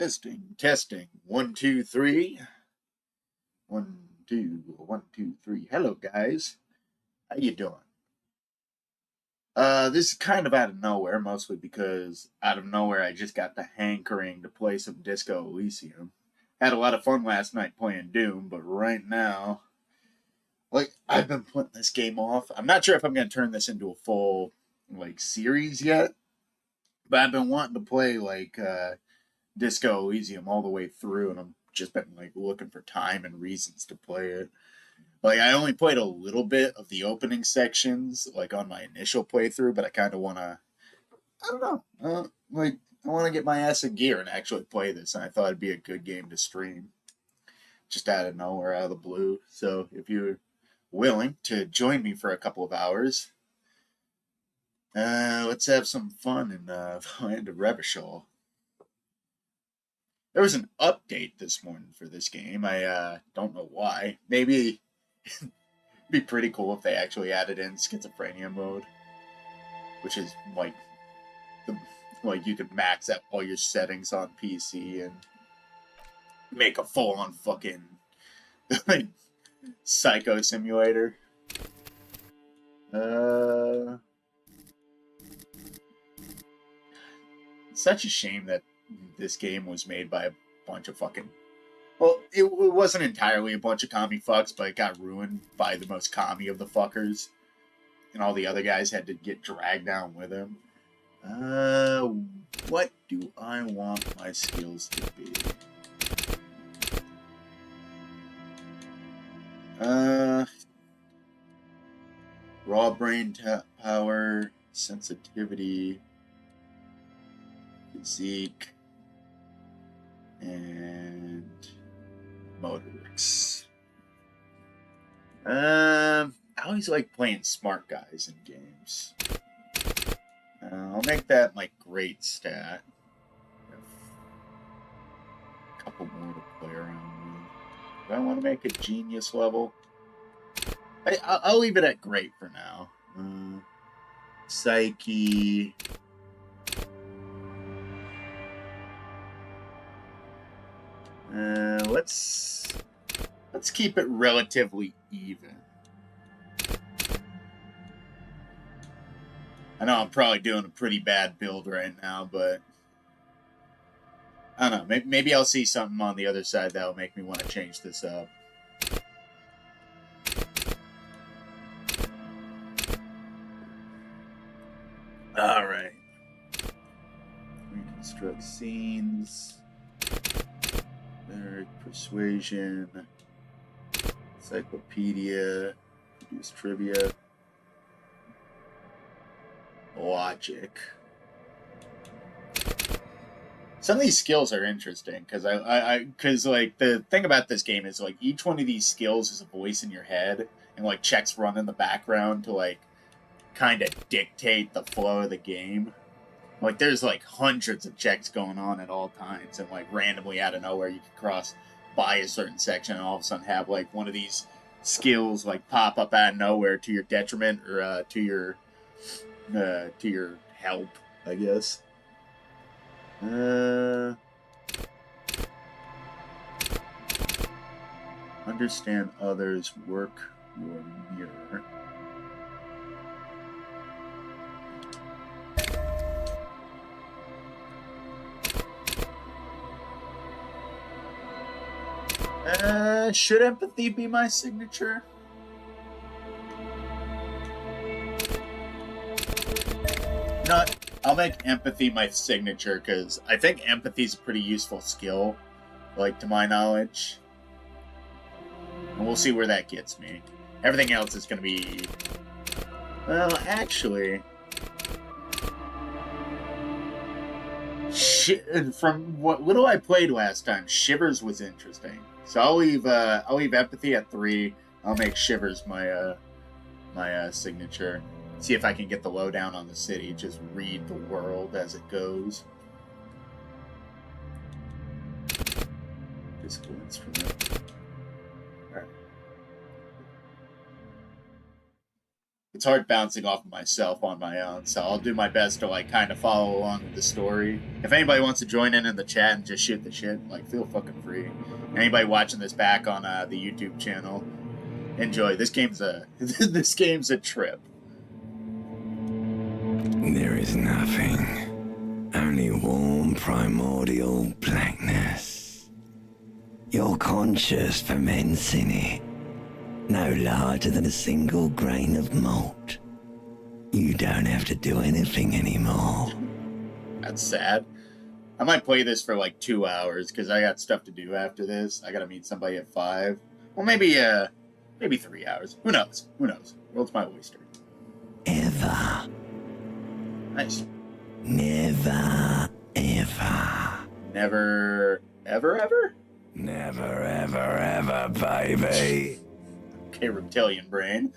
Testing, testing. 1, 2, 3. 1, 2, 1, 2, 3. Hello, guys. How you doing? This is kind of out of nowhere, mostly because out of nowhere I just got the hankering to play some Disco Elysium. Had a lot of fun last night playing Doom, but right now, I've been putting this game off. I'm not sure if I'm going to turn this into a full, series yet, but I've been wanting to play, Disco Elysium all the way through, and I've just been looking for time and reasons to play it. I only played a little bit of the opening sections, on my initial playthrough, but I kind of want to. I don't know. I want to get my ass in gear and actually play this, and I thought it'd be a good game to stream, just out of nowhere, out of the blue. So if you're willing to join me for a couple of hours, let's have some fun in the land of Revachol. There was an update this morning for this game. I don't know why. Maybe it'd be pretty cool if they actually added in schizophrenia mode, which is you could max out all your settings on PC and make a full-on fucking psycho simulator. Such a shame that this game was made by a bunch of fucking. Well, it wasn't entirely a bunch of commie fucks, but it got ruined by the most commie of the fuckers, and all the other guys had to get dragged down with him. What do I want my skills to be? Raw brain power, sensitivity, physique, and motorics. I always like playing smart guys in games. I'll make that my great stat. A couple more to play around with. Do I want to make a genius level? I'll leave it at great for now. Psyche. Let's keep it relatively even. I know I'm probably doing a pretty bad build right now, but I don't know. Maybe I'll see something on the other side that'll make me want to change this up. All right. Reconstruct scenes. Persuasion. Encyclopedia. Produce trivia. Logic. Some of these skills are interesting because the thing about this game is each one of these skills is a voice in your head and checks run in the background to kind of dictate the flow of the game. There's hundreds of checks going on at all times, and randomly out of nowhere you can cross by a certain section and all of a sudden have one of these skills pop up out of nowhere to your detriment or to your help, I guess. Understand others, work your mirror. Should empathy be my signature? No, I'll make empathy my signature because I think empathy is a pretty useful skill, to my knowledge. And we'll see where that gets me. Everything else is going to be... Well, actually... From what little I played last time, Shivers was interesting. So I'll leave empathy at 3. I'll make Shivers my signature. See if I can get the lowdown on the city. Just read the world as it goes. Physical instrument. Alright. it's hard bouncing off of myself on my own, so I'll do my best to like kind of follow along with the story. If anybody wants to join in the chat and just shoot the shit, like feel fucking free. Anybody watching this back on the YouTube channel, enjoy. This game's a this game's a trip. There is nothing, only warm primordial blackness. Your conscious ferments in it, no larger than a single grain of malt. You don't have to do anything anymore. That's sad. I might play this for like 2 hours because I got stuff to do after this. I gotta meet somebody at 5. Well, maybe 3 hours. Who knows? Who knows? World's my oyster. Ever. Nice. Never, ever. Never, ever? Never, ever, baby. Okay, reptilian brain.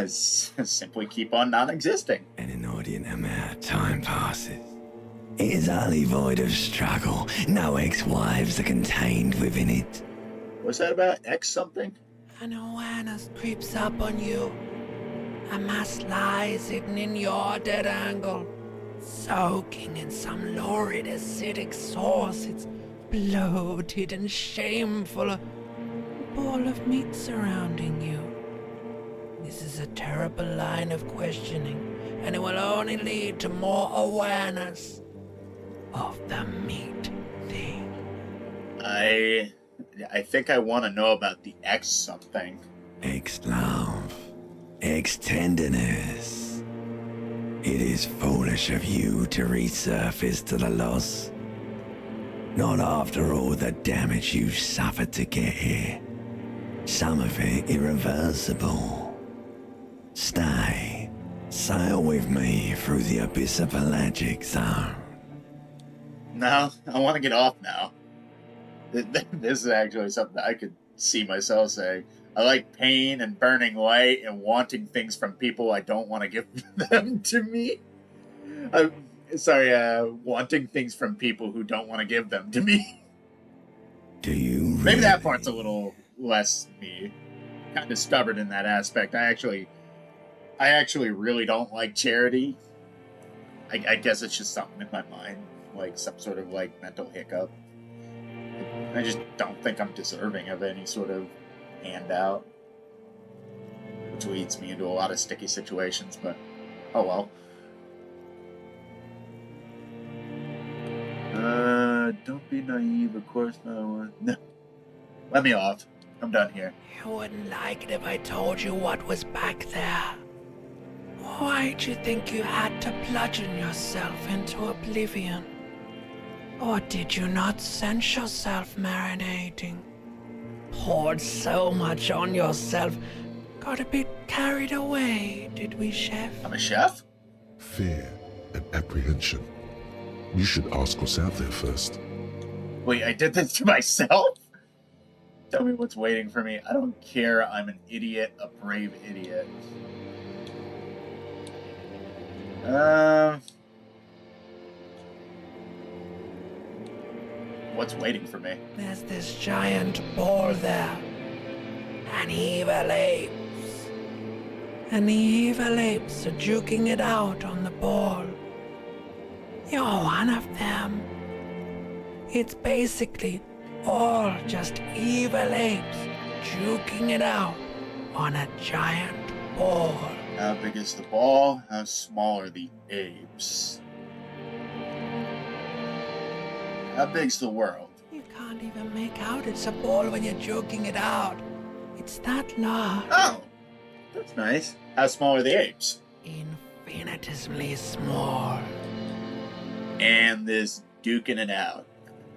Simply keep on non-existing. An inordinate amount of time passes. It is utterly void of struggle. No ex-wives are contained within it. What's that about? X something? An awareness creeps up on you. A mass lies hidden in your dead angle, soaking in some lurid acidic sauce. It's bloated and shameful, a ball of meat surrounding you. This is a terrible line of questioning, and it will only lead to more awareness of the meat thing. I think I want to know about the X something. Ex-love. Ex-tenderness. It is foolish of you to resurface to the loss. Not after all the damage you suffered to get here. Some of it irreversible. Stay. Sail with me through the abyss of pelagic zone. No, I want to get off now. This is actually something I could see myself saying. I like pain and burning light and wanting things from people I don't want to give them to me. Wanting things from people who don't want to give them to me. Do you really? Maybe that part's a little less me. Kind of stubborn in that aspect. I actually really don't like charity. I guess it's just something in my mind. Like some sort of like mental hiccup. I just don't think I'm deserving of any sort of handout, which leads me into a lot of sticky situations, but oh well. Don't be naive, of course not. No. Let me off. I'm done here. You wouldn't like it if I told you what was back there. Why'd you think you had to bludgeon yourself into oblivion? Or did you not sense yourself marinating? Poured so much on yourself. Got a bit carried away, did we, Chef? I'm a chef? Fear and apprehension. You should ask what's out there first. Wait, I did this to myself? Tell me what's waiting for me. I don't care. I'm an idiot, a brave idiot. What's waiting for me? There's this giant ball there. And evil apes. And the evil apes are juking it out on the ball. You're one of them. It's basically all just evil apes juking it out on a giant ball. How big is the ball? How small are the apes? How big's the world? You can't even make out it's a ball when you're joking it out. It's that large. Oh, that's nice. How small are the apes? Infinitesimally small. And this duking it out.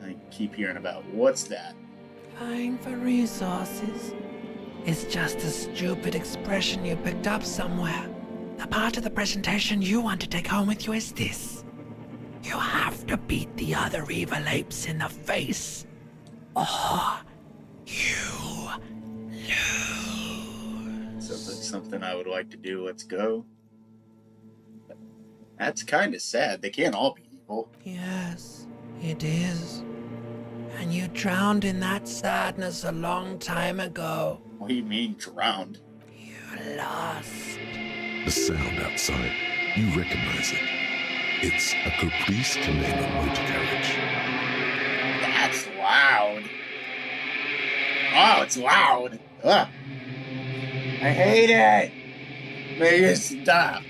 I keep hearing about. What's that? Vying for resources. It's just a stupid expression you picked up somewhere. The part of the presentation you want to take home with you is this. You have to beat the other evil apes in the face, or you lose. Sounds like something I would like to do. Let's go. That's kind of sad. They can't all be evil. Yes, it is. And you drowned in that sadness a long time ago. What do you mean, drowned? You lost. The sound outside, you recognize it. It's a Caprice Canela motor carriage. That's loud. Oh, it's loud. Ugh. I hate it. Make it stop.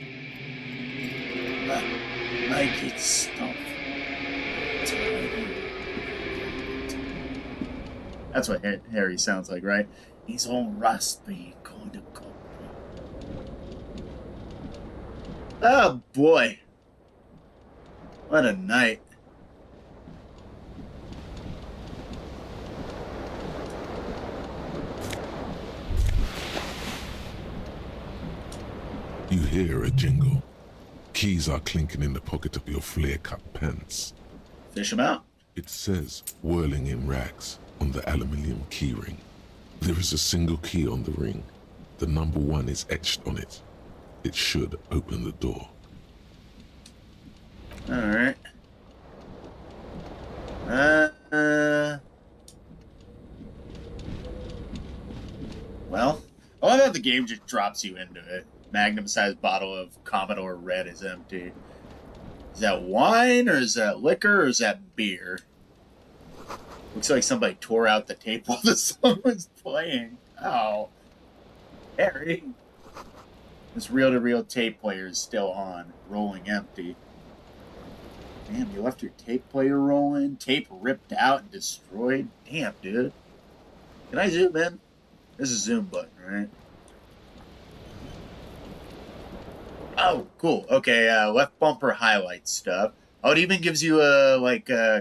Make it stop. That's what Harry sounds like, right? He's all raspy, kind of cold. Oh boy. What a night. You hear a jingle. Keys are clinking in the pocket of your flare-cut pants. Fish him out. It says, whirling in rags, on the aluminium keyring. There is a single key on the ring. The number 1 is etched on it. It should open the door. Alright. Well, I love how the game just drops you into it. Magnum-sized bottle of Commodore Red is empty. Is that wine, or is that liquor, or is that beer? Looks like somebody tore out the tape while the song was playing. Oh. Harry. This reel-to-reel tape player is still on, rolling empty. Damn, you left your tape player rolling? Tape ripped out and destroyed? Damn, dude. Can I zoom in? There's a zoom button, right? Oh, cool. Okay, left bumper highlight stuff. Oh, it even gives you,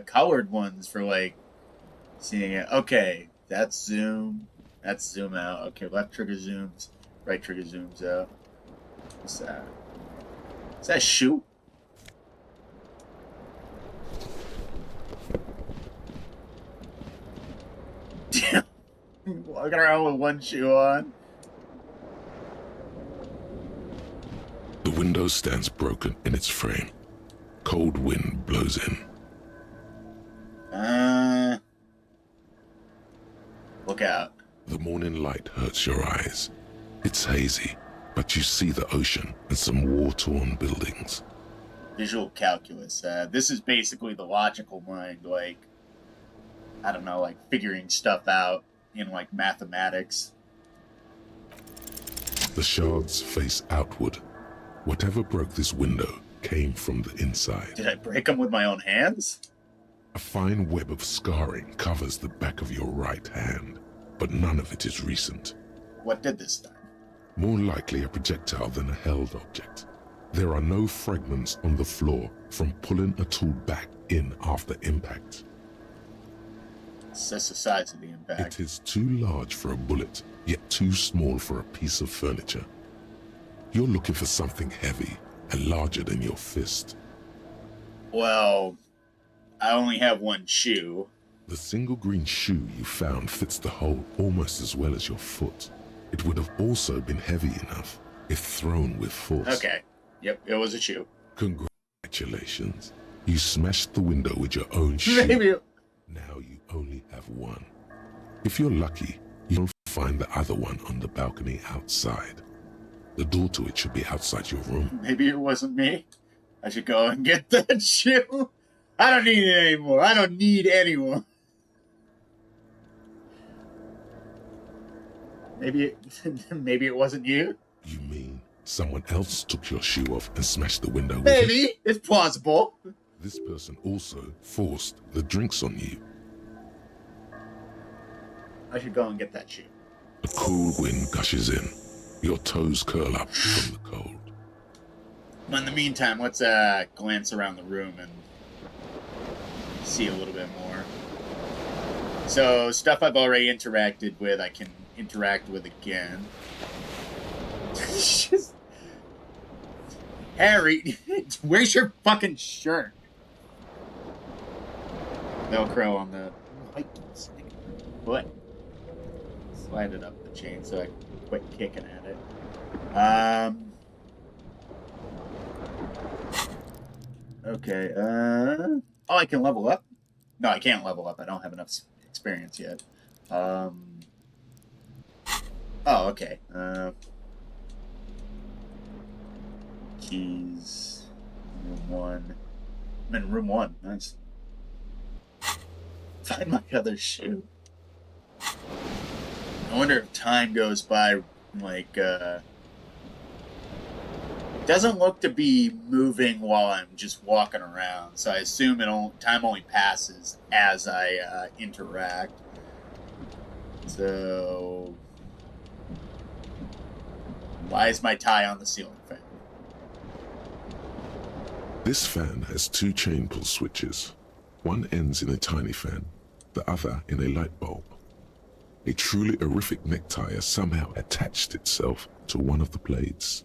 colored ones for, seeing it. Okay, that's zoom. That's zoom out. Okay, left trigger zooms. Right trigger zooms out. What's that? Is that shoe? Damn. Walking around with one shoe on. The window stands broken in its frame. Cold wind blows in. Look out. The morning light hurts your eyes. It's hazy, but you see the ocean and some war-torn buildings. Visual calculus. This is basically the logical mind, I don't know, figuring stuff out in, mathematics. The shards face outward. Whatever broke this window came from the inside. Did I break them with my own hands? A fine web of scarring covers the back of your right hand, but none of it is recent. What did this time? More likely a projectile than a held object. There are no fragments on the floor from pulling a tool back in after impact. Assess the size of the impact. It is too large for a bullet, yet too small for a piece of furniture. You're looking for something heavy and larger than your fist. Well, I only have one shoe. The single green shoe you found fits the hole almost as well as your foot. It would have also been heavy enough if thrown with force. Okay. Yep, it was a shoe. Congratulations. You smashed the window with your own shoe. Maybe. Now you only have one. If you're lucky, you'll find the other one on the balcony outside. The door to it should be outside your room. Maybe it wasn't me. I should go and get that shoe. I don't need it anymore. I don't need anyone. Maybe it wasn't you. You mean someone else took your shoe off and smashed the window with Maybe. it? It's plausible. This person also forced the drinks on you. I should go and get that shoe. A cool wind gushes in. Your toes curl up from the cold. But in the meantime, let's glance around the room and see a little bit more. So, stuff I've already interacted with, I can interact with again. Just... Harry, where's your fucking shirt? Velcro on the foot. Slide it up the chain so I can quit kicking at it. Okay, oh, I can level up? No, I can't level up. I don't have enough experience yet. Oh, okay. Keys. Room 1. I'm in room 1. Nice. Find my other shoe. I wonder if time goes by, like, it doesn't look to be moving while I'm just walking around, so I assume time only passes as I interact. So, why is my tie on the ceiling fan? This fan has 2 chain pull switches. One ends in a tiny fan, the other in a light bulb. A truly horrific necktie has somehow attached itself to one of the blades.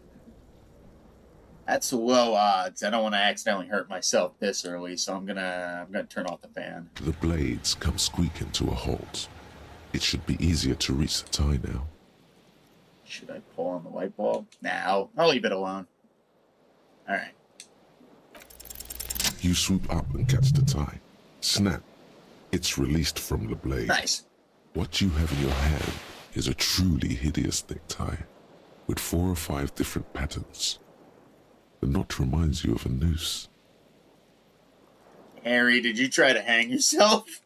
That's low odds. I don't want to accidentally hurt myself this early, so I'm gonna turn off the fan. The blades come squeaking to a halt. It should be easier to reach the tie now. Should I pull on the light bulb? Nah, I'll leave it alone. Alright. You swoop up and catch the tie. Snap. It's released from the blade. Nice. What you have in your hand is a truly hideous necktie with 4 or 5 different patterns. The knot reminds you of a noose. Harry, did you try to hang yourself?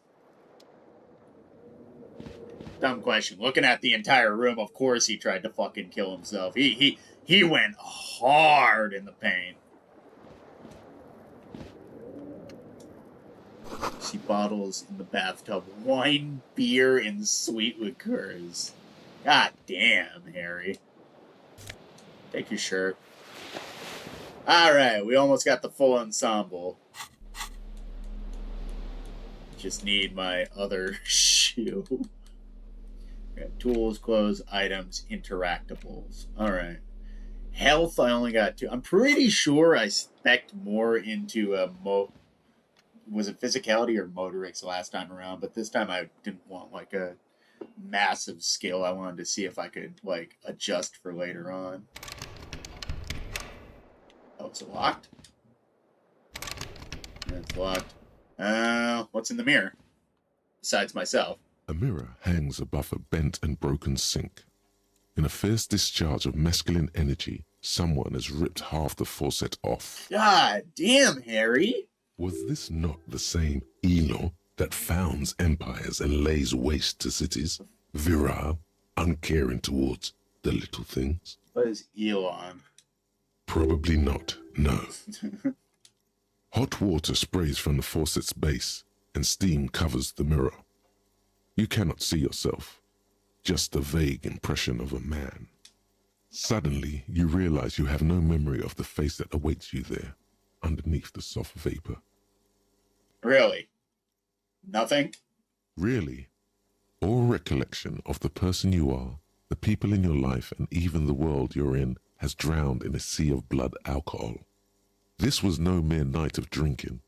Dumb question. Looking at the entire room, of course he tried to fucking kill himself. He went hard in the paint. See bottles in the bathtub. Wine, beer, and sweet liqueurs. God damn, Harry. Take your shirt. Alright, we almost got the full ensemble. Just need my other shoe. Got tools, clothes, items, interactables. Alright. Health, I only got 2. I'm pretty sure I spec'd more into was it physicality or motorics last time around, but this time I didn't want like a massive skill. I wanted to see if I could like adjust for later on. Oh, it's locked? It's locked. What's in the mirror? Besides myself. A mirror hangs above a bent and broken sink. In a fierce discharge of masculine energy, someone has ripped half the faucet off. God damn, Harry! Was this not the same Elo that founds empires and lays waste to cities? Virile, uncaring towards the little things? What is Elon? Probably not, no. Hot water sprays from the faucet's base, and steam covers the mirror. You cannot see yourself, just a vague impression of a man. Suddenly, you realize you have no memory of the face that awaits you there, underneath the soft vapor. Really? Nothing? Really? All recollection of the person you are, the people in your life, and even the world you're in has drowned in a sea of blood alcohol. This was no mere night of drinking.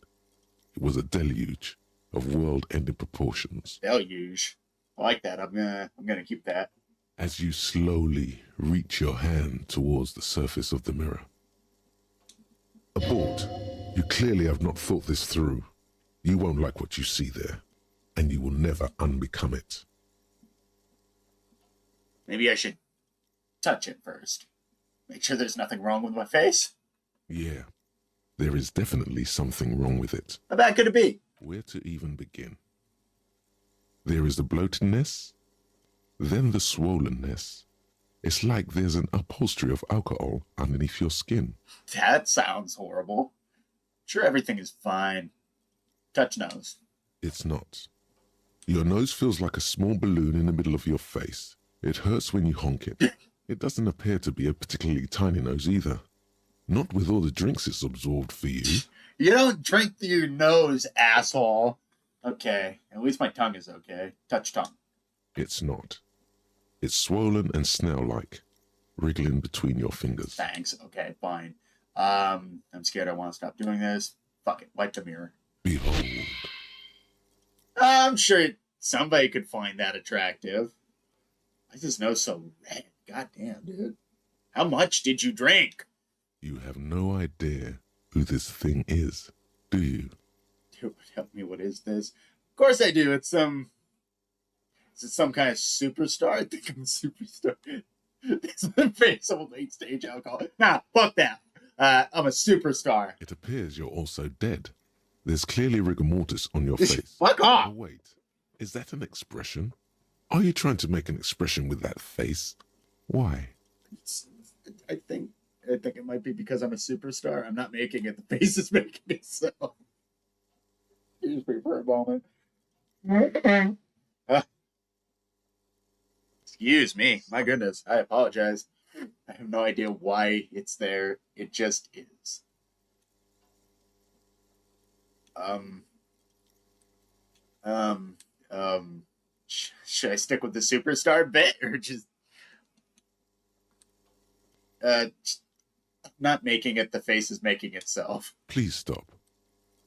It was a deluge of world-ending proportions. Deluge. I like that. I'm gonna keep that. As you slowly reach your hand towards the surface of the mirror. Abort. You clearly have not thought this through. You won't like what you see there, and you will never unbecome it. Maybe I should touch it first. Make sure there's nothing wrong with my face. Yeah, there is definitely something wrong with it. How bad could it be? Where to even begin? There is the bloatedness, then the swollenness. It's like there's an upholstery of alcohol underneath your skin. That sounds horrible. Sure, everything is fine. Touch nose. It's not. Your nose feels like a small balloon in the middle of your face. It hurts when you honk it. It doesn't appear to be a particularly tiny nose either. Not with all the drinks it's absorbed for you. You don't drink through your nose, asshole. Okay, at least my tongue is okay. Touch tongue. It's not. It's swollen and snail-like, wriggling between your fingers. Thanks. Okay, fine. I'm scared I want to stop doing this. Fuck it. Wipe the mirror. Behold. I'm sure somebody could find that attractive. Why is his nose so red? God damn, dude. How much did you drink? You have no idea who this thing is, do you? Dude, help me. What is this? Of course I do. Is it some kind of superstar? I think I'm a superstar. It's the face of a late stage alcohol. Nah, fuck that. I'm a superstar. It appears you're also dead. There's clearly rigor mortis on your face. Fuck Oh, off! wait. Is that an expression? Are you trying to make an expression with that face? Why? I think it might be because I'm a superstar. I'm not making it. The face is making itself. Excuse me for a moment. Excuse me. My goodness. I apologize. I have no idea why it's there. It just is. Should I stick with the superstar bit or just not making it? The face is making itself. Please stop.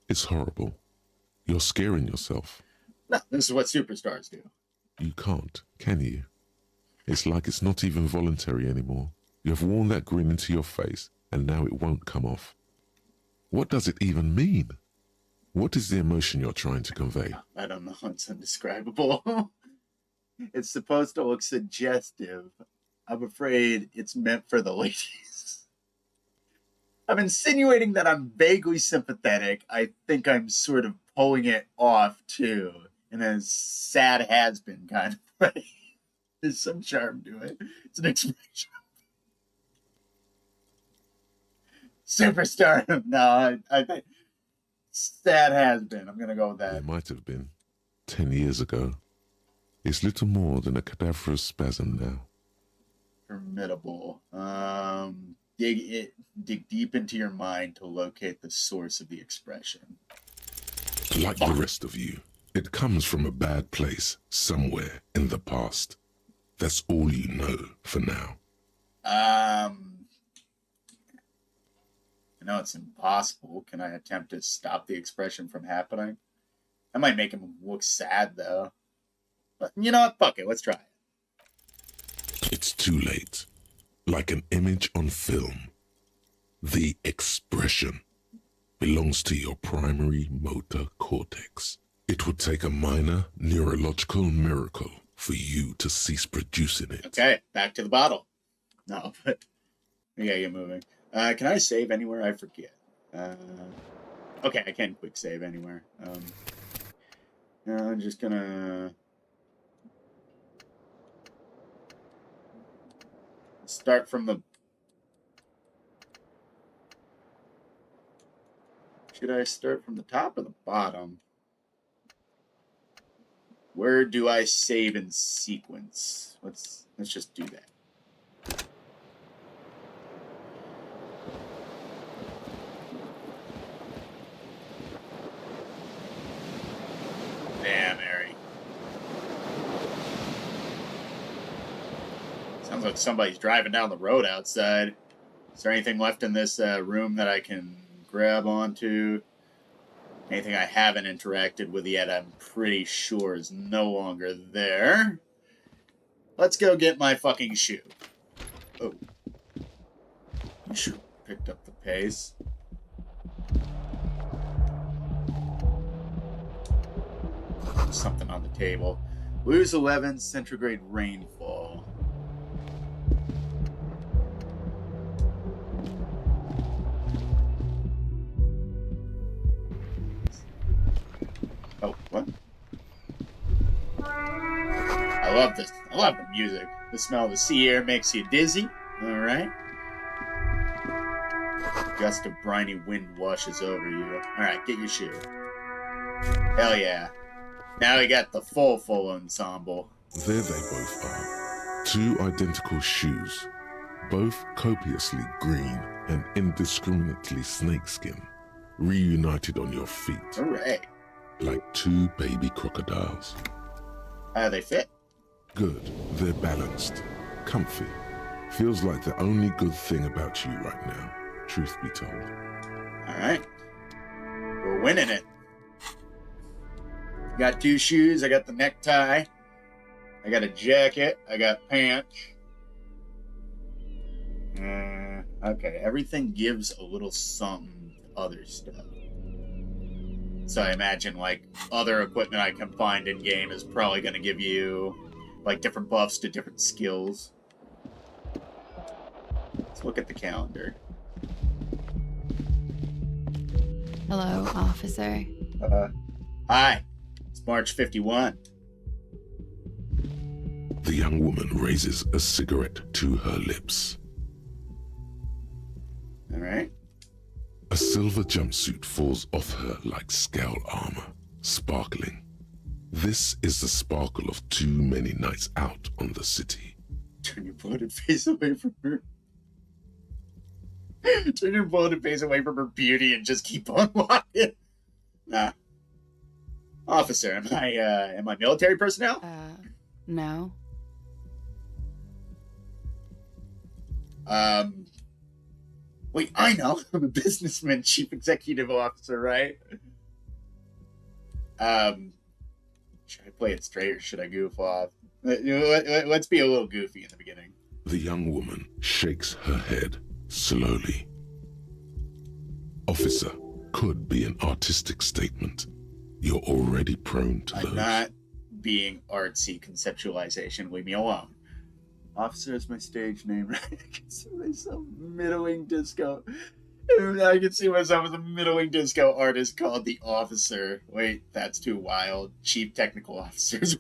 It's horrible. You're scaring yourself. No, this is what superstars do. You can't, can you? It's like it's not even voluntary anymore. You have worn that grin into your face, and now it won't come off. What does it even mean? What is the emotion you're trying to convey? I don't know. It's indescribable. It's supposed to look suggestive. I'm afraid it's meant for the ladies. I'm insinuating that I'm vaguely sympathetic. I think I'm sort of pulling it off, too. In a sad has-been kind of way. There's some charm to it. It's an expression. Superstar. No, I think sad has-been. I'm going to go with that. It might have been 10 years ago. It's little more than a cadaverous spasm now. Formidable. Dig deep into your mind to locate the source of the expression. Like the rest of you, it comes from a bad place somewhere in the past. That's all you know for now. I know it's impossible. Can I attempt to stop the expression from happening? That might make him look sad, though. But you know what? Fuck it. Let's try it. It's too late. Like an image on film. The expression belongs to your primary motor cortex. It would take a minor neurological miracle for you to cease producing it. Okay, back to the bottle. No, but we gotta get moving. Can I save anywhere? I forget. Okay, I can quick save anywhere. No, I'm just gonna start from the... Should I start from the top or the bottom? Where do I save in sequence? Let's just do that. Damn, Harry. Sounds like somebody's driving down the road outside. Is there anything left in this room that I can grab onto? Anything I haven't interacted with yet, I'm pretty sure is no longer there. Let's go get my fucking shoe. Oh. You sure picked up the pace. Something on the table. Lose 11 centigrade rainfall. Oh, what? I love this. I love the music. The smell of the sea air makes you dizzy. Alright. A gust of briny wind washes over you. Alright, get your shoe. Hell yeah. Now we got the full ensemble. There they both are. Two identical shoes. Both copiously green and indiscriminately snakeskin. Reunited on your feet. Alright. Like two baby crocodiles. How they fit? Good. They're balanced. Comfy. Feels like the only good thing about you right now, truth be told. Alright. We're winning it. Got two shoes. I got the necktie. I got a jacket. I got pants. Okay, everything gives a little something to other stuff. So I imagine, like, other equipment I can find in-game is probably going to give you, like, different buffs to different skills. Let's look at the calendar. Hello, officer. Hi. It's March 51. The young woman raises a cigarette to her lips. All right. A silver jumpsuit falls off her like scale armor, sparkling. This is the sparkle of too many nights out on the city. Turn your bloated face away from her. Turn your bloated face away from her beauty and just keep on walking. Nah. Officer, am I military personnel? No. Wait, I know. I'm a businessman, chief executive officer, right? Should I play it straight or should I goof off? Let's be a little goofy in the beginning. The young woman shakes her head slowly. Officer could be an artistic statement. You're already prone to I'm those. not being artsy conceptualization. Leave me alone. Officer is my stage name, right? I can see myself middling disco. I can see myself as a middling disco artist called the Officer. Wait, that's too wild. Chief Technical Officers.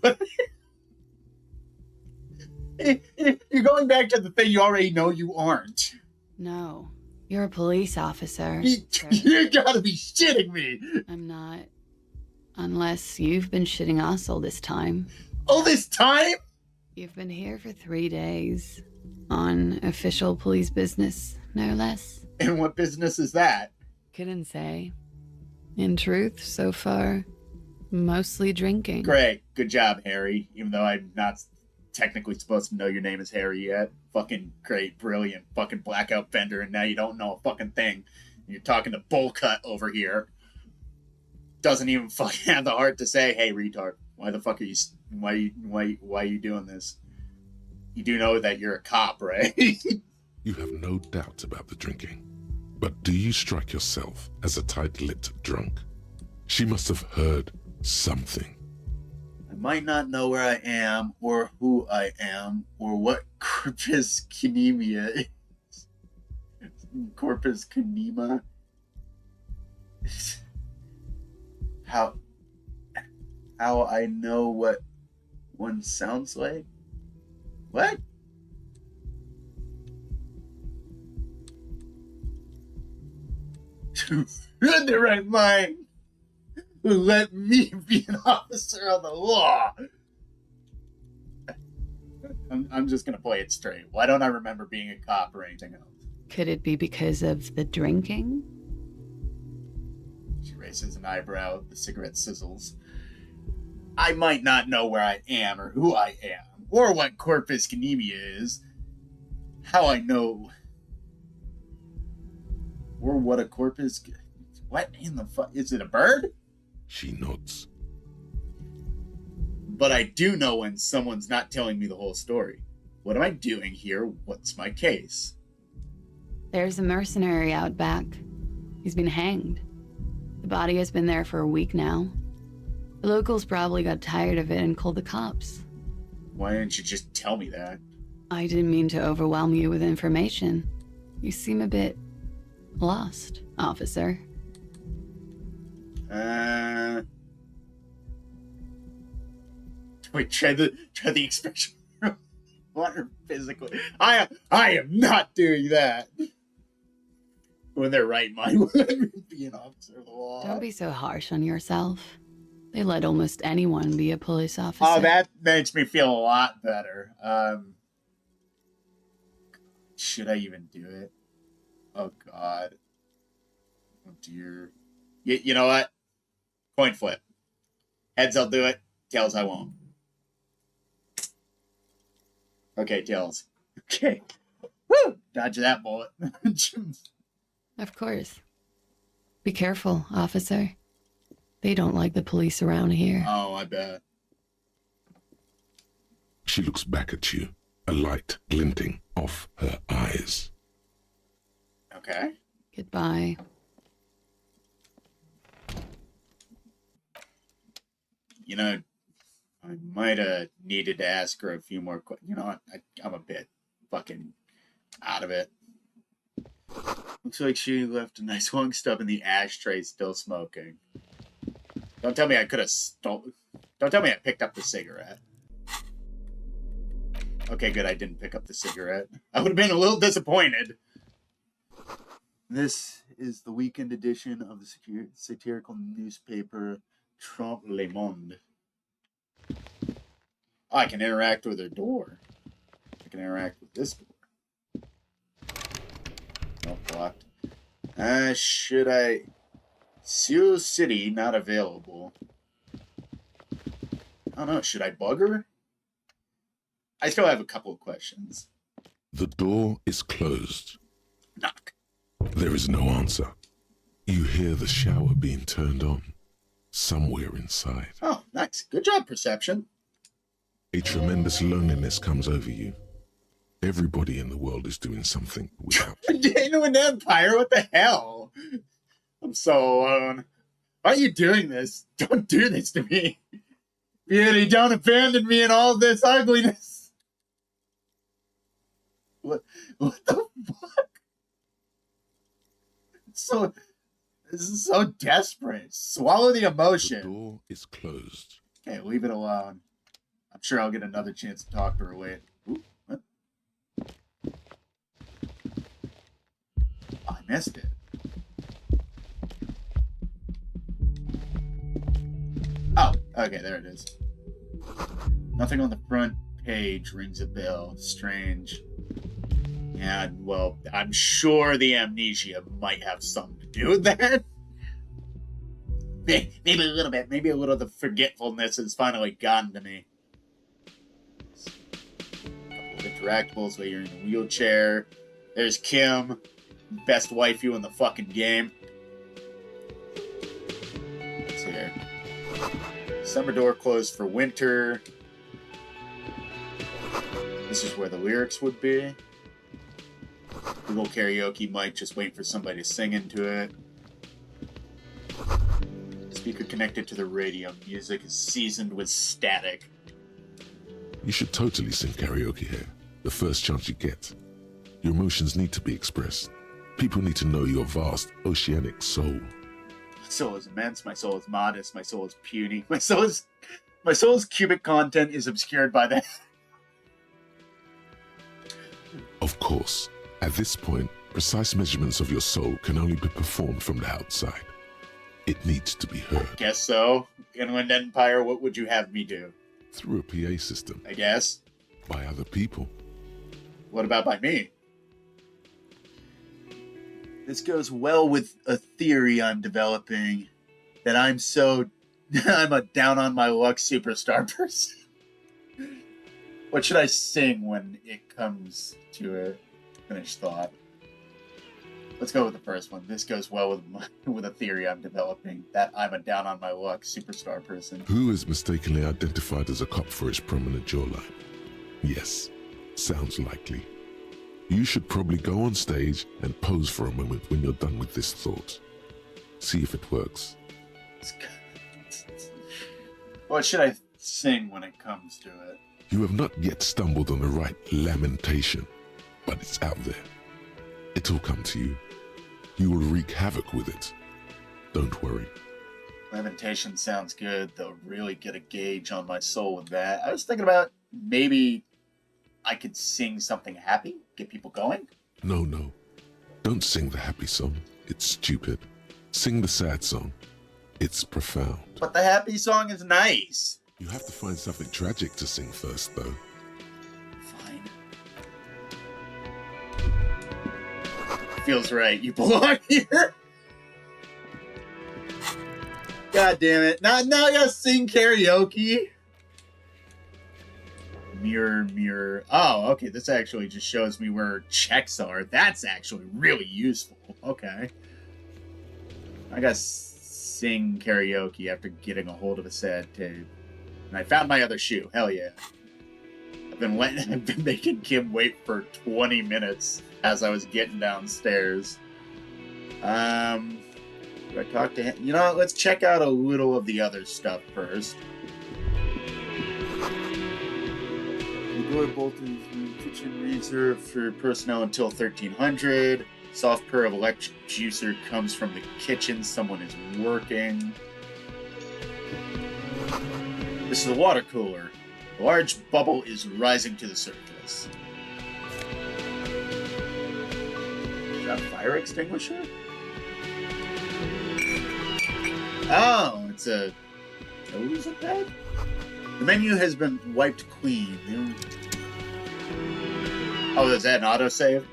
You're going back to the thing you already know you aren't. No. You're a police officer. You gotta be shitting me. I'm not. Unless you've been shitting us all this time. All this time? You've been here for 3 days. On official police business, no less. And what business is that? Couldn't say. In truth, so far, mostly drinking. Great. Good job, Harry. Even though I'm not technically supposed to know your name is Harry yet. Fucking great, brilliant, fucking blackout bender, and now you don't know a fucking thing. You're talking to Bullcut over here. Doesn't even fucking have the heart to say, hey, retard, why the fuck are you, why are you doing this? You do know that you're a cop, right? You have no doubt about the drinking. But do you strike yourself as a tight-lipped drunk? She must have heard something. I might not know where I am, or who I am, or what corpus canemia is. Corpus canema? How I know what one sounds like? What? In the right mind, let me be an officer of the law. I'm just gonna play it straight. Why don't I remember being a cop or anything else? Could it be because of the drinking? She raises an eyebrow, the cigarette sizzles. I might not know where I am or who I am, or what corpus canemia is. How I know... Or what a corpus... What in the fuck? Is it a bird? She nods. But I do know when someone's not telling me the whole story. What am I doing here? What's my case? There's a mercenary out back. He's been hanged. The body has been there for a week now. The locals probably got tired of it and called the cops. Why didn't you just tell me that? I didn't mean to overwhelm you with information. You seem a bit lost, officer. Wait, try the expression. Water physically. I am not doing that. When they're right mind, would let me be an officer of the law. Don't be so harsh on yourself. They let almost anyone be a police officer. Oh, that makes me feel a lot better. Should I even do it? Oh, God. Oh, dear. You know what? Coin flip. Heads, I'll do it. Tails, I won't. Okay, tails. Okay. Woo! Dodge that bullet. Of course. Be careful, officer. They don't like the police around here. Oh, I bet. She looks back at you, a light glinting off her eyes. Okay. Goodbye. You know, I might have needed to ask her a few more questions. You know what? I'm a bit fucking out of it. Looks like she left a nice long stub in the ashtray still smoking. Don't tell me I could have stolen. Don't tell me I picked up the cigarette. Okay, good, I didn't pick up the cigarette. I would have been a little disappointed. This is the weekend edition of the satirical newspaper Trompe Le Monde. Oh, I can interact with her door. I can interact with this door. No, blocked. Should I... Sioux City, not available. I don't know, should I bug her? I still have a couple of questions. The door is closed. Knock. There is no answer. You hear the shower being turned on somewhere inside. Oh, nice. Good job, perception. A tremendous loneliness comes over you. Everybody in the world is doing something without you. Genuine Empire, what the hell? I'm so alone. Why are you doing this? Don't do this to me. Really, don't abandon me in all this ugliness. What the fuck? This is so desperate. Swallow the The emotion. door is closed. Okay, leave it alone. I'm sure I'll get another chance to talk to her later. Ooh, what? Oh, I missed it. Oh, okay, there it is. Nothing on the front page rings a bell. Strange. Yeah, well, I'm sure the amnesia might have something to do with that. Maybe a little bit. Maybe a little of the forgetfulness has finally gotten to me. A couple of interactables while you're in a wheelchair. There's Kim. Best waifu in the fucking game. What's here? Summer door closed for winter. This is where the lyrics would be. Google Karaoke might just wait for somebody to sing into it. Speaker connected to the radio. Music is seasoned with static. You should totally sing karaoke here, the first chance you get. Your emotions need to be expressed. People need to know your vast, oceanic soul. My soul is immense, my soul is modest, my soul is puny, my soul's cubic content is obscured by that. Of course, at this point, precise measurements of your soul can only be performed from the outside. It needs to be heard. Guess so. Inland Empire, what would you have me do? Through a PA system, I guess. by other people. What about by me? This goes well with a theory I'm developing that I'm a down on my luck superstar person. What should I sing when it comes to a finished thought? Let's go with the first one. This goes well with a theory I'm developing that I'm a down on my luck superstar person. Who is mistakenly identified as a cop for his prominent jawline? Yes, sounds likely. You should probably go on stage and pose for a moment when you're done with this thought. See if it works. What should I sing when it comes to it? You have not yet stumbled on the right lamentation, but it's out there. It'll come to you. You will wreak havoc with it. Don't worry. Lamentation sounds good. They'll really get a gauge on my soul with that. I was thinking about maybe I could sing something happy, get people going. No. Don't sing the happy song. It's stupid. Sing the sad song. It's profound. But the happy song is nice. You have to find something tragic to sing first, though. Fine. Feels right. You belong here. God damn it. Now I gotta sing karaoke. Mirror. Oh, okay. This actually just shows me where checks are. That's actually really useful. Okay. I gotta sing karaoke after getting a hold of a sad tape. And I found my other shoe. Hell yeah. I've been making Kim wait for 20 minutes as I was getting downstairs. Do I talk to him? You know what? Let's check out a little of the other stuff first. The door bolted in the kitchen reserved for personnel until 1300. Soft purr of electric juicer comes from the kitchen. Someone is working. This is a water cooler. A large bubble is rising to the surface. Is that a fire extinguisher? Oh, it's a... Oh, is it that? The menu has been wiped clean. Oh, is that an autosave?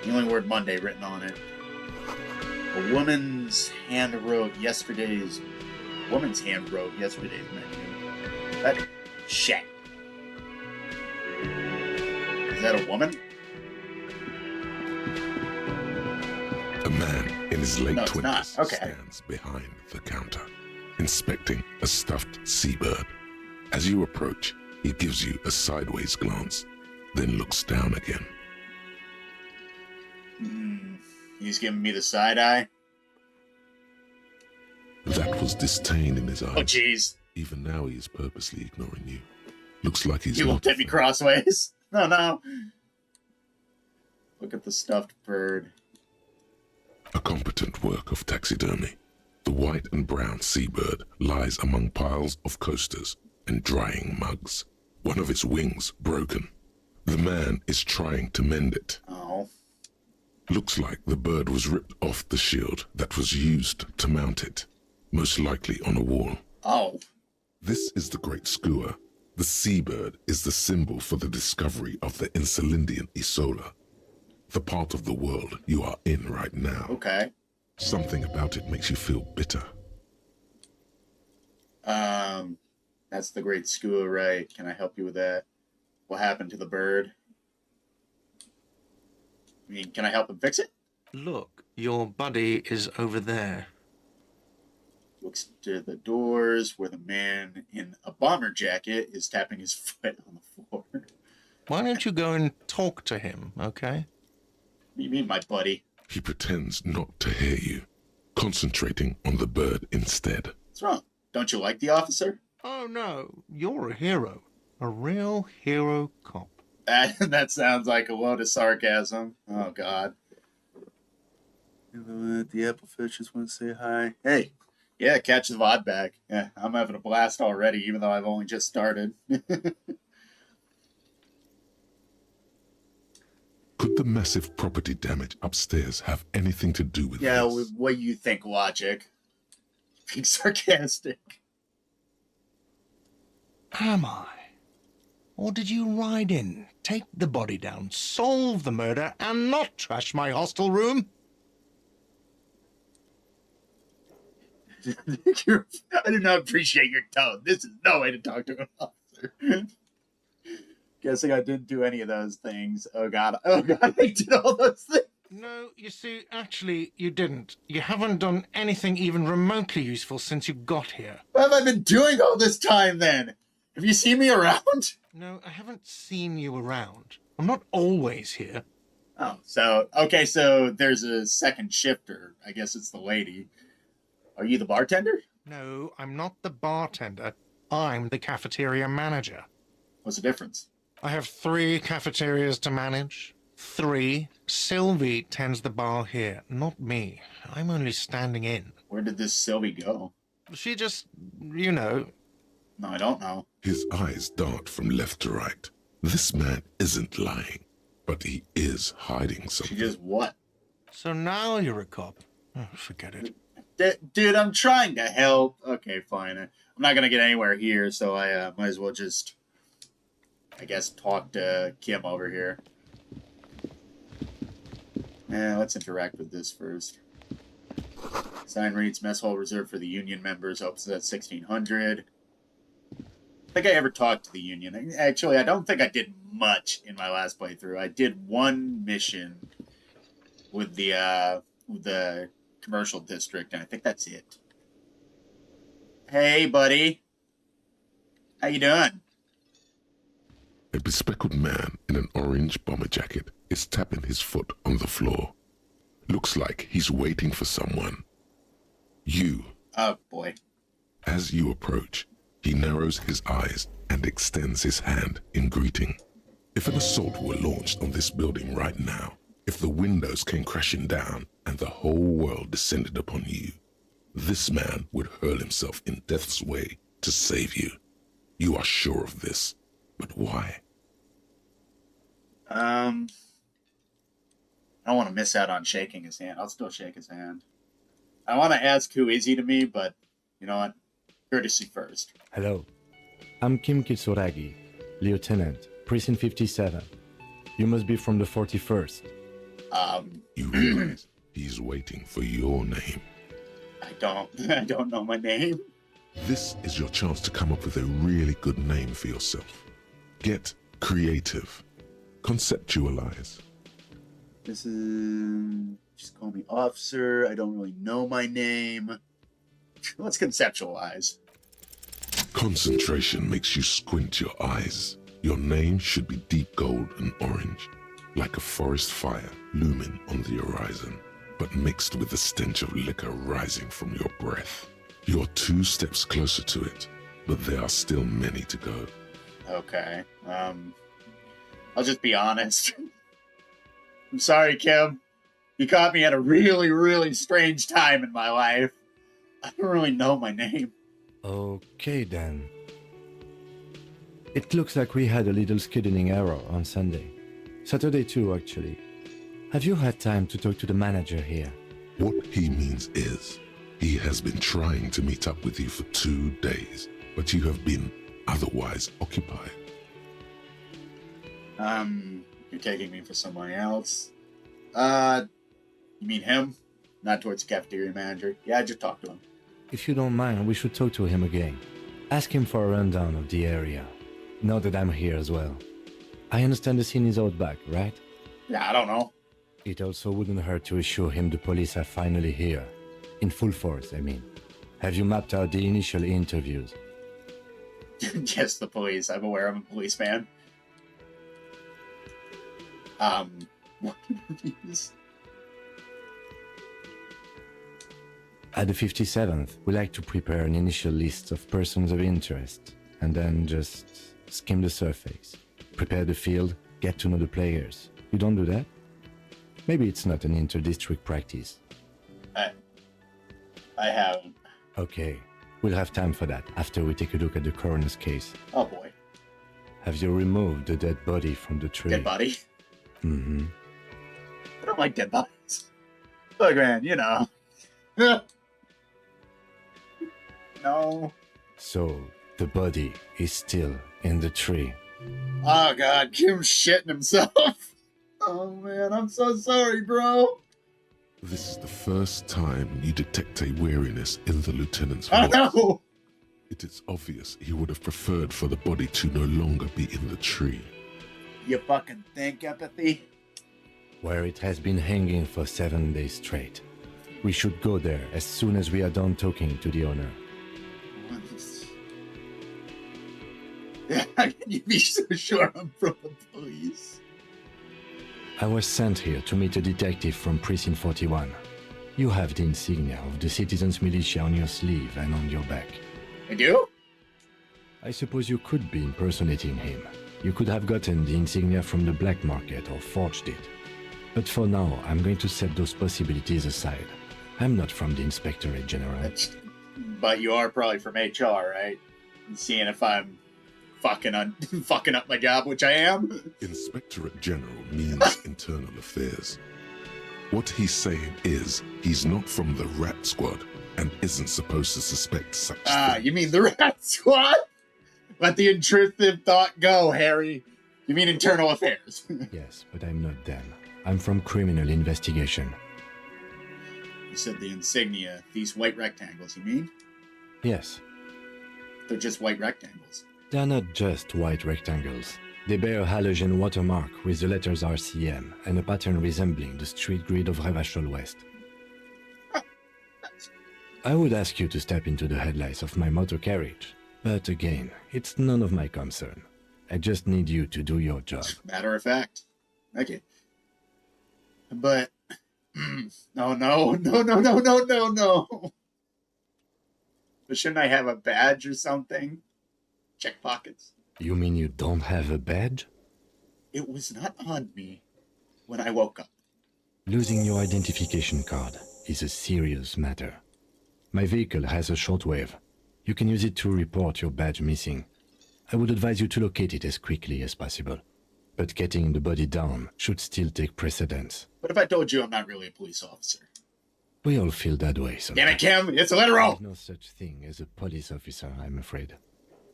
The only word Monday written on it. A woman's hand wrote yesterday's menu. That shit. Is that a woman? A man in his late No, it's 20s not. Okay. stands behind the counter, inspecting a stuffed seabird. As you approach, he gives you a sideways glance, then looks down again. He's giving me the side eye. That was disdain in his eyes. Oh, jeez. Even now he is purposely ignoring you. Looks like he's He looked not at me crossways. No, no. Look at the stuffed bird. a competent work of taxidermy. The white and brown seabird lies among piles of coasters and drying mugs, one of its wings broken. The man is trying to mend it. Oh. Looks like the bird was ripped off the shield that was used to mount it, most likely on a wall. Oh. This is the Great Skua. The seabird is the symbol for the discovery of the Insulindian Isola, the part of the world you are in right now. Okay. Something about it makes you feel bitter. That's the Great Skua, right? Can I help you with that? What happened to the bird? I mean, can I help him fix it? Look, your buddy is over there. Looks to the doors where the man in a bomber jacket is tapping his foot on the floor. What Why don't you go and talk to him, okay? do you mean, my buddy? He pretends not to hear you, concentrating on the bird instead. What's wrong? Don't you like the officer? Oh, no. You're a hero. A real hero cop. That sounds like a load of sarcasm. Oh, God. The applefish just want to say hi. Hey. Yeah, catch the VOD back. Yeah, I'm having a blast already, even though I've only just started. Could the massive property damage upstairs have anything to do with Yeah, this? what do you think, Logic? Being sarcastic. Am I? Or did you ride in, take the body down, solve the murder, and not trash my hostel room? I do not appreciate your tone. This is no way to talk to an officer. Guessing I didn't do any of those things. Oh god, I did all those things. No, you see, actually, you didn't. You haven't done anything even remotely useful since you got here. What have I been doing all this time then? Have you seen me around? No, I haven't seen you around. I'm not always here. Oh, so there's a second shifter. I guess it's the lady. Are you the bartender? No, I'm not the bartender. I'm the cafeteria manager. What's the difference? I have 3 cafeterias to manage. 3. Sylvie tends the bar here, not me. I'm only standing in. Where did this Sylvie go? She just, you know. No, I don't know. His eyes dart from left to right. This man isn't lying, but he is hiding She something. just what? So now you're a cop. Oh, forget it. Dude, I'm trying to help. Okay, fine. I'm not gonna get anywhere here, so I might as well just, I guess, talk to Kim over here. Yeah, let's interact with this first. Sign reads, mess hall reserved for the union members, opens at 1600. I think I ever talked to the union. Actually, I don't think I did much in my last playthrough. I did one mission with the commercial district, and I think that's it. Hey, buddy. How you doing? A bespectacled man in an orange bomber jacket is tapping his foot on the floor. Looks like he's waiting for someone. You. Oh, boy. As you approach, he narrows his eyes and extends his hand in greeting. If an assault were launched on this building right now, If the windows came crashing down and the whole world descended upon you, this man would hurl himself in death's way to save you. You are sure of this, but why? I don't want to miss out on shaking his hand. I'll still shake his hand. I want to ask who is he to me, but you know what? Courtesy first. Hello. I'm Kim Kitsuragi, Lieutenant, Precinct 57. You must be from the 41st. You realize he's waiting for your name. I don't know my name. This is your chance to come up with a really good name for yourself. Get creative. Conceptualize. This is... Just call me officer. I don't really know my name. Let's conceptualize. Concentration makes you squint your eyes. Your name should be deep gold and orange, like a forest fire looming on the horizon, but mixed with the stench of liquor rising from your breath. You're 2 steps closer to it, but there are still many to go. Okay. I'll just be honest. I'm sorry, Kim. You caught me at a really, really strange time in my life. I don't really know my name. Okay then. It looks like we had a little scheduling error on Sunday. Saturday too, actually. Have you had time to talk to the manager here? What he means is, he has been trying to meet up with you for 2 days, but you have been otherwise occupied. You're taking me for someone else. You mean him? Not towards the cafeteria manager. Yeah, I just talked to him. If you don't mind, we should talk to him again. Ask him for a rundown of the area. Now that I'm here as well. I understand the scene is out back, right? Yeah, I don't know. It also wouldn't hurt to assure him the police are finally here. In full force, I mean. Have you mapped out the initial interviews? Just the police. I'm aware I'm a policeman. What interviews? At the 57th, we like to prepare an initial list of persons of interest, and then just skim the surface. Prepare the field, get to know the players. You don't do that? Maybe it's not an inter-district practice. I haven't. Okay, we'll have time for that after we take a look at the coroner's case. Oh boy. Have you removed the dead body from the tree? Dead body? Mm-hmm. I don't like dead bodies. Look, man, you know. No. So, the body is still in the tree. Oh god, Kim's shitting himself. Oh man, I'm so sorry, bro. This is the first time you detect a weariness in the lieutenant's Oh voice. no! It is obvious he would have preferred for the body to no longer be in the tree. You fucking think, empathy? Where it has been hanging for 7 days straight. We should go there as soon as we are done talking to the owner. How can you be so sure I'm from the police? I was sent here to meet a detective from Precinct 41. You have the insignia of the Citizens Militia on your sleeve and on your back. I do? I suppose you could be impersonating him. You could have gotten the insignia from the black market or forged it. But for now, I'm going to set those possibilities aside. I'm not from the Inspectorate General. But you are probably from HR, right? And seeing if I'm fucking up my job, which I am. Inspectorate General means internal affairs. What he's saying is he's not from the rat squad and isn't supposed to suspect such things. You mean the rat squad? Let the intrusive thought go, Harry. You mean internal affairs. Yes, but I'm not them. I'm from criminal investigation. You said the insignia, these white rectangles, you mean? Yes, They're just white rectangles. they're not just white rectangles. They bear a halogen watermark with the letters RCM and a pattern resembling the street grid of Revachol West. I would ask you to step into the headlights of my motor carriage, but again, it's none of my concern. I just need you to do your job. Matter of fact. Okay. But, no. But shouldn't I have a badge or something? Check pockets. You mean you don't have a badge? It was not on me when I woke up. Losing your identification card is a serious matter. My vehicle has a shortwave. You can use it to report your badge missing. I would advise you to locate it as quickly as possible. But getting the body down should still take precedence. What if I told you I'm not really a police officer? We all feel that way Damn it, sometimes. Kim! It's literal! There's no such thing as a police officer, I'm afraid.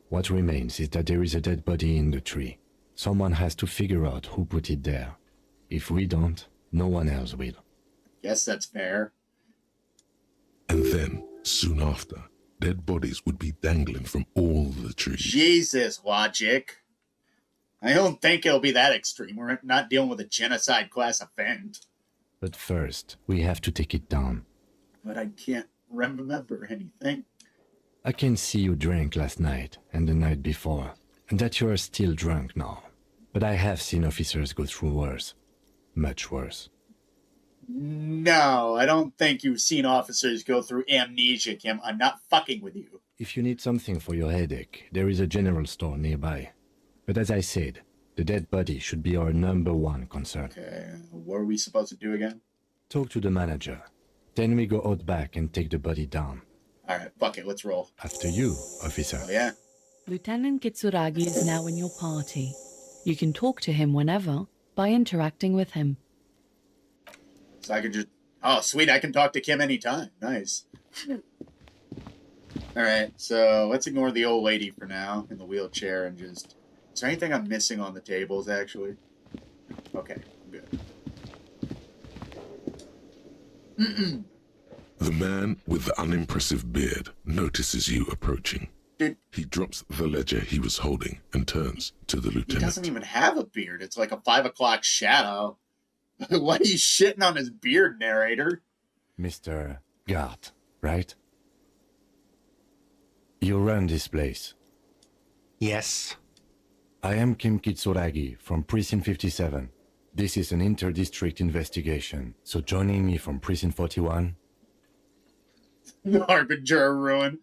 What remains is that there is a dead body in the tree. Someone has to figure out who put it there. If we don't, no one else will. Guess that's fair. And then, soon after, dead bodies would be dangling from all the trees. Jesus, logic. I don't think it'll be that extreme. We're not dealing with a genocide class offense. But first, we have to take it down. But I can't remember anything. I can see you drank last night and the night before, and that you are still drunk now. But I have seen officers go through worse. Much worse. No, I don't think you've seen officers go through amnesia, Kim. I'm not fucking with you. If you need something for your headache, there is a general store nearby. But as I said, the dead body should be our #1 concern. Okay, what are we supposed to do again? Talk to the manager. Then we go out back and take the body down. Alright, fuck it, let's roll. After you, officer. Oh, yeah? Lieutenant Kitsuragi is now in your party. You can talk to him whenever by interacting with him. So I can just... Oh, sweet, I can talk to Kim anytime. Nice. Alright, so let's ignore the old lady for now in the wheelchair and just... Is there anything I'm missing on the tables, actually? Okay, good. The man with the unimpressive beard notices you approaching. Dude, He drops the ledger he was holding and turns to the he lieutenant. doesn't even have a beard. It's like a 5 o'clock shadow. Why are you shitting on his beard, narrator? Mr. Gart, right? You run this place. Yes. I am Kim Kitsuragi from Precinct 57. This is an inter-district investigation, so joining me from Precinct 41... The Harbinger of Ruin.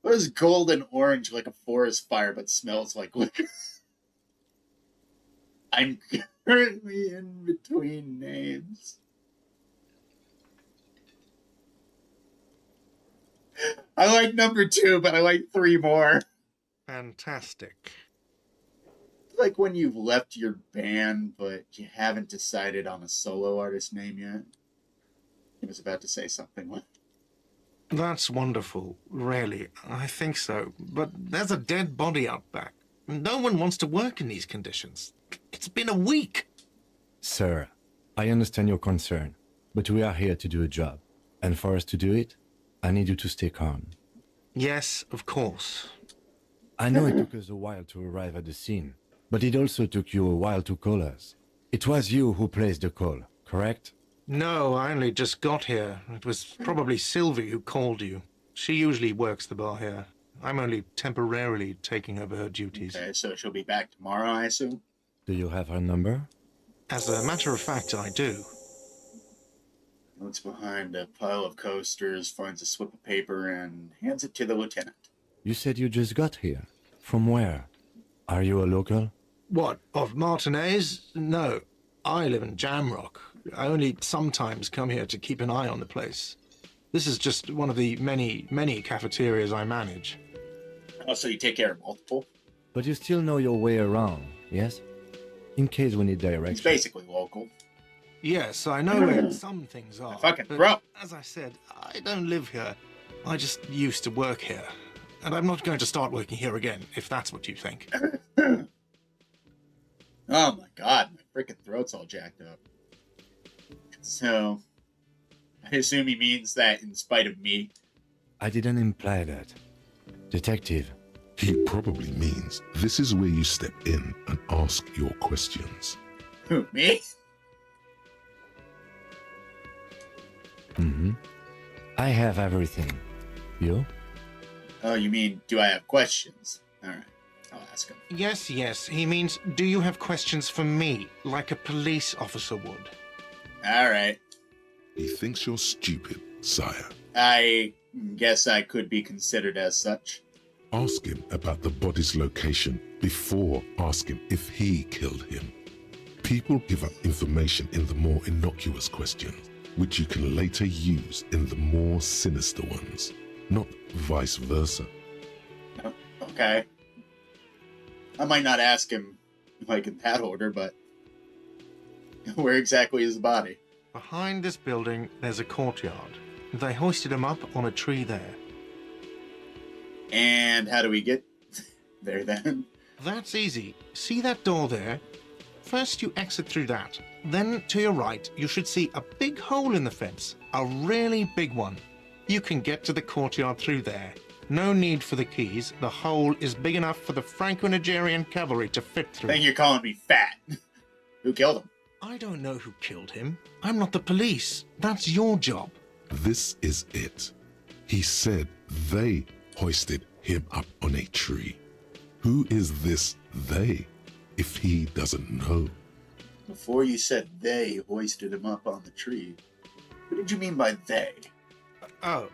What is gold and orange like a forest fire but smells like liquor? I'm currently in between names. I like number 2, but I like 3 more. Fantastic. Like when you've left your band, but you haven't decided on a solo artist name yet. I was about to say something like... That's wonderful, really. I think so. But there's a dead body out back. No one wants to work in these conditions. It's been a week. Sir, I understand your concern, but we are here to do a job. And for us to do it, I need you to stay calm. Yes, of course. I know it took us a while to arrive at the scene, but it also took you a while to call us. It was you who placed the call, correct? No, I only just got here. It was probably Sylvie who called you. She usually works the bar here. I'm only temporarily taking over her duties. Okay, so she'll be back tomorrow, I assume? Do you have her number? As a matter of fact, I do. Looks behind a pile of coasters, finds a slip of paper, and hands it to the lieutenant. You said you just got here. From where? Are you a local? What, of Martinez? No, I live in Jamrock. I only sometimes come here to keep an eye on the place. This is just one of the many cafeterias I manage. Oh, so you take care of multiple? But you still know your way around, yes? In case we need He's direction. basically local. Yes, I know where some things are. Fucking but bro. As I said, I don't live here. I just used to work here. And I'm not going to start working here again, if that's what you think. Oh my god, my freaking throat's all jacked up. So, I assume he means that in spite of me. I didn't imply that. Detective, He probably means this is where you step in and ask your questions. Who, me? I have everything. You? Oh, you mean, do I have questions? Alright, I'll ask him. Yes, he means, do you have questions for me, like a police officer would? Alright, He thinks you're stupid, sire. I guess I could be considered as such. Ask him about the body's location before asking if he killed him. People give up information in the more innocuous questions, which you can later use in the more sinister ones, not vice versa. Okay. I might not ask him, like, in that order, but where exactly is the body? Behind this building, there's a courtyard. They hoisted him up on a tree there. And how do we get there then? That's easy. See that door there? First you exit through that. Then to your right, you should see a big hole in the fence. A really big one. You can get to the courtyard through there. No need for the keys. The hole is big enough for the Franco-Nigerian cavalry to fit I through. think you're calling me fat. Who killed him? I don't know who killed him. I'm not the police. That's your job. This is it. He said they hoisted him up on a tree. Who is this they, if he doesn't know? Before you said they hoisted him up on the tree, what did you mean by they? Oh,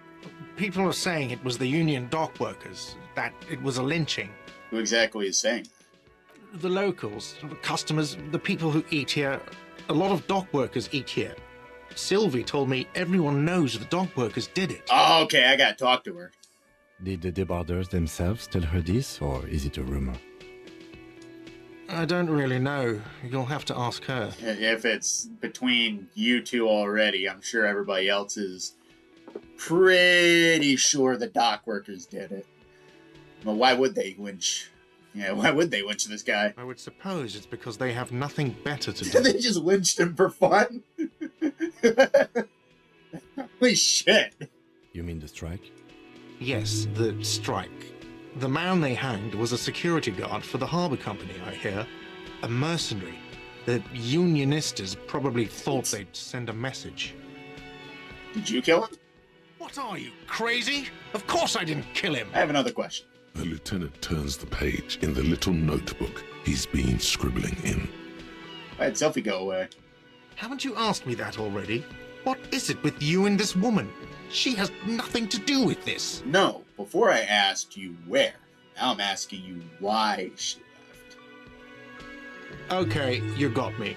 people are saying it was the union dock workers, that it was a lynching. Who exactly is saying that? The locals, the customers, the people who eat here, a lot of dock workers eat here. Sylvie told me everyone knows the dock workers did it. Oh, okay, I gotta talk to her. Did the deboarders themselves tell her this, or is it a rumor? I don't really know. You'll have to ask her. If it's between you two already, I'm sure everybody else is pretty sure the dock workers did it. Well, why would they lynch? Yeah, why would they lynch this guy? I would suppose it's because they have nothing better to do. They just lynched him for fun? Holy shit. You mean the strike? Yes, the strike. The man they hanged was a security guard for the harbour company, I hear. A mercenary. The unionistas probably thought they'd send a message. Did you kill him? What are you, crazy? Of course I didn't kill him. I have another question. The lieutenant turns the page in the little notebook he's been scribbling in. Why did Sophie go away? Haven't you asked me that already? What is it with you and this woman? She has nothing to do with this. No, before I asked you where. Now I'm asking you why she left. Okay, you got me.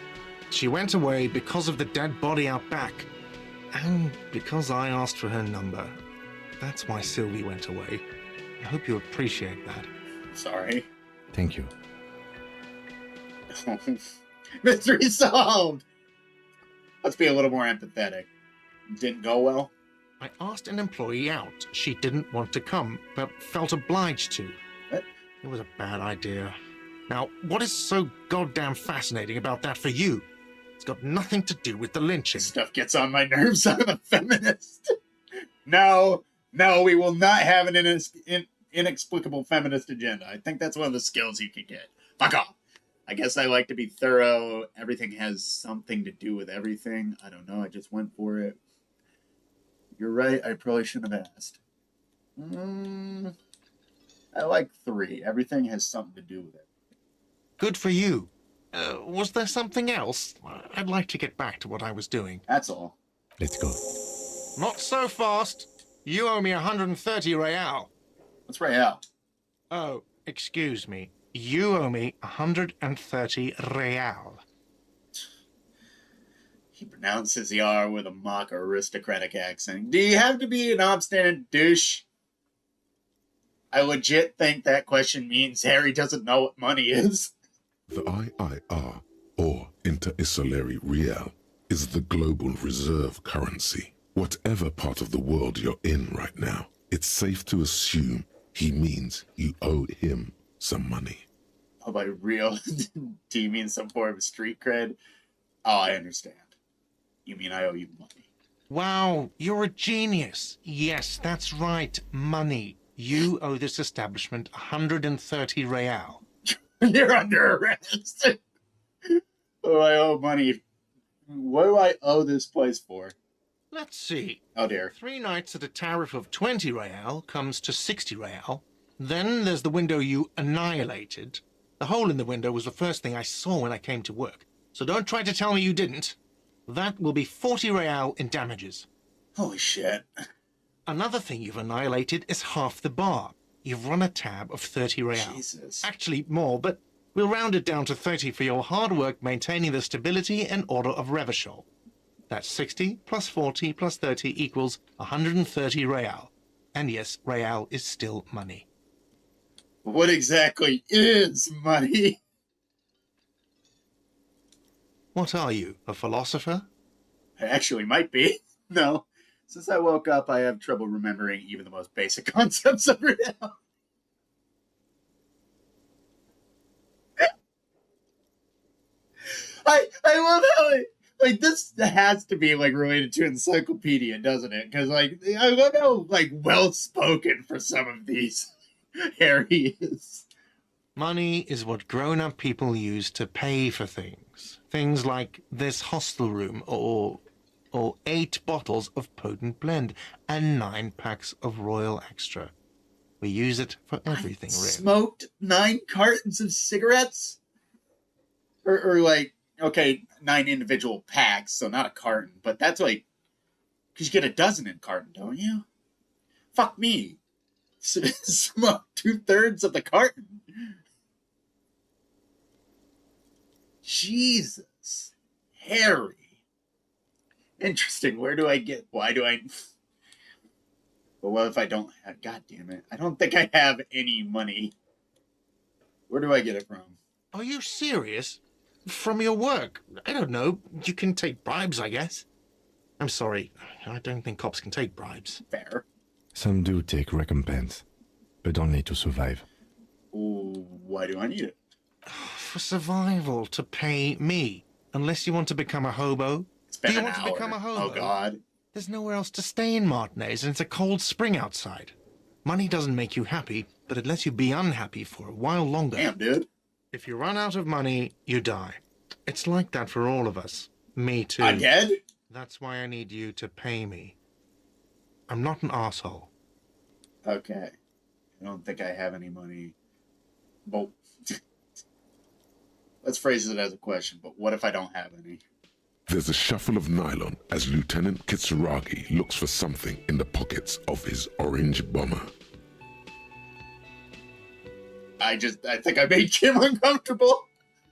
She went away because of the dead body out back. And because I asked for her number. That's why Sylvie went away. I hope you appreciate that. Sorry. Thank you. Mystery solved! Let's be a little more empathetic. Didn't go well? I asked an employee out. She didn't want to come, but felt obliged to. What? It was a bad idea. Now, what is so goddamn fascinating about that for you? It's got nothing to do with the lynching. This stuff gets on my nerves. I'm a feminist. No, we will not have an inexplicable feminist agenda. I think that's one of the skills you can get. Fuck off. I guess I like to be thorough. Everything has something to do with everything. I don't know. I just went for it. You're right. I probably shouldn't have asked. I like 3. Everything has something to do with it. Good for you. Was there something else? I'd like to get back to what I was doing. That's all. Let's go. Not so fast. You owe me 130 real. What's Rael? Oh, excuse me. You owe me 130 real. He pronounces the R with a mock aristocratic accent. Do you have to be an obstinate douche? I legit think that question means Harry doesn't know what money is. The IIR, or Inter-Isolary Real, is the global reserve currency. Whatever part of the world you're in right now, it's safe to assume he means you owe him some money. Oh, by real, do you mean some form of street cred? Oh, I understand. You mean I owe you money. Wow, you're a genius. Yes, that's right, money. You owe this establishment 130 real. You're under arrest. Oh, I owe money. What do I owe this place for? Let's see. Oh, dear. 3 nights at a tariff of 20 real comes to 60 real. Then there's the window you annihilated. The hole in the window was the first thing I saw when I came to work. So don't try to tell me you didn't. That will be 40 real in damages. Holy shit. Another thing you've annihilated is half the bar. You've run a tab of 30 real. Jesus. Actually, more, but We'll round it down to 30 for your hard work maintaining the stability and order of Revachol. That's 60 plus 40 plus 30 equals 130 real. And yes, real is still money. What exactly is money? What are you, a philosopher? I actually might be. No. Since I woke up, I have trouble remembering even the most basic concepts of reality. I love how like this has to be like related to encyclopedia, doesn't it? Because like I love how like well spoken for some of these Harry is. Money is what grown-up people use to pay for things. Things like this hostel room or 8 bottles of potent blend and 9 packs of Royal Extra. We use it for everything, really. Smoked 9 cartons of cigarettes? Or like, okay, 9 individual packs, so not a carton, but that's like, because you get a dozen in carton, don't you? Fuck me. Smoke 2/3 of the carton. Jesus. Harry. Interesting. Why do I... Well, what if I don't have... God damn it. I don't think I have any money. Where do I get it from? Are you serious? From your work? I don't know. You can take bribes, I guess. I'm sorry. I don't think cops can take bribes. Fair. Some do take recompense, but only to survive. Why do I need it? For survival, to pay me. Unless you want to become a hobo. It's been Do you an want hour. to become a hobo? Oh, God. There's nowhere else to stay in Martinez, and it's a cold spring outside. Money doesn't make you happy, but it lets you be unhappy for a while longer. Damn, dude. If you run out of money, you die. It's like that for all of us. Me too. I'm dead? That's why I need you to pay me. I'm not an asshole. Okay. I don't think I have any money. But let's phrase it as a question, but what if I don't have any? There's a shuffle of nylon as Lieutenant Kitsuragi looks for something in the pockets of his orange bomber. I think I made Kim uncomfortable.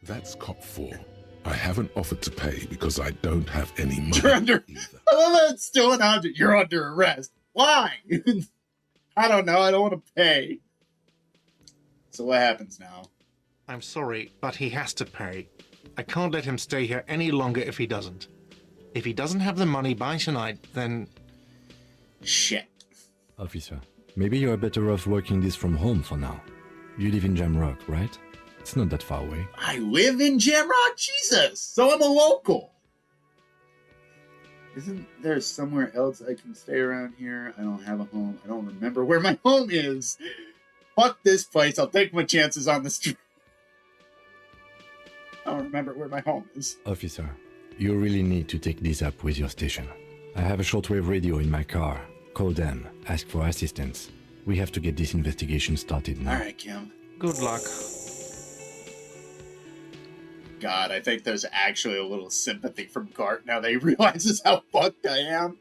That's cop 4. I haven't offered to pay because I don't have any money You're under... either. I love that it's still an object. You're under arrest. Why? I don't know. I don't want to pay. So what happens now? I'm sorry, but he has to pay. I can't let him stay here any longer if he doesn't. If he doesn't have the money by tonight, then... Shit. Officer, maybe you are better off working this from home for now. You live in Jamrock, right? It's not that far away. I live in Jamrock? Jesus! So I'm a local! Isn't there somewhere else I can stay around here? I don't have a home. I don't remember where my home is. Fuck this place. I'll take my chances on the street. I don't remember where my home is. Officer, you really need to take this up with your station. I have a shortwave radio in my car. Call them. Ask for assistance. We have to get this investigation started now. Alright, Kim. Good luck. God, I think there's actually a little sympathy from Gart now that he realizes how fucked I am.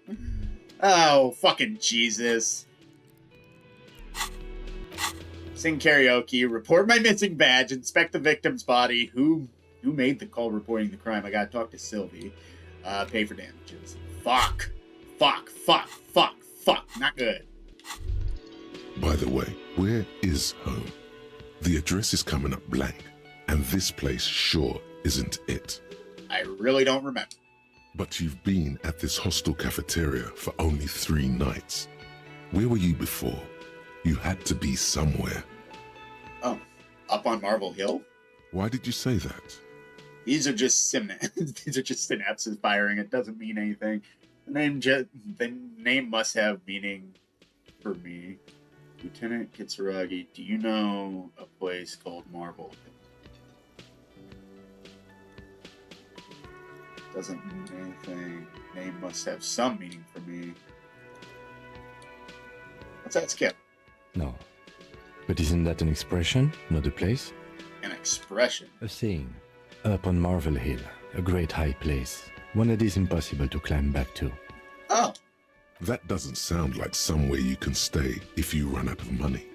Oh, fucking Jesus. Sing karaoke, report my missing badge, inspect the victim's body. Who made the call reporting the crime? I gotta talk to Sylvie. Pay for damages. Fuck. Fuck. Not good. By the way, where is home? The address is coming up blank, and this place sure isn't it. I really don't remember. But you've been at this hostel cafeteria for only 3 nights. Where were you before? You had to be somewhere. Oh, up on Marble Hill? Why did you say that? These are just synapses firing. It doesn't mean anything. The name must have meaning for me. Lieutenant Kitsuragi, do you know a place called Marble Hill? Doesn't mean anything. Name must have some meaning for me. What's that, Skip? No. But isn't that an expression, not a place? An expression? A saying. Up on Marvel Hill, a great high place. One that is impossible to climb back to. Oh. That doesn't sound like somewhere you can stay if you run out of money.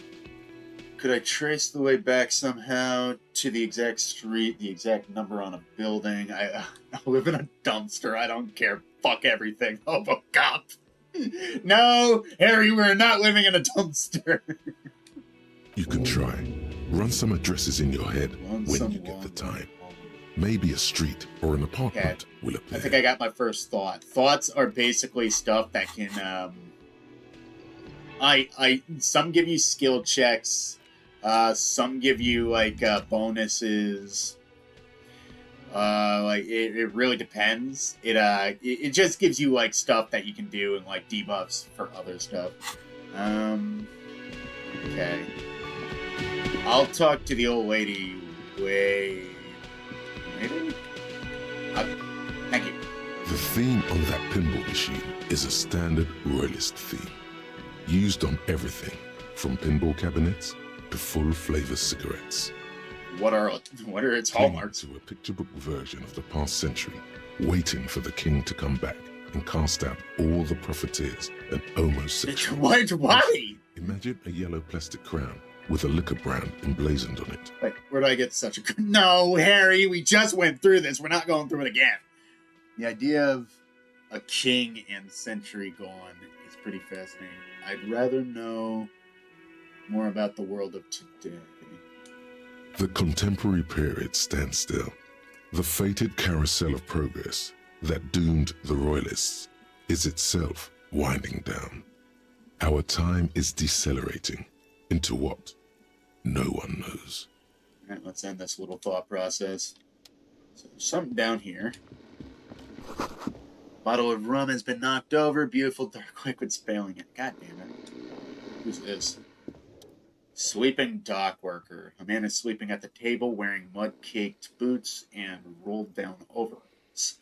Could I trace the way back somehow to the exact street, the exact number on a building? I live in a dumpster. I don't care. Fuck everything. Hobo cop. No, Harry, we're not living in a dumpster. You can try. Run some addresses in your head when you get the time. Maybe a street or an apartment will appear. I think I got my first thought. Thoughts are basically stuff that can, some give you skill checks, some give you, like, bonuses. Like, it really depends. It just gives you, like, stuff that you can do and, like, debuffs for other stuff. Okay. I'll talk to the old lady. Wait. Thank you. The theme on that pinball machine is a standard royalist theme, used on everything from pinball cabinets to full flavor cigarettes. What are its hallmarks? To a picture book version of the past century, waiting for the king to come back and cast out all the profiteers and homosexuals. Why? Imagine a yellow plastic crown with a liquor brand emblazoned on it. Like, where do I get such a... No, Harry, we just went through this. We're not going through it again. The idea of a king and century gone is pretty fascinating. I'd rather know more about the world of today. The contemporary period stands still. The fated carousel of progress that doomed the royalists is itself winding down. Our time is decelerating into what? No one knows. All right, let's end this little thought process. So there's something down here. Bottle of rum has been knocked over. Beautiful dark liquid's failing it. God damn it. Who's this? Sleeping dock worker. A man is sleeping at the table wearing mud-caked boots and rolled down overalls.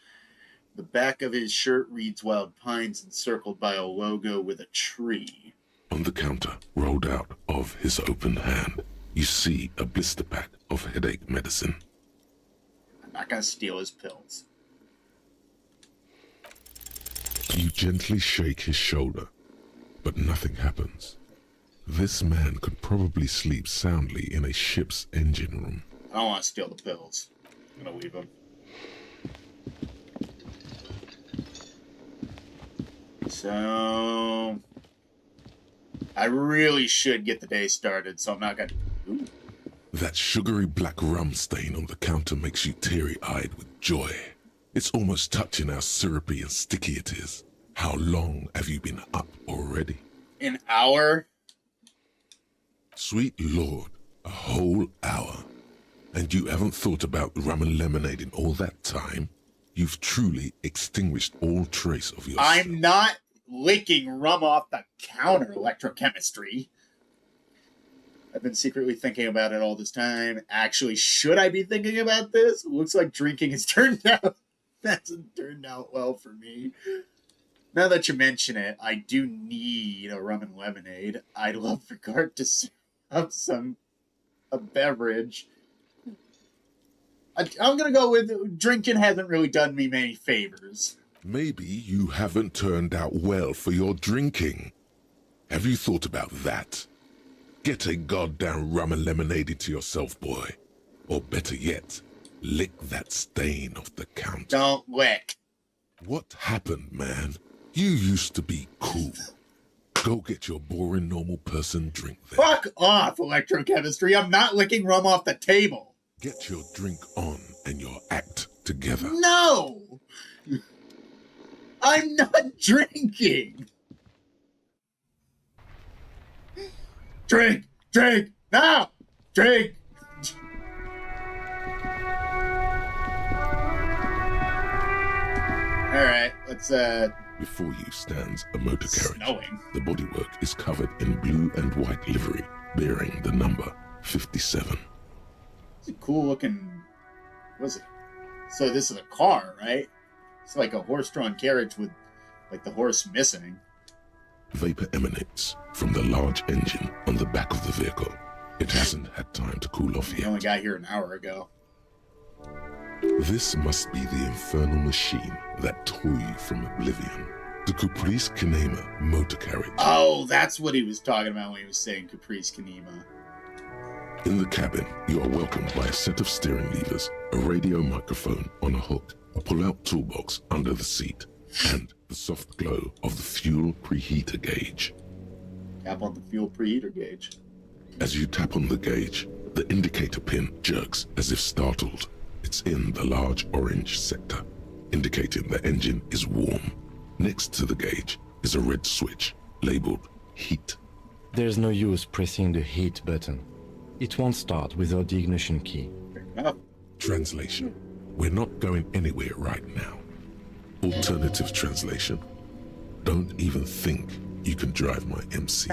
The back of his shirt reads Wild Pines encircled by a logo with a tree. On the counter, rolled out of his open hand, you see a blister pack of headache medicine. I'm not gonna steal his pills. You gently shake his shoulder, but nothing happens. This man could probably sleep soundly in a ship's engine room. I don't want to steal the pills. I'm gonna leave them. So... I really should get the day started, so I'm not gonna... Ooh. That sugary black rum stain on the counter makes you teary-eyed with joy. It's almost touching how syrupy and sticky it is. How long have you been up already? An hour? Sweet Lord, a whole hour. And you haven't thought about rum and lemonade in all that time? You've truly extinguished all trace of yourself. I'm not licking rum off the counter, electrochemistry. I've been secretly thinking about it all this time. Actually, should I be thinking about this? Looks like drinking has turned out... hasn't turned out well for me. Now that you mention it, I do need a rum and lemonade. I'd love for Gart to have a beverage. I'm gonna go with drinking hasn't really done me many favors. Maybe you haven't turned out well for your drinking. Have you thought about that? Get a goddamn rum and lemonade into yourself, boy. Or better yet, lick that stain off the counter. Don't lick. What happened, man? You used to be cool. Go get your boring normal person drink then. Fuck off, electrochemistry. I'm not licking rum off the table. Get your drink on and your act together. No! I'm not drinking. Drink! Drink! Now! Drink! Alright, let's, Before you stands a motor carriage. Snowing. The bodywork is covered in blue and white livery, bearing the number 57. It's a cool looking... What is it? So this is a car, right? It's like a horse-drawn carriage with, like, the horse missing. Vapor emanates from the large engine on the back of the vehicle. It hasn't had time to cool off We yet. only got here an hour ago. This must be the infernal machine that tore you from oblivion. The Caprice Kinema motor carriage. Oh, that's what he was talking about when he was saying Caprice Kanema. In the cabin, you are welcomed by a set of steering levers, a radio microphone on a hook, a pull-out toolbox under the seat, and the soft glow of the fuel preheater gauge. Tap on the fuel preheater gauge. As you tap on the gauge, the indicator pin jerks as if startled. It's in the large orange sector, indicating the engine is warm. Next to the gauge is a red switch labeled heat. There's no use pressing the heat button. It won't start without the ignition key. Fair enough. Translation: we're not going anywhere right now. Alternative translation: don't even think you can drive my MC.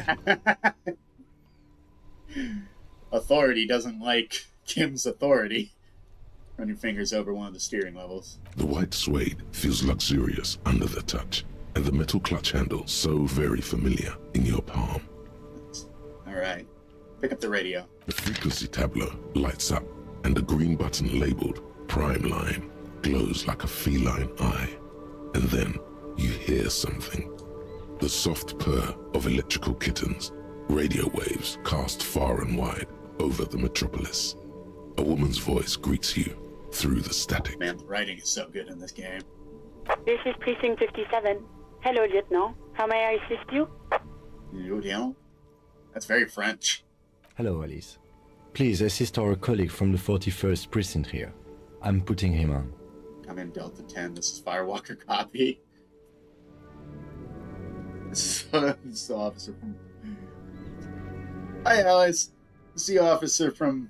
Authority doesn't like Kim's authority. Run your fingers over one of the steering levels. The white suede feels luxurious under the touch, and the metal clutch handle so very familiar in your palm. Alright. Pick up the radio. The frequency tableau lights up, and the green button labeled Prime Line glows like a feline eye. And then you hear something. The soft purr of electrical kittens, radio waves cast far and wide over the metropolis. A woman's voice greets you through the static. Man, the writing is so good in this game. This is Precinct 57. Hello, Lieutenant. How may I assist you? Lieutenant? That's very French. Hello, Alice. Please assist our colleague from the 41st precinct here. I'm putting him on. I'm in Delta 10. This is Firewalker copy. This is the officer from... Hi, Alice. This is the officer from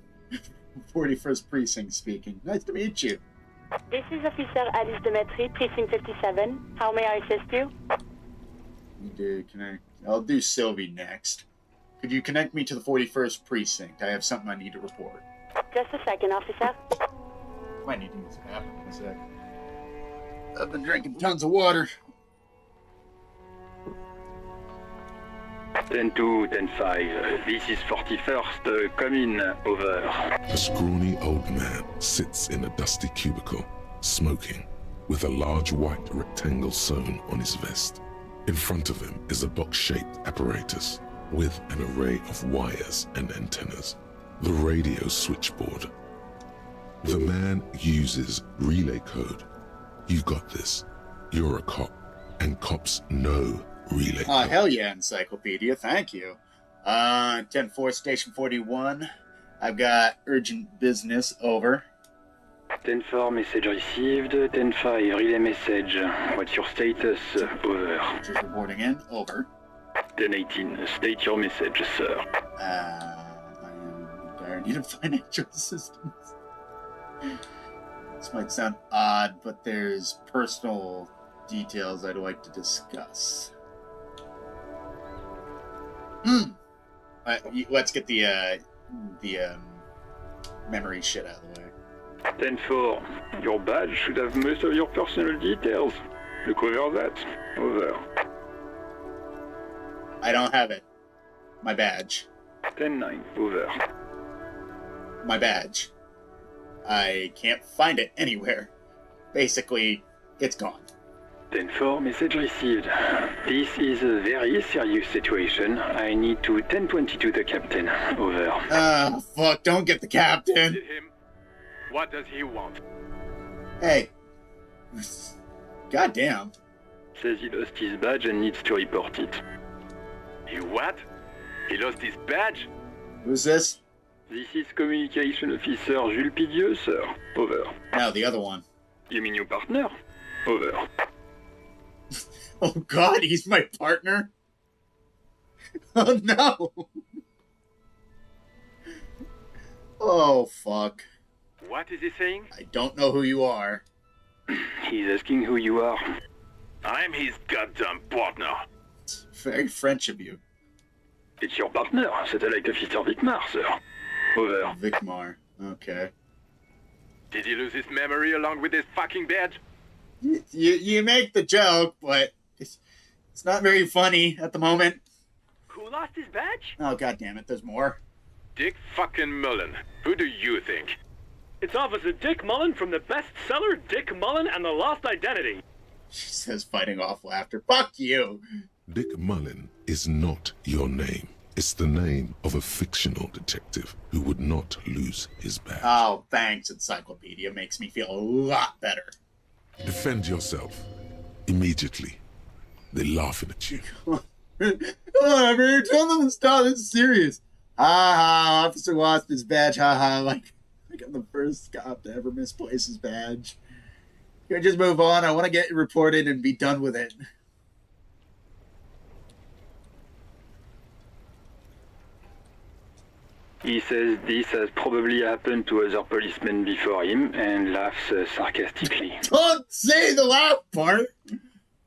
41st Precinct speaking. Nice to meet you. This is Officer Alice Demetri, Precinct 57. How may I assist you? Need to connect. I'll do Sylvie next. Could you connect me to the 41st Precinct? I have something I need to report. Just a second, officer. Might need to use the bathroom in a sec. I've been drinking tons of water. 10-2, 10-5. This is 41st. Come in. Over. A scrawny old man sits in a dusty cubicle, smoking, with a large white rectangle sewn on his vest. In front of him is a box-shaped apparatus with an array of wires and antennas. The radio switchboard. The man uses relay code. You got this. You're a cop, and cops know relay code. Hell yeah, Encyclopedia. Thank you. 10-4, Station 41. I've got urgent business. Over. 10-4, message received. 10-5, relay message. What's your status? Over. Just reporting in. Over. 10-18, state your message, sir. I am in dire need of financial assistance. This might sound odd, but there's personal details I'd like to discuss. Let's get the memory shit out of the way. 10-4, your badge should have most of your personal details. Look over that. Over. I don't have it. My badge. 10-9, over. My badge. I can't find it anywhere. Basically, it's gone. 10-4, message received. This is a very serious situation. I need to 10-22 the captain. Over. Fuck, don't get the captain. Him. What does he want? Hey. Goddamn. Says he lost his badge and needs to report it. He what? He lost his badge? Who's this? This is Communication Officer Jules Pidieux, sir. Over. No, the other one. You mean your partner? Over. Oh god, he's my partner? Oh no! Oh fuck. What is he saying? I don't know who you are. He's asking who you are. I'm his goddamn partner. It's very French of you. It's your partner, Satellite Officer Vicmar, sir. Over. Vicmar. Okay. Did he lose his memory along with his fucking badge? You make the joke, but it's not very funny at the moment. Who lost his badge? Oh god damn it, there's more. Dick fucking Mullen. Who do you think? It's Officer Dick Mullen from the bestseller Dick Mullen and the Lost Identity. She says, fighting off laughter. Fuck you! Dick Mullen is not your name It's the name of a fictional detective who would not lose his badge. Oh, thanks, Encyclopedia. Makes me feel a lot better. Defend yourself. Immediately. They're laughing at you. Whatever, tell them to stop. It's serious. Ha ha, officer lost his badge. Ha ha, like I'm the first cop to ever misplace his badge. Can I just move on? I want to get reported and be done with it. He says this has probably happened to other policemen before him and laughs sarcastically. Don't say the laugh part!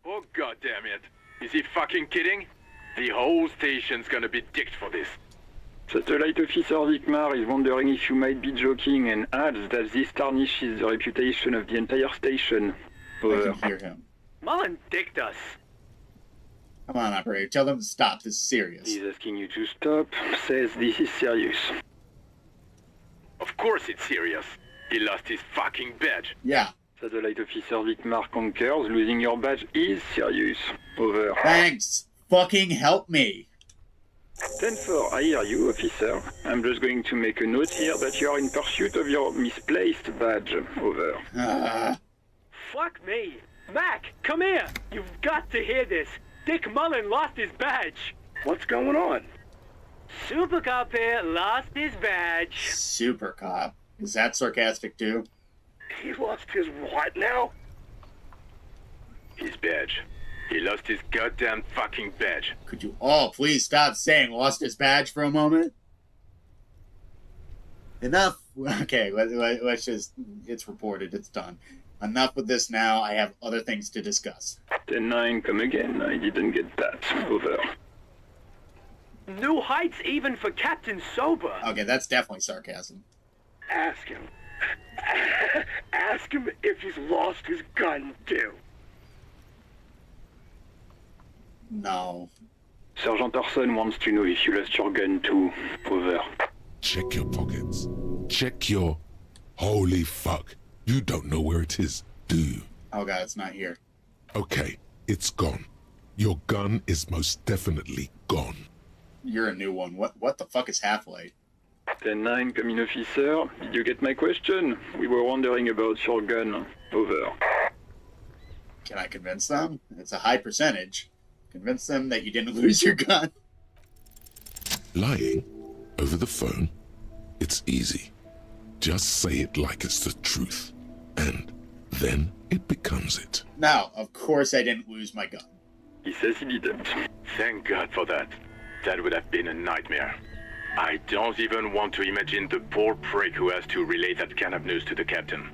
Oh, goddamn it. Is he fucking kidding? The whole station's gonna be dicked for this. Satellite Officer Vikmar is wondering if you might be joking and adds that this tarnishes the reputation of the entire station. I can hear him. Mullen dicked us. Come on, operator. Tell them to stop. This is serious. He's asking you to stop, says this is serious. Of course it's serious. He lost his fucking badge. Yeah. Satellite Officer Vikmar concurs, losing your badge is serious. Over. Thanks. Fucking help me. 10-4, I hear you, officer. I'm just going to make a note here that you are in pursuit of your misplaced badge. Over. Fuck me. Mac, come here. You've got to hear this. Dick Mullen lost his badge. What's going on? Super Cop here lost his badge. Super Cop. Is that sarcastic too? He lost his what now? His badge. He lost his goddamn fucking badge. Could you all please stop saying lost his badge for a moment? Enough. Okay, let's just... It's reported. It's done. Enough with this now. I have other things to discuss. 10-9, come again. I didn't get that. Over. New heights even for Captain Sober. Okay, that's definitely sarcasm. Ask him. Ask him if he's lost his gun, too. No. Sergeant Orson wants to know if you lost your gun too. Over. Check your pockets. Check your... Holy fuck. You don't know where it is, do you? Oh god, it's not here. Okay, it's gone. Your gun is most definitely gone. You're a new one. What the fuck is Half-Life? 10-9, come in, officer. Did you get my question? We were wondering about your gun. Over. Can I convince them? It's a high percentage. Convince them that you didn't lose your gun. Lying? Over the phone? It's easy. Just say it like it's the truth. And then it becomes it. Now, of course I didn't lose my gun. He says he didn't. Thank God for that. That would have been a nightmare. I don't even want to imagine the poor prick who has to relay that kind of news to the captain.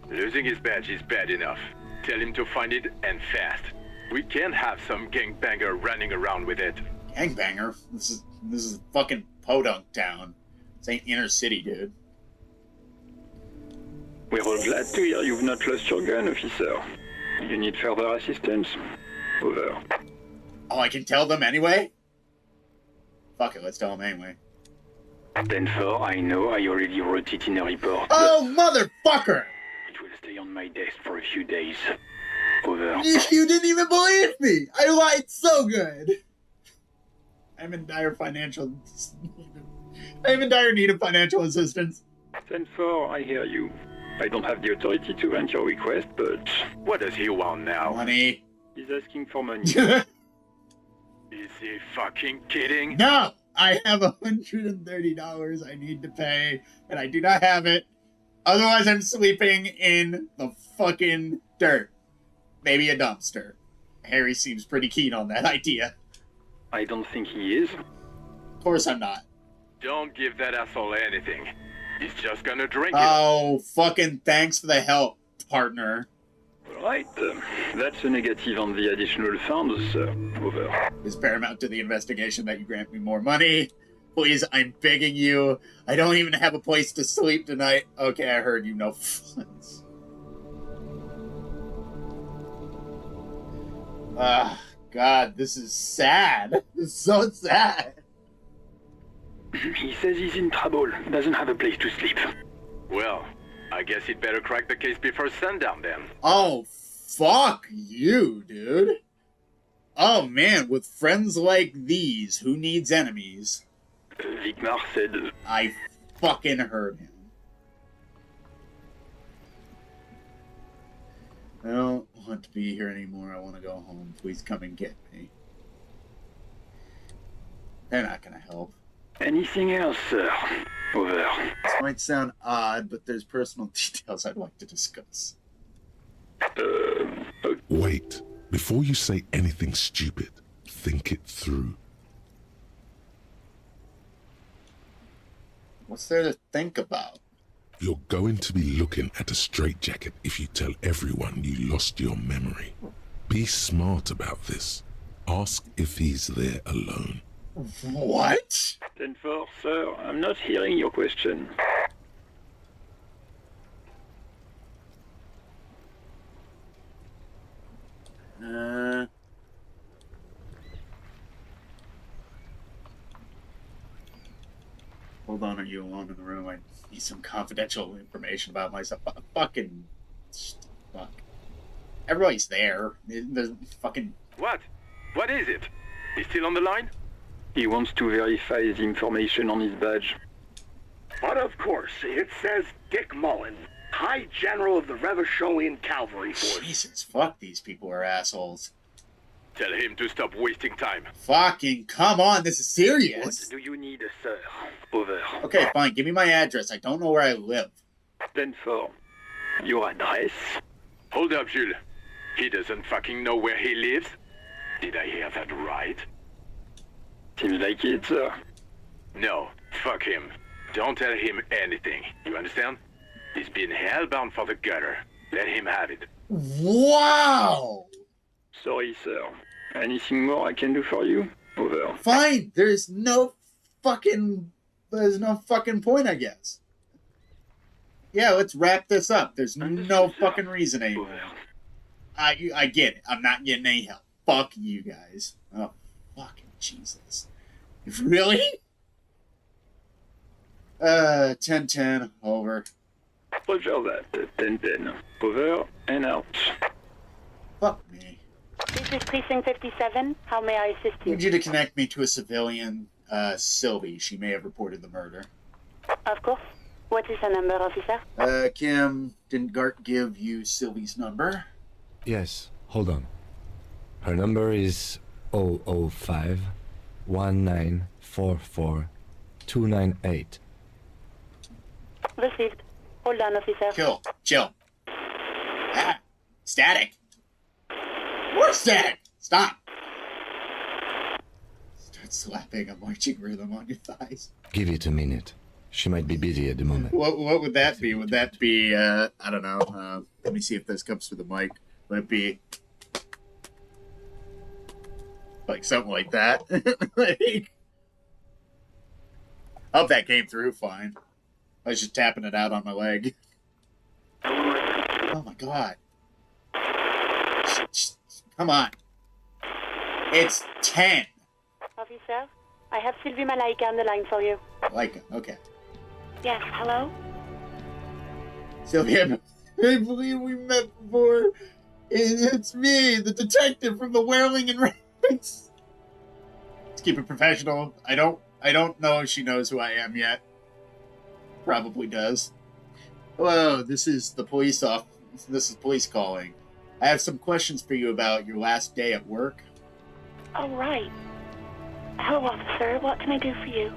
Losing his badge is bad enough. Tell him to find it, and fast. We can't have some gangbanger running around with it. Gangbanger? This is fucking Podunk town. This ain't inner city, dude. We're all glad to hear you've not lost your gun, officer. You need further assistance? Over. Oh, I can tell them anyway? Fuck it, let's tell them anyway. 10-4, I know, I already wrote it in a report. Oh, motherfucker! It will stay on my desk for a few days. Over. You didn't even believe me! I lied so good! I'm in dire need of financial assistance. 10-4, I hear you. I don't have the authority to grant your request, but... What does he want now? Money. He's asking for money. Is he fucking kidding? No! I have $130 I need to pay, and I do not have it. Otherwise, I'm sleeping in the fucking dirt. Maybe a dumpster. Harry seems pretty keen on that idea. I don't think he is. Of course I'm not. Don't give that asshole anything. He's just gonna drink Oh, fucking thanks for the help, partner. Right. That's a negative on the additional funds, sir. Over. It's paramount to the investigation that you grant me more money. Please, I'm begging you. I don't even have a place to sleep tonight. Okay, I heard you, no funds. God, this is sad. This is so sad. He says he's in trouble. Doesn't have a place to sleep. Well, I guess he'd better crack the case before sundown then. Oh, fuck you, dude. Oh man, with friends like these, who needs enemies? Vigmar said... I fucking heard him. I don't want to be here anymore. I want to go home. Please come and get me. They're not gonna help. Anything else, sir? Over. This might sound odd, but there's personal details I'd like to discuss. Wait. Before you say anything stupid, think it through. What's there to think about? You're going to be looking at a straitjacket if you tell everyone you lost your memory. Be smart about this. Ask if he's there alone. What? 10-4, sir. I'm not hearing your question. Hold on, are you alone in the room? I need some confidential information about myself. Fucking... Fuck. Everybody's there. There's fucking... What? What is it? He's still on the line? He wants to verify the information on his badge. But of course, it says Dick Mullen, High General of the Revacholian Cavalry Force. Jesus, fuck, these people are assholes. Tell him to stop wasting time. Fucking come on, this is serious. What do you need, sir? Over. Okay, fine, give me my address. I don't know where I live. 10-4. Your address? Hold up, Jules. He doesn't fucking know where he lives? Did I hear that right? Seems like it, sir. No, fuck him. Don't tell him anything. You understand? He's been hellbound for the gutter. Let him have it. Wow! Sorry, sir. Anything more I can do for you? Over. Fine, there's no fucking point, I guess. Yeah, let's wrap this up. There's no fucking reason anymore. I get it. I'm not getting any help. Fuck you guys. Oh, fucking Jesus. Really? 10-10, over. Roger that. 10-10. Over and out. Fuck me. This is Precinct 57. How may I assist I you? need you to connect me to a civilian, Sylvie. She may have reported the murder. Of course. What is her number, officer? Kim, didn't Gart give you Sylvie's number? Yes, hold on. Her number is 005 1944 298. Received. Hold on, officer. Chill. Ah, static. More static. Stop. Start slapping a marching rhythm on your thighs. Give it a minute. She might be busy at the moment. What would that be? Would that be, I don't know. Let me see if this comes through the mic. Would it be like something like that? Like, I hope that came through fine. I was just tapping it out on my leg. Oh my god. Come on. It's 10. Officer, I have Sylvie Malaika on the line for you. Malaika, okay. Yes, hello? Sylvia, I believe we met before. It's me, the detective from the Whirling and Ranks. Let's keep it professional. I don't know if she knows who I am yet. Probably does. Hello, this is the police office. This is police calling. I have some questions for you about your last day at work. Oh, right. Hello, officer. What can I do for you?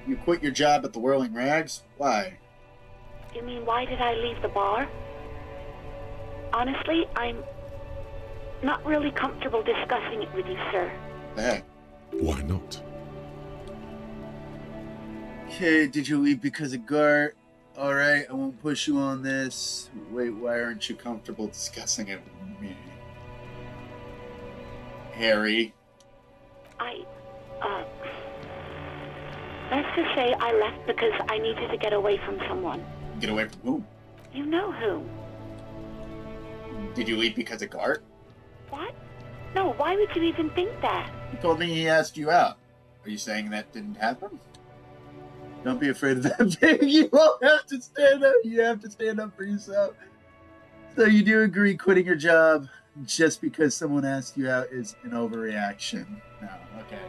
You quit your job at the Whirling Rags? Why? You mean, why did I leave the bar? Honestly, I'm not really comfortable discussing it with you, sir. Heck. Why not? Okay, did you leave because of Gart? Alright, I won't push you on this. Wait, why aren't you comfortable discussing it with me? Harry. Let's just say I left because I needed to get away from someone. Get away from whom? You know who. Did you leave because of Gart? What? No, why would you even think that? You told me he asked you out. Are you saying that didn't happen? Don't be afraid of that thing. You won't have to stand up. You have to stand up for yourself. So you do agree quitting your job just because someone asked you out is an overreaction. No, okay.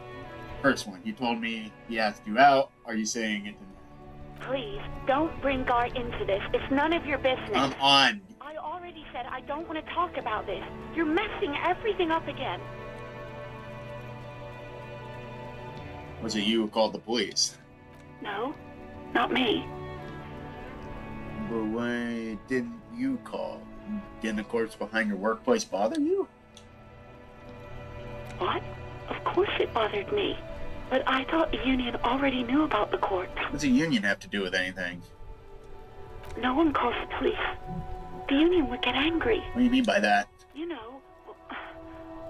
First one, you told me he asked you out. Are you saying it didn't? Please, don't bring Gar into this. It's none of your business. I'm on. I already said I don't want to talk about this. You're messing everything up again. Was it you who called the police? No, not me. But why didn't you call? Getting a corpse behind your workplace bother you? What? Of course it bothered me. But I thought the union already knew about the corpse. What's a union have to do with anything? No one calls the police. The union would get angry. What do you mean by that? You know,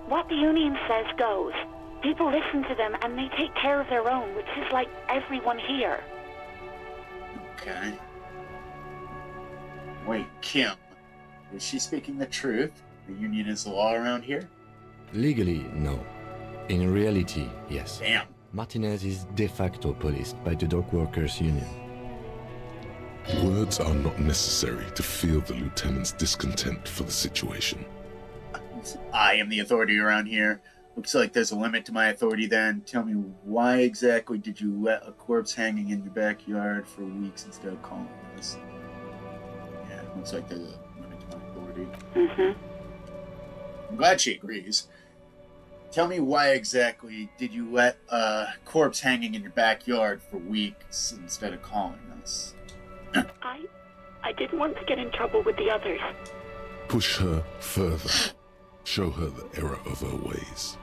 what the union says goes. People listen to them and they take care of their own, which is like everyone here. Okay. Wait, Kim. Is she speaking the truth? The union is the law around here? Legally, no. In reality, yes. Damn. Martinez is de facto policed by the dock workers union. Words are not necessary to feel the lieutenant's discontent for the situation. I am the authority around here. Looks like there's a limit to my authority then. Tell me, why exactly did you let a corpse hanging in your backyard for weeks instead of calling us? Yeah, looks like there's a limit to my authority. I'm glad she agrees. Tell me, why exactly did you let a corpse hanging in your backyard for weeks instead of calling us? I didn't want to get in trouble with the others. Push her further. Show her the error of her ways.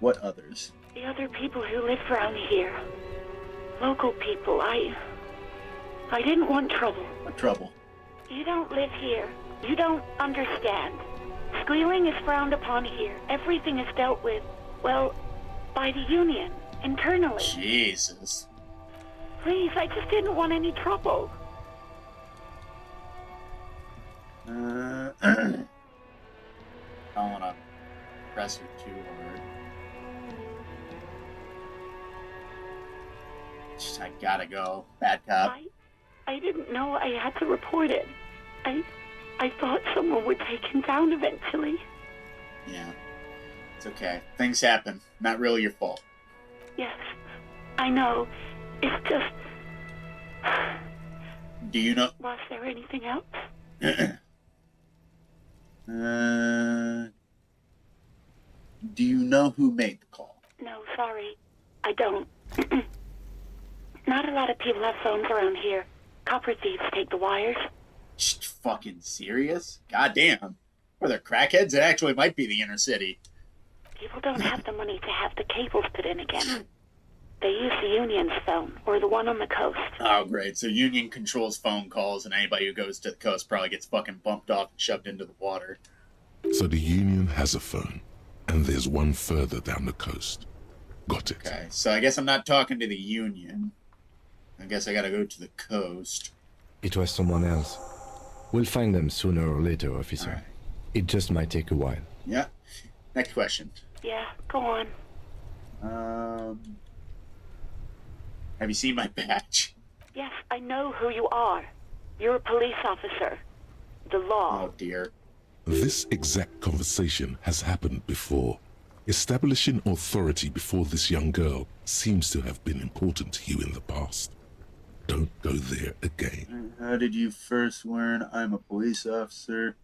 What others? The other people who live around here. Local people. I didn't want trouble. What trouble? You don't live here. You don't understand. Squealing is frowned upon here. Everything is dealt with, well, by the union, internally. Jesus. Please, I just didn't want any trouble. I don't want to press her too hard. Just, I gotta go. Bad cop. I didn't know I had to report it. I thought someone would take him down eventually. Yeah. It's okay. Things happen. Not really your fault. Yes, I know. It's just... Do you know... Was there anything else? Do you know who made the call? No, sorry. I don't. Not a lot of people have phones around here. Copper thieves take the wires. Fucking serious? Goddamn. Or they're crackheads? It actually might be the inner city. People don't have the money to have the cables put in again. They use the union's phone, or the one on the coast. Oh, great. So Union controls phone calls, and anybody who goes to the coast probably gets fucking bumped off and shoved into the water. So the Union has a phone, and there's one further down the coast. Got it. Okay, so I guess I'm not talking to the Union. I guess I gotta go to the coast. It was someone else. We'll find them sooner or later, officer. Right. It just might take a while. Yeah. Next question. Yeah, go on. Have you seen my badge? Yes, I know who you are. You're a police officer. The law. Oh, dear. This exact conversation has happened before. Establishing authority before this young girl seems to have been important to you in the past. Don't go there again. How did you first learn I'm a police officer?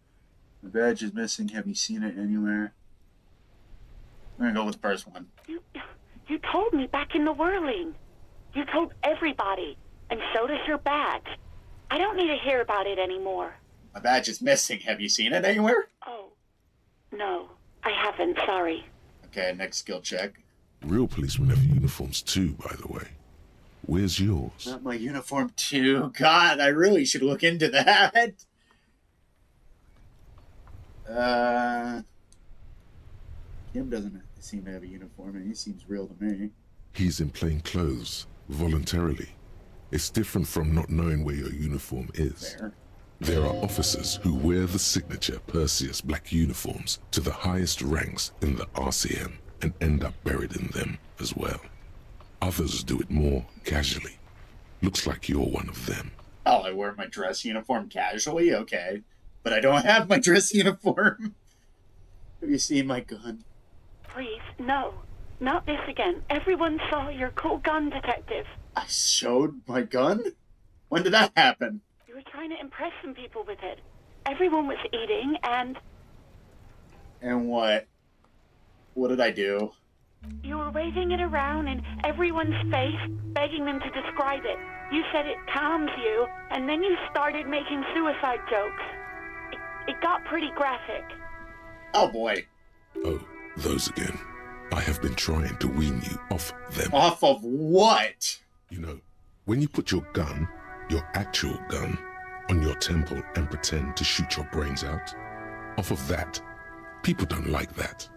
My badge is missing. Have you seen it anywhere? I'm gonna go with the first one. You told me back in the whirling. You told everybody, and so does your badge. I don't need to hear about it anymore. My badge is missing. Have you seen it anywhere? Oh, no, I haven't, sorry. Okay, next skill check. Real policemen have uniforms too, by the way. Where's yours? Not my uniform too. God, I really should look into that. Kim doesn't seem to have a uniform, and he seems real to me. He's in plain clothes, voluntarily. It's different from not knowing where your uniform is. Fair. There are officers who wear the signature Perseus black uniforms to the highest ranks in the RCM and end up buried in them as well. Others do it more casually. Looks like you're one of them. Oh, I wear my dress uniform casually? Okay. But I don't have my dress uniform. Have you seen my gun? Please, no. Not this again. Everyone saw your cool gun, detective. I showed my gun? When did that happen? You were trying to impress some people with it. Everyone was eating, and... And what? What did I do? You were waving it around in everyone's face, begging them to describe it. You said it calms you, and then you started making suicide jokes. It got pretty graphic. Oh, boy. Oh, those again. I have been trying to wean you off them. Off of what? You know, when you put your gun, your actual gun, on your temple and pretend to shoot your brains out, off of that, people don't like that.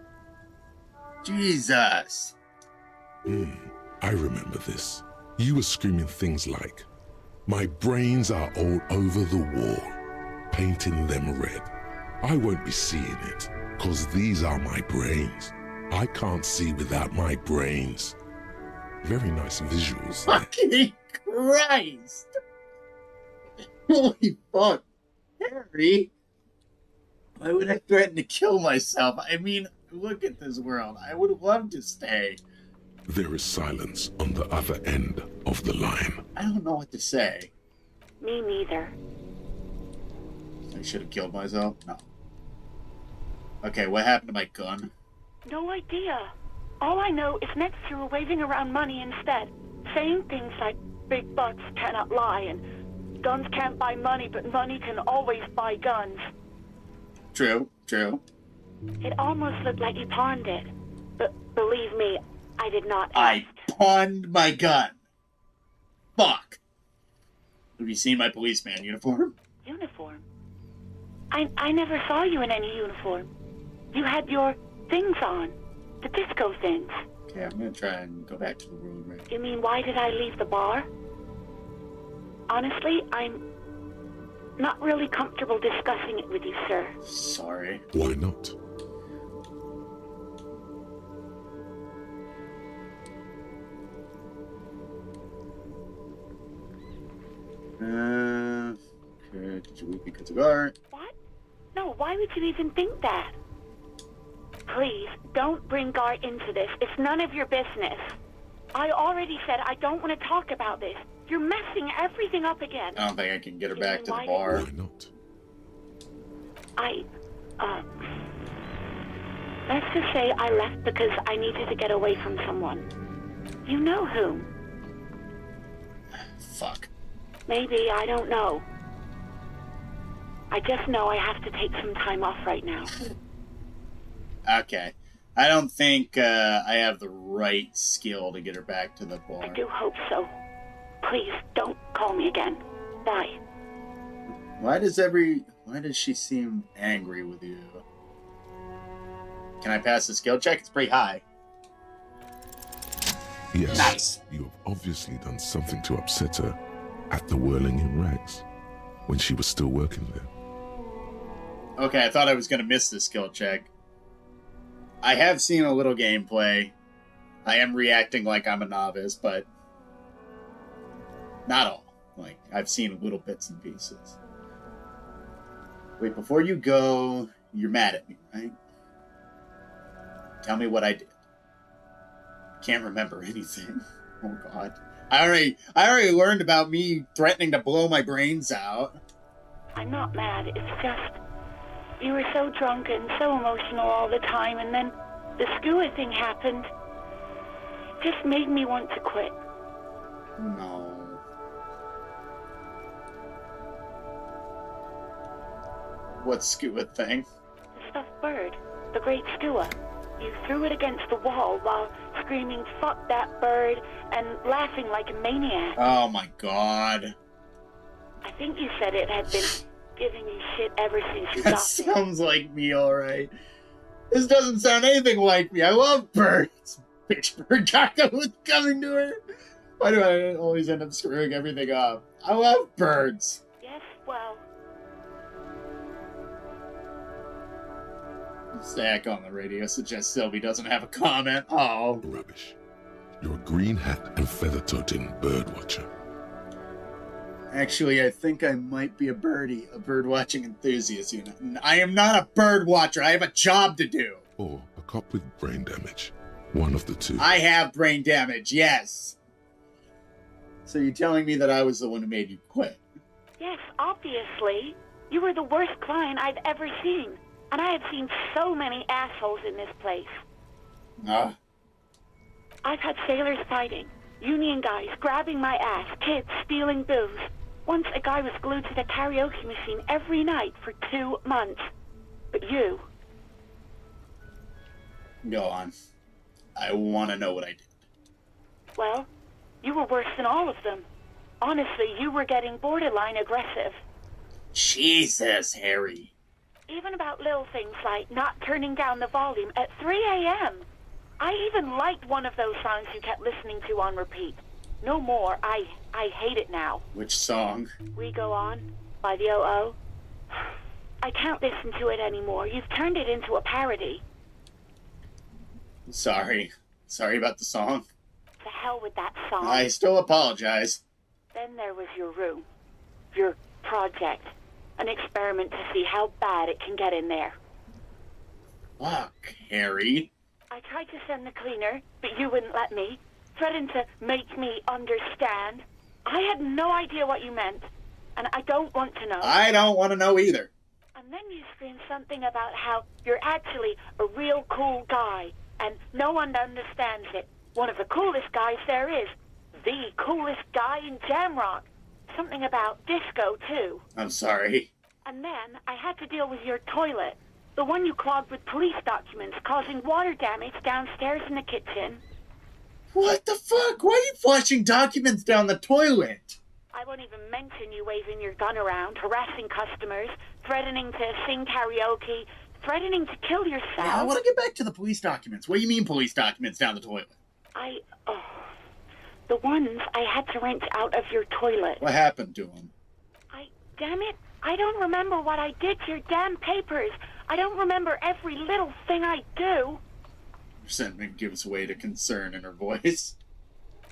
Jesus. I remember this. You were screaming things like, "My brains are all over the wall, painting them red. I won't be seeing it, 'cause these are my brains. I can't see without my brains." Very nice visuals there. Fucking Christ. Holy fuck. Harry. Why would I threaten to kill myself? I mean, look at this world. I would love to stay. There is silence on the other end of the line. I don't know what to say. Me neither. I should have killed myself? No. Okay, what happened to my gun? No idea. All I know is next you were waving around money instead, saying things like, "Big bucks cannot lie," and "Guns can't buy money, but money can always buy guns." True, true. It almost looked like you pawned it. But believe me, I did not ask. I pawned my gun. Fuck. Have you seen my policeman uniform? Uniform? I never saw you in any uniform. You had your things on. The disco things. Okay, I'm gonna try and go back to the road right. You mean, why did I leave the bar? Honestly, I'm not really comfortable discussing it with you, sir. Sorry. Why not? Okay, did you leave me a cigar? What? No, why would you even think that? Please, don't bring Gar into this. It's none of your business. I already said I don't want to talk about this. You're messing everything up again. I don't think I can get her back to the Why bar. not? Let's just say I left because I needed to get away from someone. You know whom? Fuck. Maybe, I don't know. I just know I have to take some time off right now. Okay. I don't think I have the right skill to get her back to the bar. I do hope so. Please, don't call me again. Bye. Why does she seem angry with you? Can I pass the skill check? It's pretty high. Yes. Nice. You have obviously done something to upset her at the Whirling in Rags when she was still working there. Okay, I thought I was going to miss the skill check. I have seen a little gameplay. I am reacting like I'm a novice, but not all. Like, I've seen little bits and pieces. Wait, before you go, you're mad at me, right? Tell me what I did. Can't remember anything. Oh, God. I already learned about me threatening to blow my brains out. I'm not mad. It's just... You were so drunk and so emotional all the time, and then the skewer thing happened. It just made me want to quit. No. What skewer thing? The stuffed bird. The great skewer. You threw it against the wall while screaming, "Fuck that bird," and laughing like a maniac. Oh my God. I think you said it had been giving you shit ever since you That got sounds like me, alright. This doesn't sound anything like me. I love birds. Bitch bird caca was coming to her. Why do I always end up screwing everything up? I love birds. Yes, well, Zach on the radio suggests Sylvie doesn't have a comment. Oh. Rubbish. You're a green hat and feather-toting bird watcher. Actually, I think I might be a bird-watching enthusiast. You know, I am not a bird watcher. I have a job to do. Or a cop with brain damage. One of the two. I have brain damage, yes. So you're telling me that I was the one who made you quit? Yes, obviously. You were the worst client I've ever seen. And I have seen so many assholes in this place. I've had sailors fighting, union guys grabbing my ass, kids stealing booze. Once a guy was glued to the karaoke machine every night for 2 months. But you... Go on. I want to know what I did. Well, you were worse than all of them. Honestly, you were getting borderline aggressive. Jesus, Harry. Even about little things like not turning down the volume at 3 a.m. I even liked one of those songs you kept listening to on repeat. No more. I hate it now. Which song? We Go On by the O.O. I can't listen to it anymore. You've turned it into a parody. Sorry. Sorry about the song. To hell with that song. I still apologize. Then there was your room. Your project. An experiment to see how bad it can get in there. Fuck, Harry. I tried to send the cleaner, but you wouldn't let me. Threatened to make me understand. I had no idea what you meant, and I don't want to know. I don't want to know either. And then you screamed something about how you're actually a real cool guy, and no one understands it. One of the coolest guys there is. The coolest guy in Jamrock. Something about disco, too. I'm sorry. And then I had to deal with your toilet. The one you clogged with police documents, causing water damage downstairs in the kitchen. What the fuck? Why are you flushing documents down the toilet? I won't even mention you waving your gun around, harassing customers, threatening to sing karaoke, threatening to kill yourself. Yeah, I want to get back to the police documents. What do you mean police documents down the toilet? The ones I had to wrench out of your toilet. What happened to them? Damn it, I don't remember what I did to your damn papers. I don't remember every little thing I do. Resentment gives way to concern in her voice.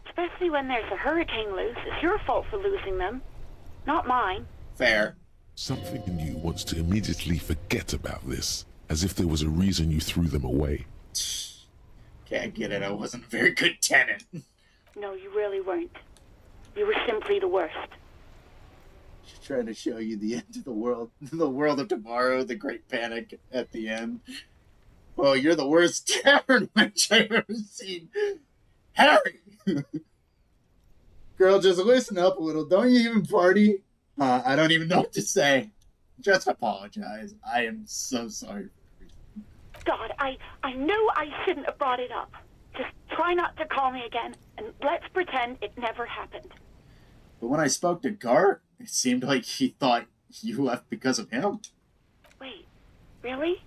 Especially when there's a hurricane loose. It's your fault for losing them, not mine. Fair. Something in you wants to immediately forget about this, as if there was a reason you threw them away. Can't get it. I wasn't a very good tenant. No, you really weren't. You were simply the worst. She's trying to show you the end of the world of tomorrow, the great panic at the end. Well, you're the worst tavern witch I've ever seen. Harry! Girl, just listen up a little. Don't you even party? I don't even know what to say. Just apologize. I am so sorry. God, I knew I shouldn't have brought it up. Just try not to call me again, and let's pretend it never happened. But when I spoke to Gart, it seemed like he thought you left because of him. Wait, really?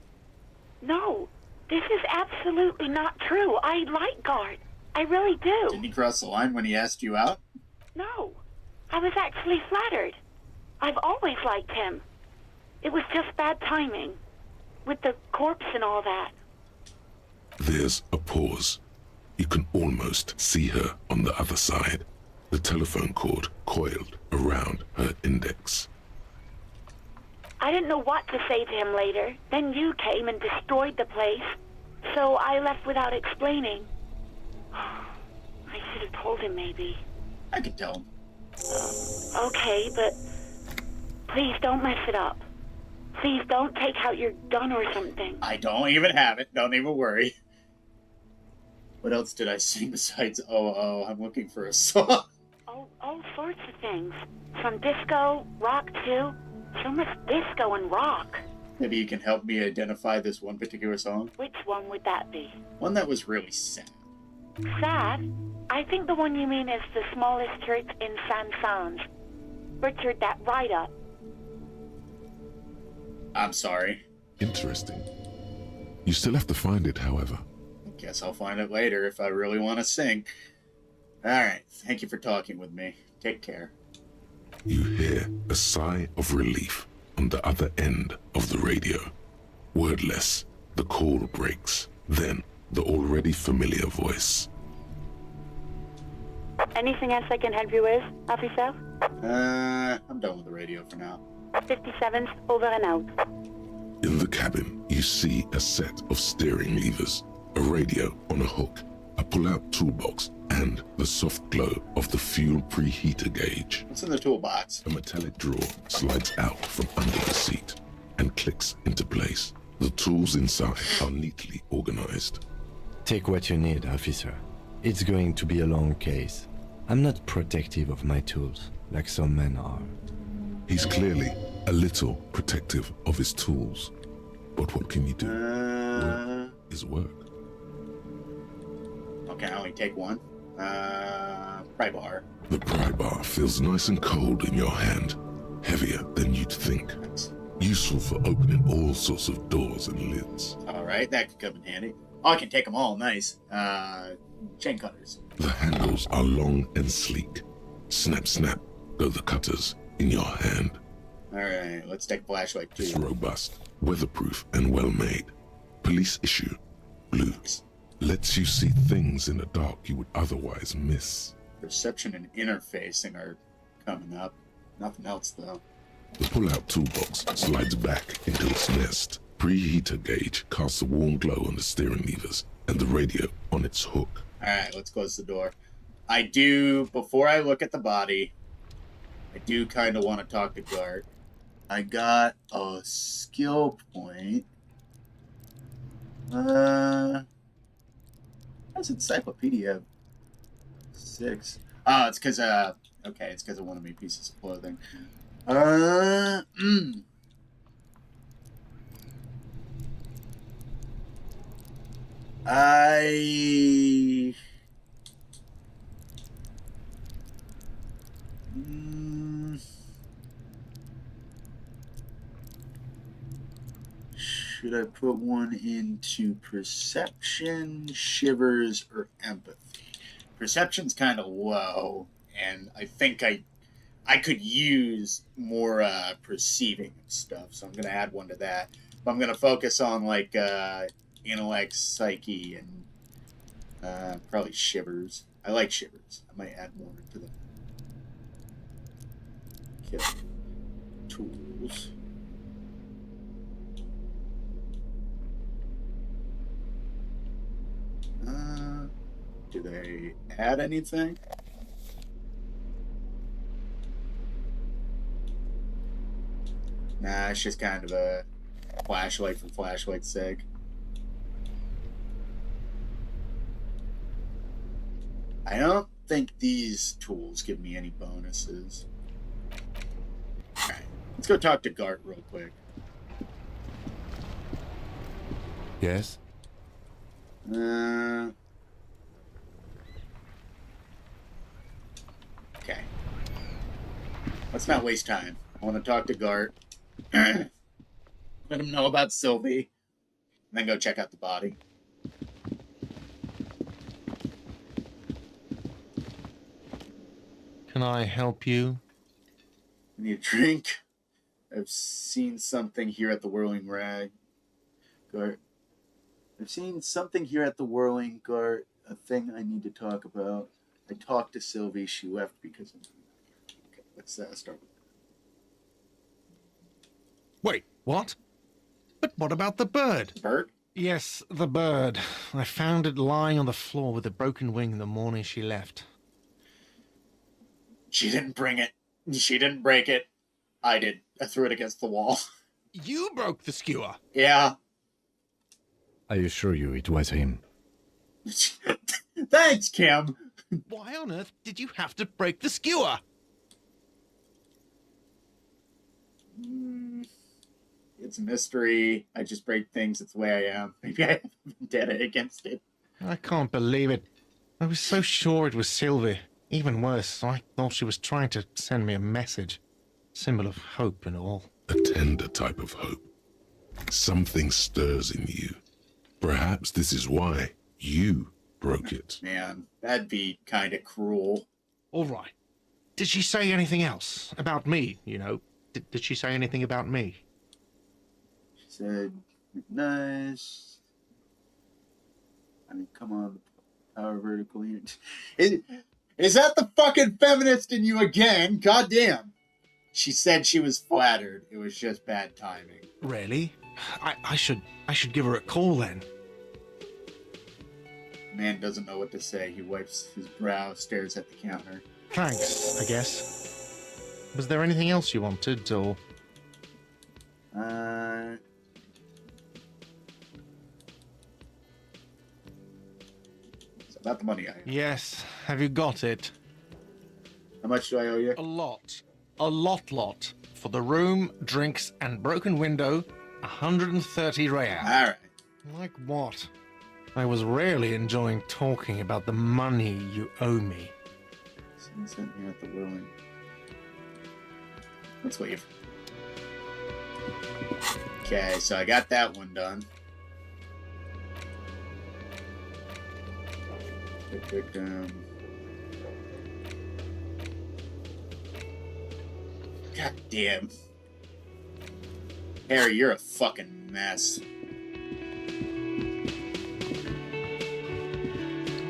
No, this is absolutely not true. I like Gart. I really do. Didn't he cross the line when he asked you out? No, I was actually flattered. I've always liked him. It was just bad timing, with the corpse and all that. There's a pause. You can almost see her on the other side, the telephone cord coiled around her index. I didn't know what to say to him later. Then you came and destroyed the place, so I left without explaining. I should have told him, maybe. I could tell him. Okay, but please don't mess it up. Please don't take out your gun or something. I don't even have it. Don't even worry. What else did I sing besides Oh, I'm looking for a song? All sorts of things. Some disco, rock too. So much disco and rock. Maybe you can help me identify this one particular song? Which one would that be? One that was really sad. Sad? I think the one you mean is The Smallest Church in Saint-Saëns. Butchered that right up. I'm sorry. Interesting. You still have to find it, however. I guess I'll find it later if I really want to sing. Alright, thank you for talking with me. Take care. You hear a sigh of relief on the other end of the radio. Wordless, the call breaks. Then, the already familiar voice. Anything else I can help you with, officer? I'm done with the radio for now. 57th, over and out. In the cabin, you see a set of steering levers, a radio on a hook, a pull-out toolbox, and the soft glow of the fuel preheater gauge. What's in the toolbox? A metallic drawer slides out from under the seat and clicks into place. The tools inside are neatly organized. Take what you need, officer. It's going to be a long case. I'm not protective of my tools, like some men are. He's clearly a little protective of his tools. But what can you do? Work is work. Okay, I only take one. Pry bar. The pry bar feels nice and cold in your hand, heavier than you'd think. Useful for opening all sorts of doors and lids. Alright, that could come in handy. Oh, I can take them all, nice. Chain cutters. The handles are long and sleek. Snap, snap, go the cutters in your hand. Alright, let's take a flashlight too. It's robust, weatherproof, and well-made. Police issue, blue. Lets you see things in the dark you would otherwise miss. Perception and interfacing are coming up. Nothing else though. The pull-out toolbox slides back into its nest. Preheater gauge casts a warm glow on the steering levers and the radio on its hook. Alright, let's close the door. I do, before I look at the body, I do kind of want to talk to Gart. I got a skill point. How's encyclopedia have 6? Oh, it's because, okay, it's because of one of my pieces of clothing. Should I put one into perception, shivers, or empathy? Perception's kind of low, and I think I could use more perceiving and stuff, so I'm going to add one to that. But I'm going to focus on, like, intellect, psyche, and probably shivers. I like shivers. I might add more to them. Okay. Tools. Do they add anything? Nah, it's just kind of a flashlight for flashlight's sake. I don't think these tools give me any bonuses. Alright, let's go talk to Gart real quick. Yes? Okay. Let's not waste time. I want to talk to Gart. Let him know about Sylvie. And then go check out the body. Can I help you? I need a drink. I've seen something here at the Whirling Rag. Gart. I've seen something here at the Whirling, Gart. A thing I need to talk about. I talked to Sylvie. She left because of... Okay, let's start with... Wait, what? But what about the bird? Bird? Yes, the bird. I found it lying on the floor with a broken wing the morning she left. She didn't bring it. She didn't break it. I did. I threw it against the wall. You broke the skewer. Yeah. I assure you it was him. Thanks, Kim. Why on earth did you have to break the skewer? It's a mystery. I just break things. It's the way I am. Maybe I have a vendetta against it. I can't believe it. I was so sure it was Sylvie. Even worse, I thought she was trying to send me a message. Symbol of hope and all. A tender type of hope. Something stirs in you. Perhaps this is why you broke it. Man, that'd be kind of cruel. All right. Did she say anything else? About me, you know? Did she say anything about me? She said, nice. I mean, come on, power vertically. Is that the fucking feminist in you again? Goddamn. She said she was flattered. It was just bad timing. Really? I should give her a call then. Man doesn't know what to say. He wipes his brow, stares at the counter. Thanks, I guess. Was there anything else you wanted, or...? It's about the money I have. Yes. Have you got it? How much do I owe you? A lot. A lot. For the room, drinks, and broken window, 130 real. Alright. Like what? I was rarely enjoying talking about the money you owe me. Someone sent me at the whirling. Let's leave. Okay, so I got that one done. Quick, God damn. Harry, you're a fucking mess. I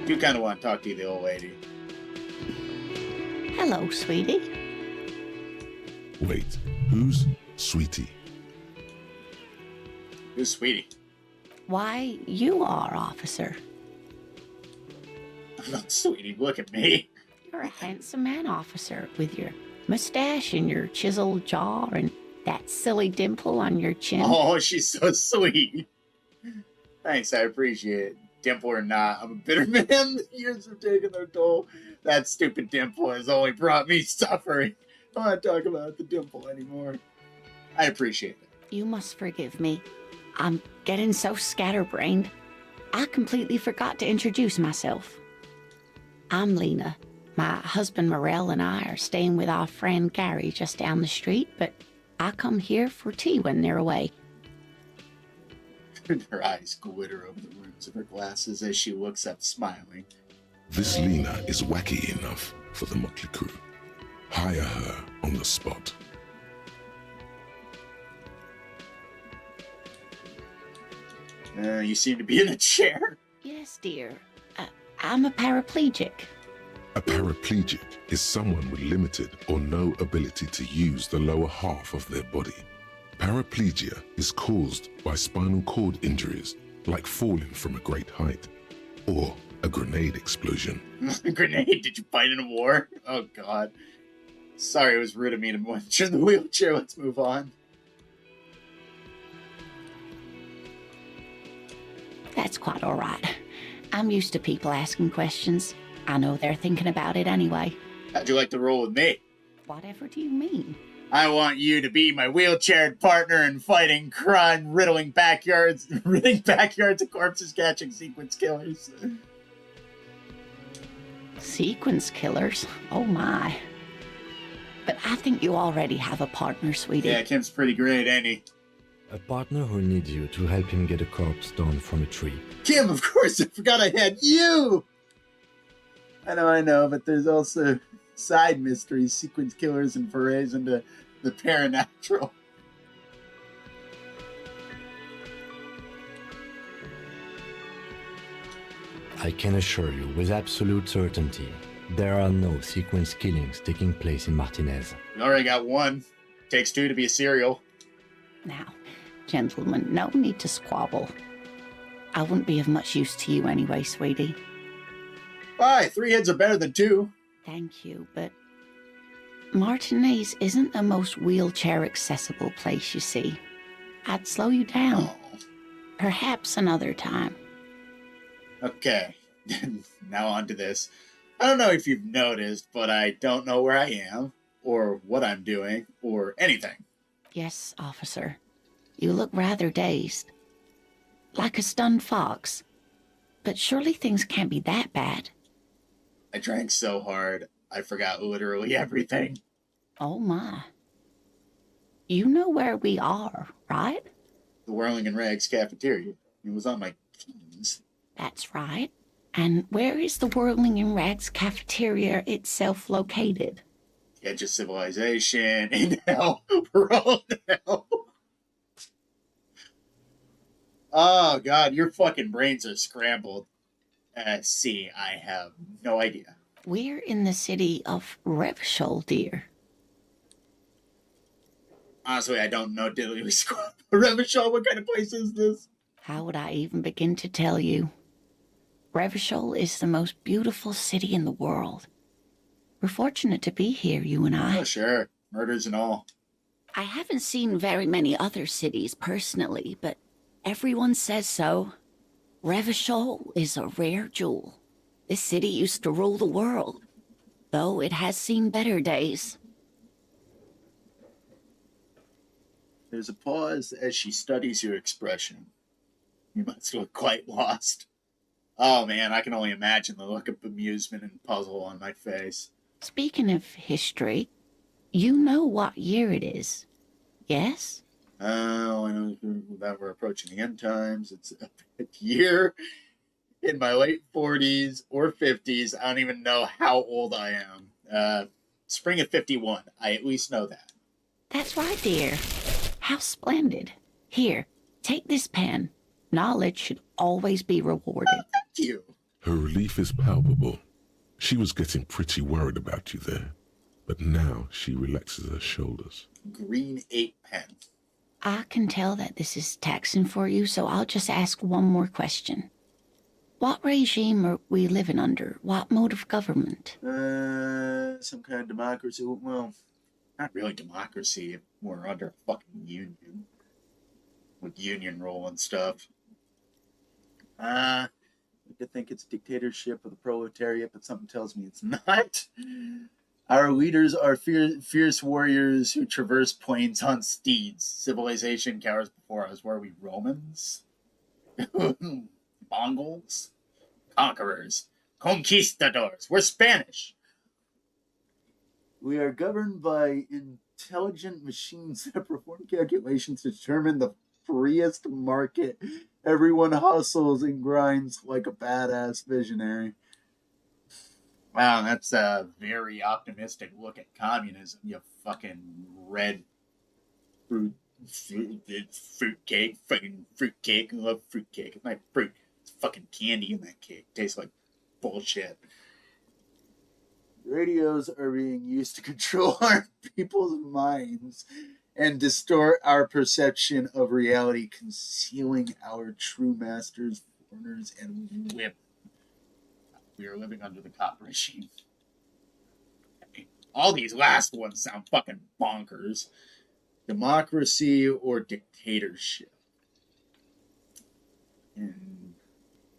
do kind of want to talk to you, the old lady. Hello, sweetie. Wait, who's Sweetie? Who's Sweetie? Why, you are, officer. I'm not Sweetie, look at me. You're a handsome man, officer, with your mustache and your chiseled jaw and that silly dimple on your chin. Oh, she's so sweet. Thanks, I appreciate it. Dimple or not, I'm a bitter man. The years have taken their toll. That stupid dimple has only brought me suffering. I don't want to talk about the dimple anymore. I appreciate it. You must forgive me. I'm getting so scatterbrained. I completely forgot to introduce myself. I'm Lena. My husband Morel and I are staying with our friend Gary just down the street, but I come here for tea when they're away. Her eyes glitter over the rims of her glasses as she looks up, smiling. This Lena is wacky enough for the motley crew. Hire her on the spot. You seem to be in a chair. Yes, dear. I'm a paraplegic. A paraplegic is someone with limited or no ability to use the lower half of their body. Paraplegia is caused by spinal cord injuries, like falling from a great height, or a grenade explosion. A grenade? Did you fight in a war? Oh, God. Sorry, it was rude of me to mention the wheelchair. Let's move on. That's quite all right. I'm used to people asking questions. I know they're thinking about it anyway. How'd you like to roll with me? Whatever do you mean? I want you to be my wheelchaired partner in fighting crime, riddling backyards of corpses, catching sequence killers. Sequence killers? Oh my. But I think you already have a partner, sweetie. Yeah, Kim's pretty great, ain't he? A partner who needs you to help him get a corpse down from a tree. Kim, of course, I forgot I had you! I know, but there's also side mysteries, sequence killers, and forays into the paranatural. I can assure you with absolute certainty, there are no sequence killings taking place in Martinez. We already got one. Takes two to be a serial. Now, gentlemen, no need to squabble. I wouldn't be of much use to you anyway, sweetie. Why? 3 heads are better than 2. Thank you, but Martinez isn't the most wheelchair-accessible place, you see. I'd slow you down. Oh. Perhaps another time. Okay, now on to this. I don't know if you've noticed, but I don't know where I am, or what I'm doing, or anything. Yes, officer. You look rather dazed. Like a stunned fox. But surely things can't be that bad. I drank so hard, I forgot literally everything. Oh my. You know where we are, right? The Whirling in Rags cafeteria. It was on my keys. That's right. And where is the Whirling in Rags cafeteria itself located? Edge of civilization, in hell, we're all in hell. Oh, God, your fucking brains are scrambled. See, I have no idea. We're in the city of Revshol, dear. Honestly, I don't know diddly squat. Revachol, what kind of place is this? How would I even begin to tell you? Revshol is the most beautiful city in the world. We're fortunate to be here, you and I. Oh, sure. Murders and all. I haven't seen very many other cities personally, but everyone says so. Revshol is a rare jewel. This city used to rule the world, though it has seen better days. There's a pause as she studies your expression. You must look quite lost. Oh man, I can only imagine the look of amusement and puzzle on my face. Speaking of history, you know what year it is, yes? Oh, I know that we're approaching the end times. It's a year in my late 40s or 50s. I don't even know how old I am. Spring of 51. I at least know that. That's right, dear. How splendid. Here, take this pen. Knowledge should always be rewarded. Thank you. Her relief is palpable. She was getting pretty worried about you there, but now she relaxes her shoulders. Green 8 pen. I can tell that this is taxing for you, so I'll just ask one more question. What regime are we living under? What mode of government? Some kind of democracy. Well, not really democracy. We're under a fucking union. With union rule and stuff. I could think it's dictatorship of the proletariat, but something tells me it's not. Our leaders are fierce warriors who traverse plains on steeds. Civilization cowers before us. Were we Romans? Mongols? Conquerors? Conquistadors? We're Spanish. We are governed by intelligent machines that perform calculations to determine the freest market. Everyone hustles and grinds like a badass visionary. Wow, that's a very optimistic look at communism, you fucking red fruitcake. Fucking fruitcake. I love fruitcake. It's not fruit. It's fucking candy in that cake. Tastes like bullshit. Radios are being used to control our people's minds and distort our perception of reality, concealing our true masters, foreigners, and women. We are living under the cop regime. All these last ones sound fucking bonkers. Democracy or dictatorship?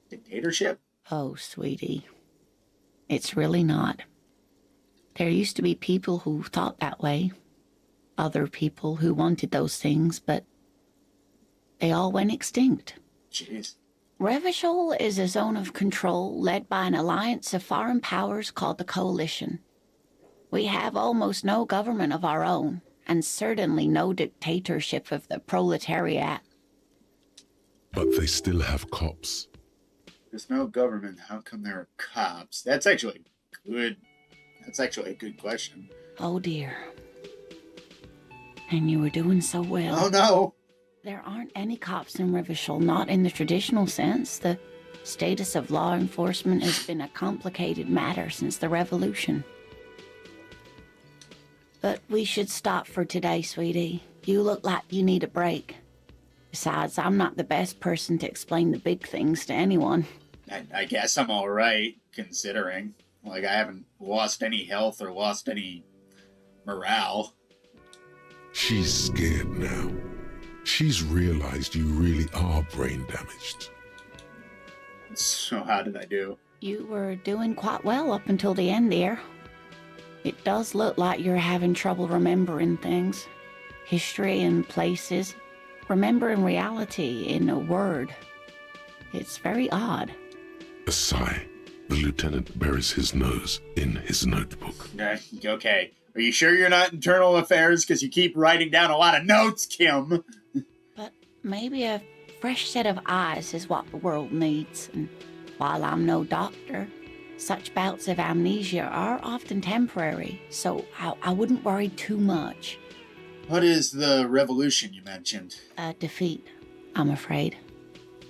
Dictatorship? Oh, sweetie. It's really not. There used to be people who thought that way. Other people who wanted those things, but they all went extinct. Jeez. Revachol is a zone of control led by an alliance of foreign powers called the Coalition. We have almost no government of our own, and certainly no dictatorship of the proletariat. But they still have cops. There's no government. How come there are cops? That's actually good. That's actually a good question. Oh dear. And you were doing so well. Oh no! There aren't any cops in Revachol, not in the traditional sense. The status of law enforcement has been a complicated matter since the revolution. But we should stop for today, sweetie. You look like you need a break. Besides, I'm not the best person to explain the big things to anyone. I guess I'm alright, considering. Like, I haven't lost any health or lost any morale. She's scared now. She's realized you really are brain damaged. So how did I do? You were doing quite well up until the end there. It does look like you're having trouble remembering things. History and places. Remembering reality in a word. It's very odd. A sigh. The lieutenant buries his nose in his notebook. Okay. Are you sure you're not internal affairs? Because you keep writing down a lot of notes, Kim. But maybe a fresh set of eyes is what the world needs. And while I'm no doctor, such bouts of amnesia are often temporary, so I wouldn't worry too much. What is the revolution you mentioned? A defeat, I'm afraid.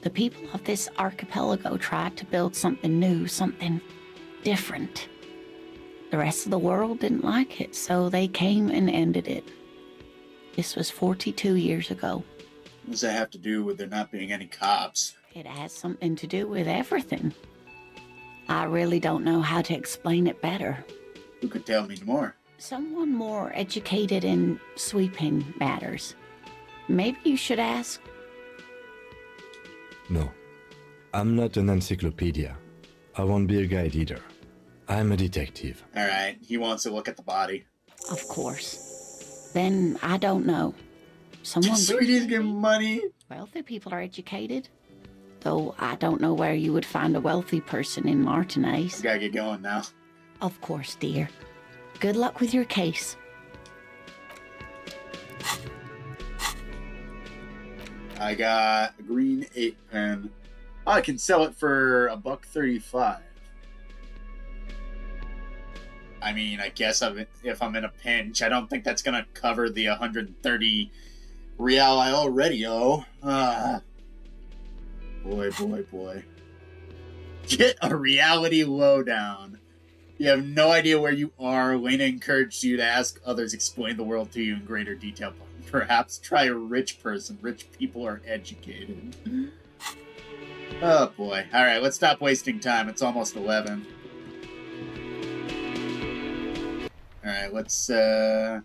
The people of this archipelago tried to build something new, something different. The rest of the world didn't like it, so they came and ended it. This was 42 years ago. What does that have to do with there not being any cops? It has something to do with everything. I really don't know how to explain it better. Who could tell me more? Someone more educated in sweeping matters. Maybe you should ask. No. I'm not an encyclopedia. I won't be a guide either. I'm a detective. Alright, he wants to look at the body. Of course. Then I don't know. Someone Sweetie's getting money. Wealthy people are educated. Though I don't know where you would find a wealthy person in Martinez. Gotta get going now. Of course, dear. Good luck with your case. I got a green 8 pen. Oh, I can sell it for $1.35. I mean, I guess if I'm in a pinch, I don't think that's gonna cover the 130 real I already owe. Boy. Get a reality lowdown. You have no idea where you are. Lena encouraged you to ask others explain the world to you in greater detail. Perhaps try a rich person. Rich people are educated. Oh boy. Alright, let's stop wasting time. It's almost 11. Alright, let's there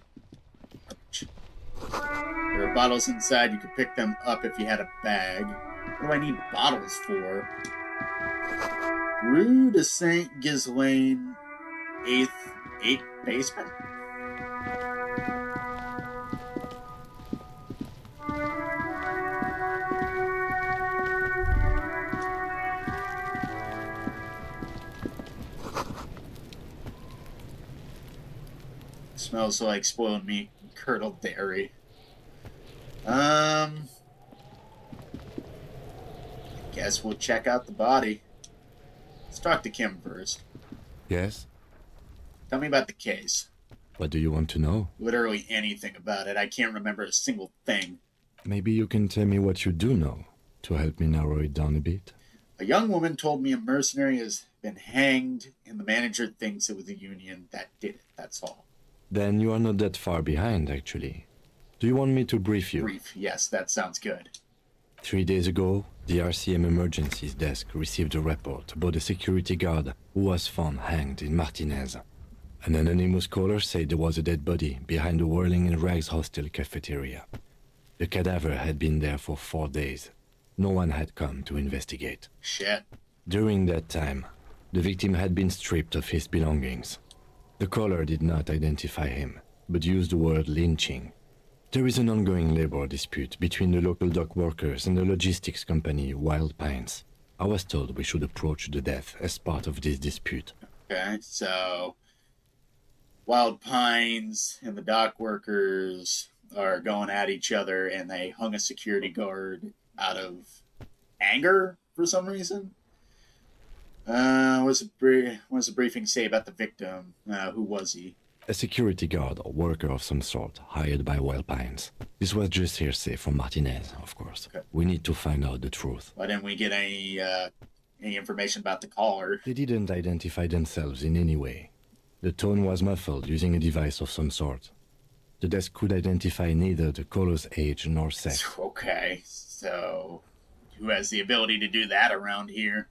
are bottles inside. You could pick them up if you had a bag. What do I need bottles for? Rue de Saint Ghislaine 8th basement? Smells like spoiled meat and curdled dairy. Guess we'll check out the body. Let's talk to Kim first. Yes? Tell me about the case. What do you want to know? Literally anything about it. I can't remember a single thing. Maybe you can tell me what you do know to help me narrow it down a bit. A young woman told me a mercenary has been hanged, and the manager thinks it was the Union that did it. That's all. Then you are not that far behind, actually. Do you want me to brief you? Brief, yes, that sounds good. 3 days ago, the RCM Emergencies Desk received a report about a security guard who was found hanged in Martinez. An anonymous caller said there was a dead body behind the Whirling in Rags hostel cafeteria. The cadaver had been there for 4 days. No one had come to investigate. Shit. During that time, the victim had been stripped of his belongings. The caller did not identify him, but used the word lynching. There is an ongoing labor dispute between the local dock workers and the logistics company Wild Pines. I was told we should approach the death as part of this dispute. Okay, so Wild Pines and the dock workers are going at each other, and they hung a security guard out of anger for some reason. What's the briefing say about the victim? Who was he? A security guard or worker of some sort, hired by Wild Pines. This was just hearsay from Martinez, of course. Okay. We need to find out the truth. Why didn't we get any information about the caller? They didn't identify themselves in any way. The tone was muffled using a device of some sort. The desk could identify neither the caller's age nor sex. Okay, so who has the ability to do that around here?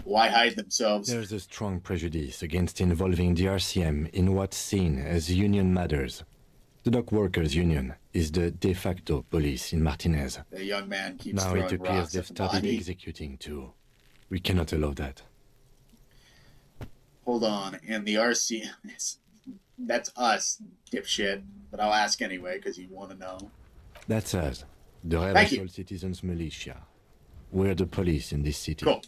Why hide themselves? There's a strong prejudice against involving the RCM in what's seen as union matters. The dock workers' union is the de facto police in Martinez. The young man keeps now throwing it appears rocks they've at the started body. executing too. We cannot allow that. Hold on, and the RCM... That's us, dipshit. But I'll ask anyway, because you want to know. That's us, the Thank you. Rebel Citizens Militia. We're the police in this city. Cool.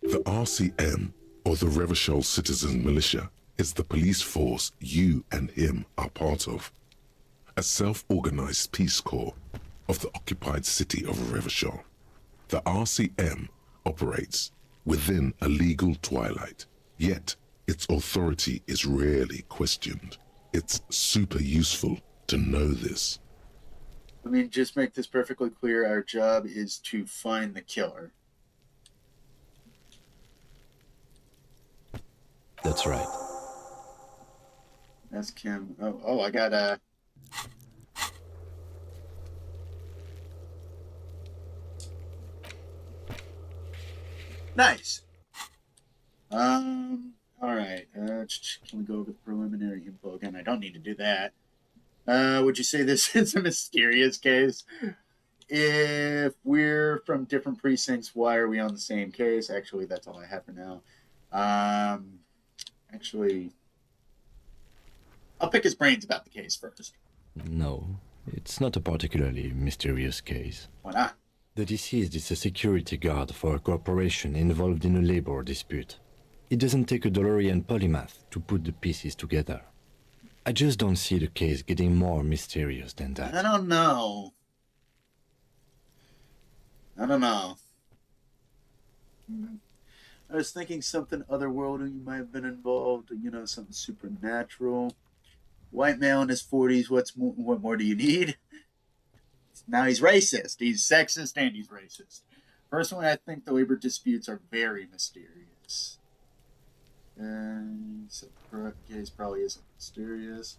The RCM, or the Revachol Citizen Militia, is the police force you and him are part of. A self-organized peace corps of the occupied city of Revachol. The RCM operates within a legal twilight, yet its authority is rarely questioned. It's super useful to know this. Let me just make this perfectly clear. Our job is to find the killer. That's right. That's Kim. Oh, I got nice. All right. Can we go over the preliminary info again? I don't need to do that. Would you say this is a mysterious case? If we're from different precincts, why are we on the same case? Actually, that's all I have for now. Actually, I'll pick his brains about the case first. No, it's not a particularly mysterious case. Why not? The deceased is a security guard for a corporation involved in a labor dispute. It doesn't take a DeLorean polymath to put the pieces together. I just don't see the case getting more mysterious than that. I don't know. I was thinking something otherworldly might have been involved. Something supernatural. White male in his 40s. What more do you need? Now he's racist. He's sexist and he's racist. Personally, I think the labor disputes are very mysterious. So case probably isn't mysterious,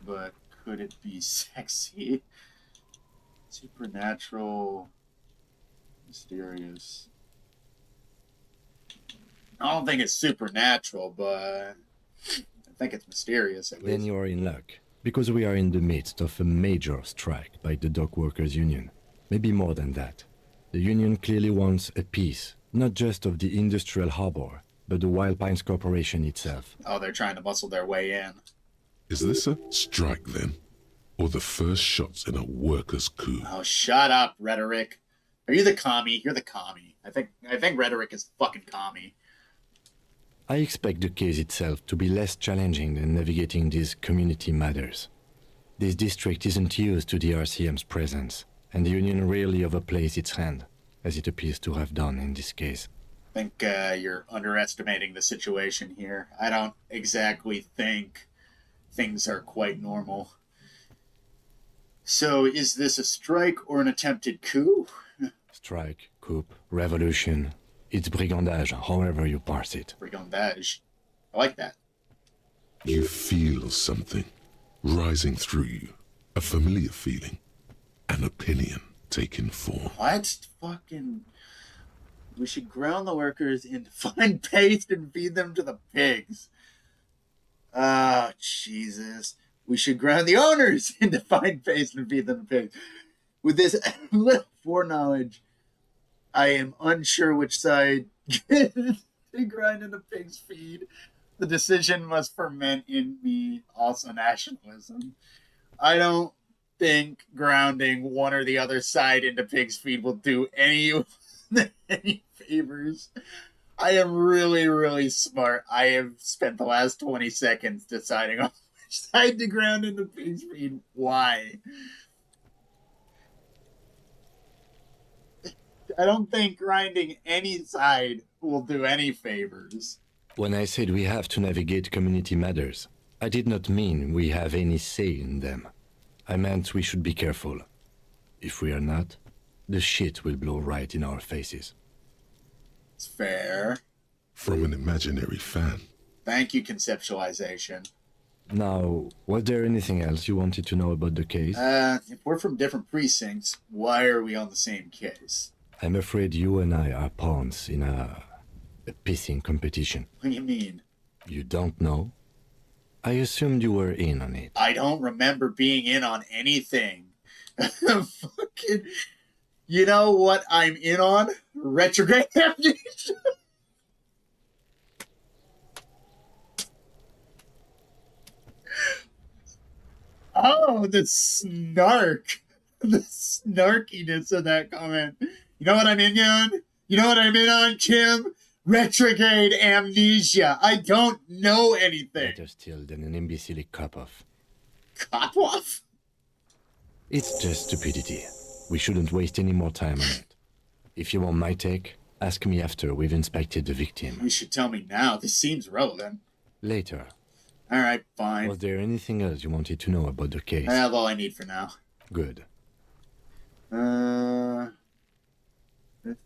but could it be sexy? Supernatural, mysterious. I don't think it's supernatural, but I think it's mysterious at least. Then you are in luck, because we are in the midst of a major strike by the dock workers union. Maybe more than that. The union clearly wants a piece, not just of the industrial harbor, but the Wild Pines Corporation itself. Oh, they're trying to muscle their way in. Is this a strike then? Or the first shots in a workers' coup? Oh, shut up, Rhetoric. Are you the commie? You're the commie. I think Rhetoric is fucking commie. I expect the case itself to be less challenging than navigating these community matters. This district isn't used to the RCM's presence, and the union rarely overplays its hand, as it appears to have done in this case. I think you're underestimating the situation here. I don't exactly think things are quite normal. So, is this a strike or an attempted coup? Strike, coup, revolution. It's brigandage, however you parse it. Brigandage. I like that. You feel something rising through you. A familiar feeling. An opinion taking form. What? Fucking... We should ground the workers into fine paste and feed them to the pigs. Oh, Jesus. We should ground the owners into fine paste and feed them to pigs. With this little foreknowledge, I am unsure which side to grind into pig's feed. The decision must ferment in me also nationalism. I don't think grounding one or the other side into pig's feed will do any favors. I am really, really smart. I have spent the last 20 seconds deciding on which side to ground into pig's feed. Why? I don't think grinding any side will do any favors. When I said we have to navigate community matters, I did not mean we have any say in them. I meant we should be careful. If we are not, the shit will blow right in our faces. It's fair. From an imaginary fan. Thank you, conceptualization. Now, was there anything else you wanted to know about the case? If we're from different precincts, why are we on the same case? I'm afraid you and I are pawns in a pissing competition. What do you mean? You don't know? I assumed you were in on it. I don't remember being in on anything. Fucking... You know what I'm in on? Retrograde amnesia. Oh, the snark. The snarkiness of that comment. You know what I'm in on? You know what I'm in on, Kim? Retrograde amnesia. I don't know anything. Better still than an imbecilic cop-off. Cop-off? It's just stupidity. We shouldn't waste any more time on it. If you want my take, ask me after we've inspected the victim. You should tell me now. This seems relevant. Later. Alright, fine. Was there anything else you wanted to know about the case? I have all I need for now. Good. I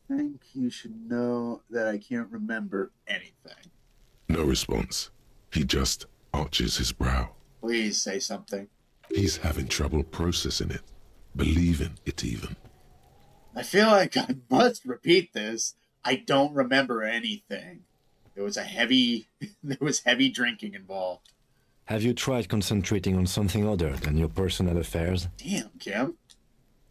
think you should know that I can't remember anything. No response. He just arches his brow. Please say something. He's having trouble processing it, believing it even. I feel like I must repeat this. I don't remember anything. There was heavy drinking involved. Have you tried concentrating on something other than your personal affairs? Damn, Kim.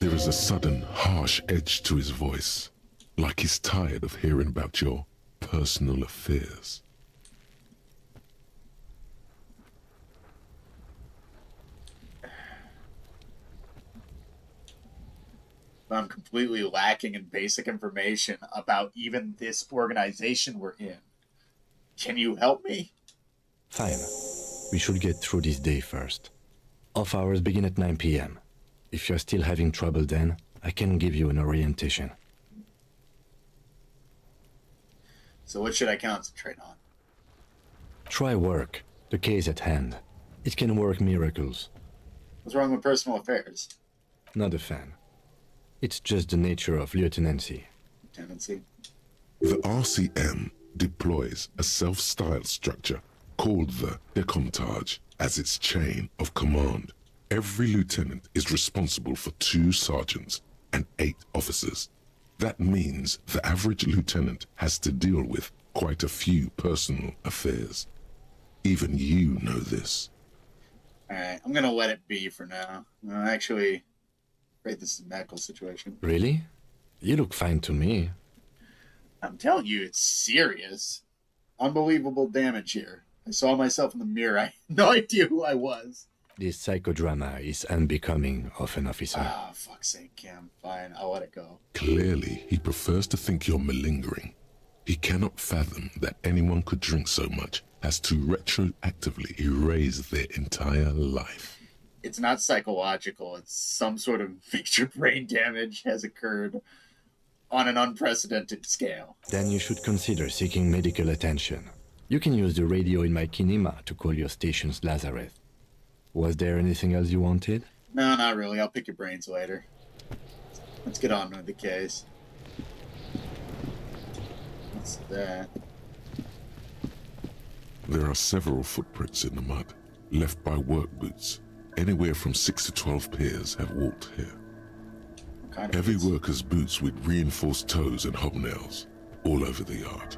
There is a sudden, harsh edge to his voice, like he's tired of hearing about your personal affairs. I'm completely lacking in basic information about even this organization we're in. Can you help me? Fine. We should get through this day first. Off hours begin at 9 p.m. If you're still having trouble then, I can give you an orientation. So what should I concentrate on? Try work. The case at hand. It can work miracles. What's wrong with personal affairs? Not a fan. It's just the nature of lieutenancy. Lieutenancy? The RCM deploys a self-styled structure called the Decomptage as its chain of command. Every lieutenant is responsible for 2 sergeants and 8 officers. That means the average lieutenant has to deal with quite a few personal affairs. Even you know this. Alright, I'm gonna let it be for now. Actually, I'm afraid this is a medical situation. Really? You look fine to me. I'm telling you, it's serious. Unbelievable damage here. I saw myself in the mirror. I had no idea who I was. This psychodrama is unbecoming of an officer. Ah, fuck's sake, Kim. Fine, I'll let it go. Clearly, he prefers to think you're malingering. He cannot fathom that anyone could drink so much as to retroactively erase their entire life. It's not psychological. It's some sort of major brain damage has occurred on an unprecedented scale. Then you should consider seeking medical attention. You can use the radio in my kinema to call your station's Lazareth. Was there anything else you wanted? No, not really. I'll pick your brains later. Let's get on with the case. What's that? There are several footprints in the mud, left by work boots. Anywhere from 6 to 12 pairs have walked here. Kind of Heavy boots? workers' boots with reinforced toes and hobnails, all over the yard.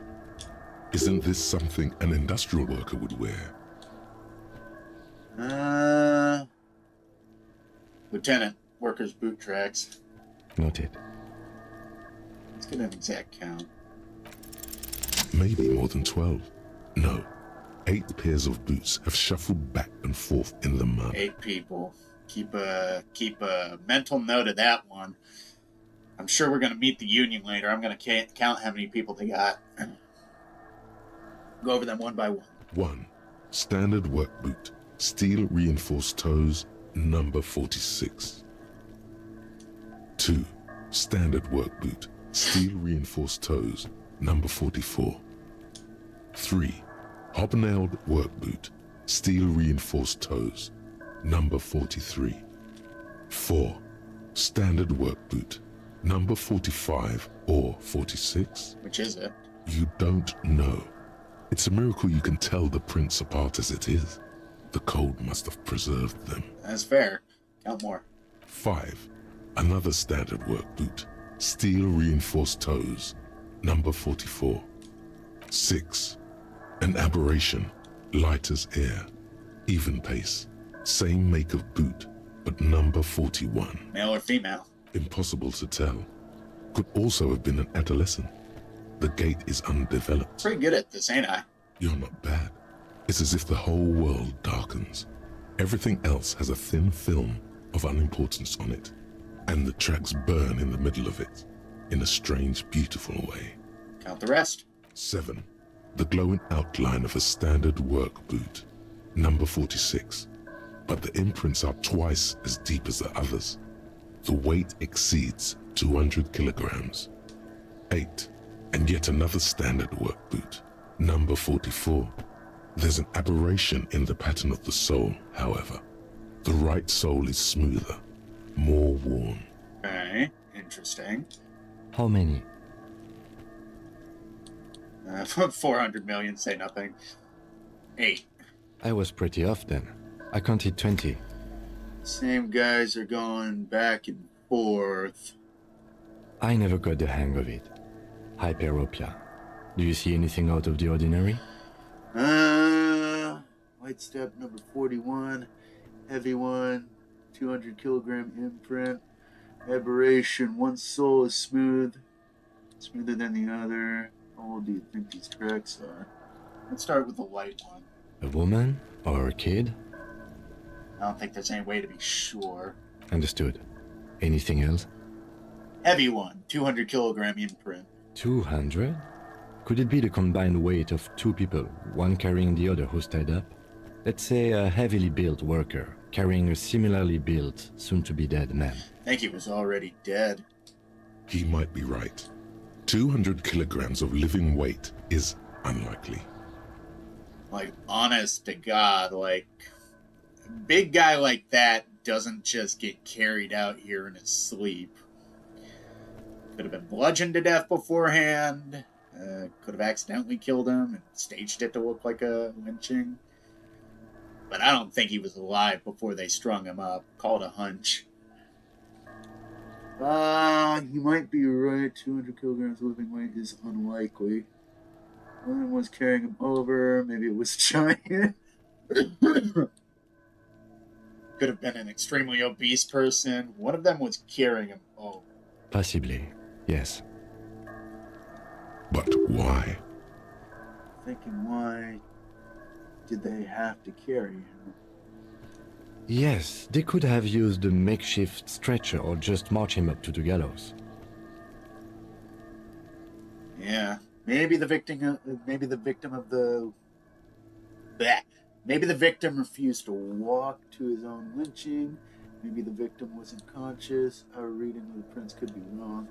Isn't this something an industrial worker would wear? Lieutenant, workers' boot tracks. Noted. Let's get an exact count. Maybe more than 12. No, 8 pairs of boots have shuffled back and forth in the mud. 8 people. Keep a mental note of that one. I'm sure we're gonna meet the union later. I'm gonna count how many people they got. Go over them one by one. 1. Standard work boot, steel reinforced toes, number 46. 2. Standard work boot, steel reinforced toes, number 44. 3. Hobnailed work boot, steel reinforced toes, number 43. 4. Standard work boot, number 45 or 46. Which is it? You don't know. It's a miracle you can tell the prints apart as it is. The cold must have preserved them. That's fair. Count more. 5. Another standard work boot, steel reinforced toes, number 44. 6. An aberration, light as air, even pace, same make of boot, but number 41. Male or female? Impossible to tell. Could also have been an adolescent. The gait is undeveloped. Pretty good at this, ain't I? You're not bad. It's as if the whole world darkens. Everything else has a thin film of unimportance on it, and the tracks burn in the middle of it, in a strange, beautiful way. Count the rest. 7. The glowing outline of a standard work boot, number 46, but the imprints are twice as deep as the others. The weight exceeds 200 kilograms. 8. And yet another standard work boot, number 44. There's an aberration in the pattern of the sole, however. The right sole is smoother, more worn. Okay, interesting. How many? 400 million, say nothing. 8. I was pretty off then. I counted 20. Same guys are going back and forth. I never got the hang of it. Hyperopia. Do you see anything out of the ordinary? White step number 41, heavy one, 200 kilogram imprint. Aberration, one soul is smoother than the other. How old do you think these tracks are? Let's start with the light one. A woman or a kid? I don't think there's any way to be sure. Understood. Anything else? Heavy one, 200 kilogram imprint. 200? Could it be the combined weight of two people, one carrying the other who's tied up? Let's say a heavily built worker carrying a similarly built, soon-to-be-dead man. I think he was already dead. He might be right. 200 kilograms of living weight is unlikely. Like, honest to God, like, a big guy like that doesn't just get carried out here in his sleep. Could have been bludgeoned to death beforehand. Could have accidentally killed him and staged it to look like a lynching. But I don't think he was alive before they strung him up. Called a hunch. You might be right. 200 kilograms living weight is unlikely. One was carrying him over. Maybe it was giant. Could have been an extremely obese person. One of them was carrying him over. Possibly, yes. But why? Thinking, why did they have to carry him? Yes, they could have used a makeshift stretcher or just march him up to the gallows. Yeah, maybe the victim of the. Bleh. Maybe the victim refused to walk to his own lynching. Maybe the victim wasn't conscious. Our reading of the prints could be wrong.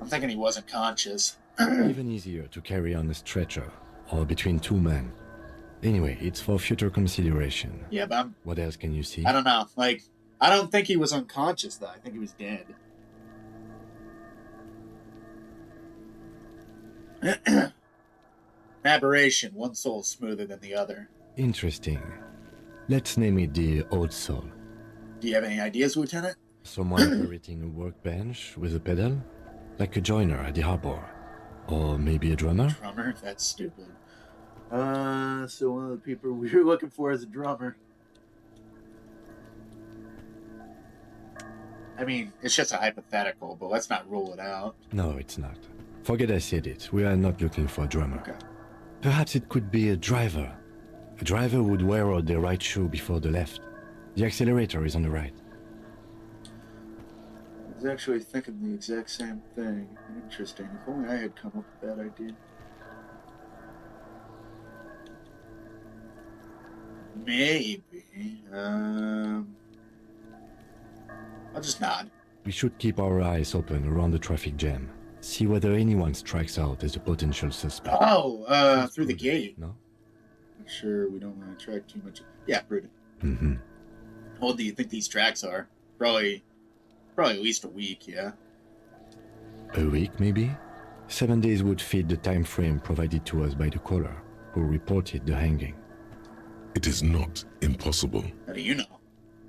I'm thinking he wasn't conscious. Even easier to carry on a stretcher, or between two men. Anyway, it's for future consideration. Yeah, but what else can you see? I don't know. Like, I don't think he was unconscious, though. I think he was dead. Aberration. One soul smoother than the other. Interesting. Let's name it the Old Soul. Do you have any ideas, Lieutenant? Someone operating a workbench with a pedal? Like a joiner at the harbor. Or maybe a drummer? Drummer? That's stupid. So one of the people we were looking for is a drummer. I mean, it's just a hypothetical, but let's not rule it out. No, it's not. Forget I said it. We are not looking for a drummer. Okay. Perhaps it could be a driver. A driver would wear out the right shoe before the left. The accelerator is on the right. I was actually thinking the exact same thing. Interesting. If only I had come up with that idea. Maybe. I'll just nod. We should keep our eyes open around the traffic jam. See whether anyone strikes out as a potential suspect. Oh, through the gate. No? Make sure we don't want to track too much. Yeah, prudent. Mm-hmm. How old do you think these tracks are? Probably at least a week, yeah? A week, maybe? 7 days would fit the time frame provided to us by the caller, who reported the hanging. It is not impossible. How do you know?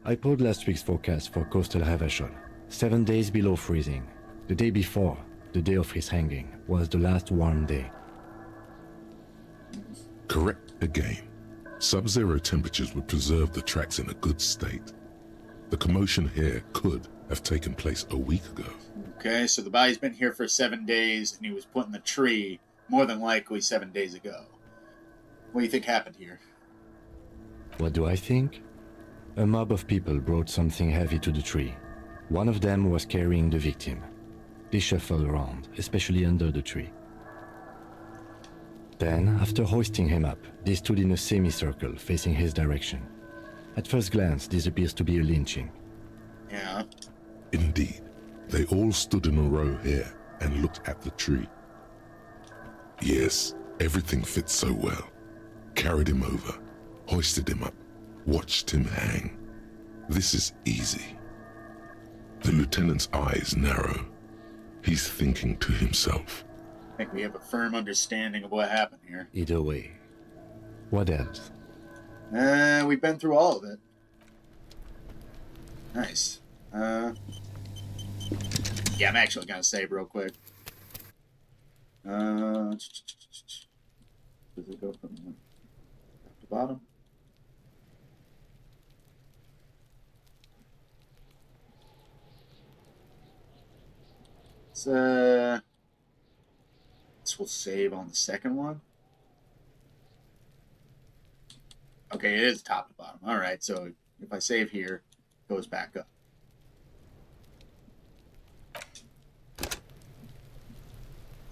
I pulled last week's forecast for coastal Havashol. 7 days below freezing. The day before, the day of his hanging, was the last warm day. Correct again. Sub-zero temperatures would preserve the tracks in a good state. The commotion here could have taken place a week ago. Okay, so the body's been here for 7 days, and he was put in the tree more than likely 7 days ago. What do you think happened here? What do I think? A mob of people brought something heavy to the tree. One of them was carrying the victim. They shuffled around, especially under the tree. Then, after hoisting him up, they stood in a semicircle facing his direction. At first glance, this appears to be a lynching. Yeah. Indeed. They all stood in a row here and looked at the tree. Yes, everything fits so well. Carried him over, hoisted him up, watched him hang. This is easy. The lieutenant's eyes narrow. He's thinking to himself. I think we have a firm understanding of what happened here. Either way. What else? We've been through all of it. Nice. Yeah, I'm actually gonna save real quick. Does it go from top to bottom? This will save on the second one. Okay, it is top to bottom. All right, so if I save here, it goes back up.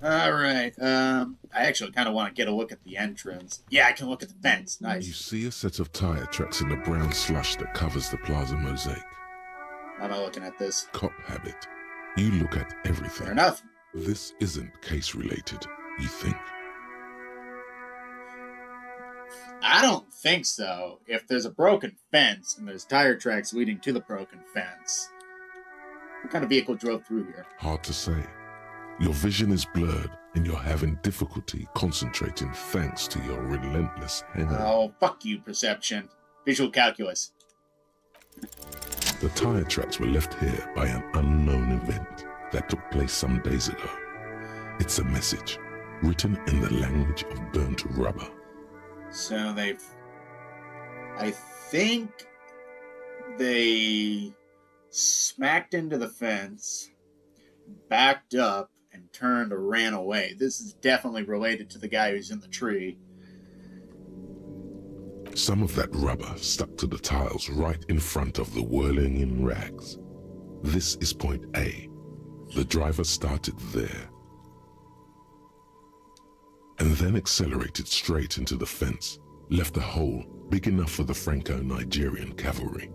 All right. I actually kind of want to get a look at the entrance. Yeah, I can look at the fence. Nice. You see a set of tire tracks in the brown slush that covers the plaza mosaic. I'm not looking at this. Cop habit. You look at everything. Fair enough. This isn't case-related, you think? I don't think so. If there's a broken fence and there's tire tracks leading to the broken fence, what kind of vehicle drove through here? Hard to say. Your vision is blurred and you're having difficulty concentrating thanks to your relentless hangover. Oh, fuck you, perception. Visual calculus. The tire tracks were left here by an unknown event that took place some days ago. It's a message, written in the language of burnt rubber. So I think they smacked into the fence, backed up, and turned or ran away. This is definitely related to the guy who's in the tree. Some of that rubber stuck to the tiles right in front of the whirling in rags. This is point A. The driver started there and then accelerated straight into the fence, left a hole big enough for the Franco-Nigerian cavalry,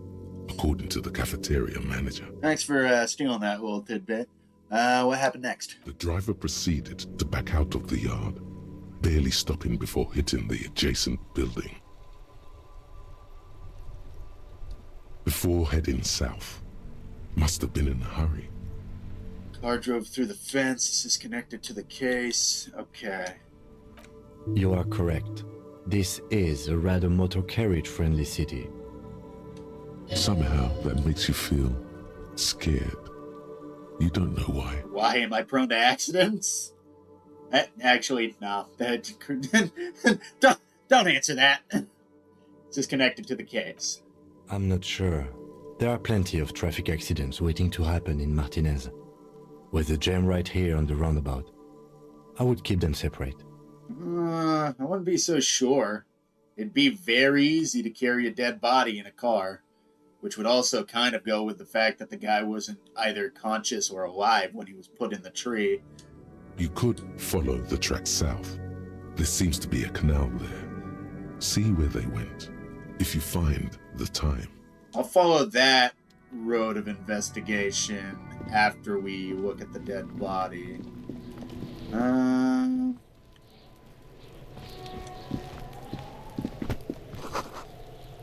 according to the cafeteria manager. Thanks for stealing that little tidbit. What happened next? The driver proceeded to back out of the yard, barely stopping before hitting the adjacent building. Before heading south, must have been in a hurry. Car drove through the fence. This is connected to the case. Okay. You are correct. This is a rather motor carriage-friendly city. Somehow that makes you feel scared. You don't know why. Why am I prone to accidents? Actually, no. Don't answer that. It's just connected to the case. I'm not sure. There are plenty of traffic accidents waiting to happen in Martinez. With the jam right here on the roundabout, I would keep them separate. I wouldn't be so sure. It'd be very easy to carry a dead body in a car, which would also kind of go with the fact that the guy wasn't either conscious or alive when he was put in the tree. You could follow the track south. There seems to be a canal there. See where they went, if you find the time. I'll follow that road of investigation after we look at the dead body.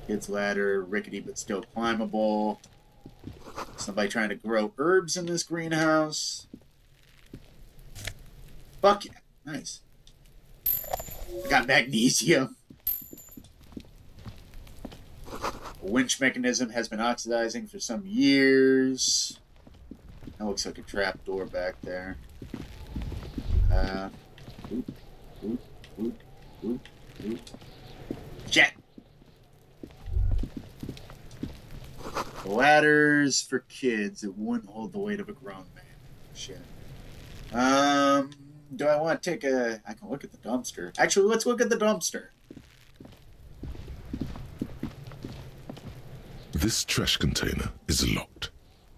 Kid's ladder, rickety but still climbable. Somebody trying to grow herbs in this greenhouse. Fuck yeah, nice. I got magnesium. A winch mechanism has been oxidizing for some years. That looks like a trap door back there. Jet. Ladders for kids. It wouldn't hold the weight of a grown man. Shit. Do I want to take a... I can look at the dumpster. Actually, let's look at the dumpster. This trash container is locked.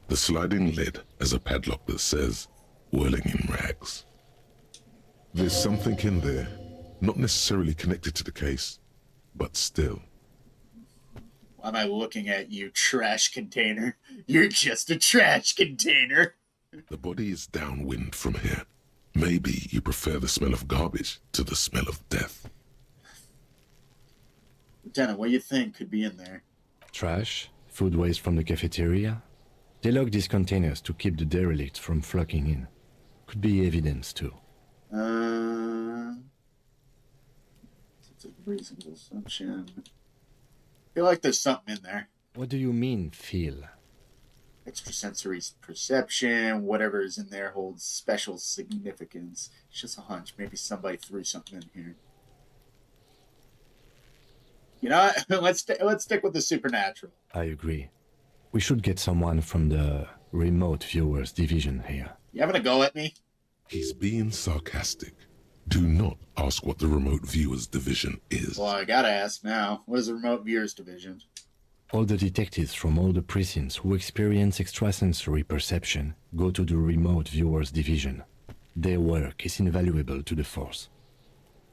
The sliding lid has a padlock that says, whirling in rags. There's something in there, not necessarily connected to the case, but still. Why am I looking at you, trash container? You're just a trash container. The body is downwind from here. Maybe you prefer the smell of garbage to the smell of death. Lieutenant, what do you think could be in there? Trash, food waste from the cafeteria. They lock these containers to keep the derelicts from flocking in. Could be evidence too. It's a reasonable assumption. feel like there's something in there. What do you mean, feel? Extrasensory perception, whatever is in there holds special significance. It's just a hunch. Maybe somebody threw something in here. You know what? let's stick with the supernatural. I agree. We should get someone from the remote viewers division here. You having a go at me? He's being sarcastic. Do not ask what the remote viewers division is. Well, I gotta ask now. What is the remote viewers division? All the detectives from all the precincts who experience extrasensory perception go to the remote viewers division. Their work is invaluable to the force.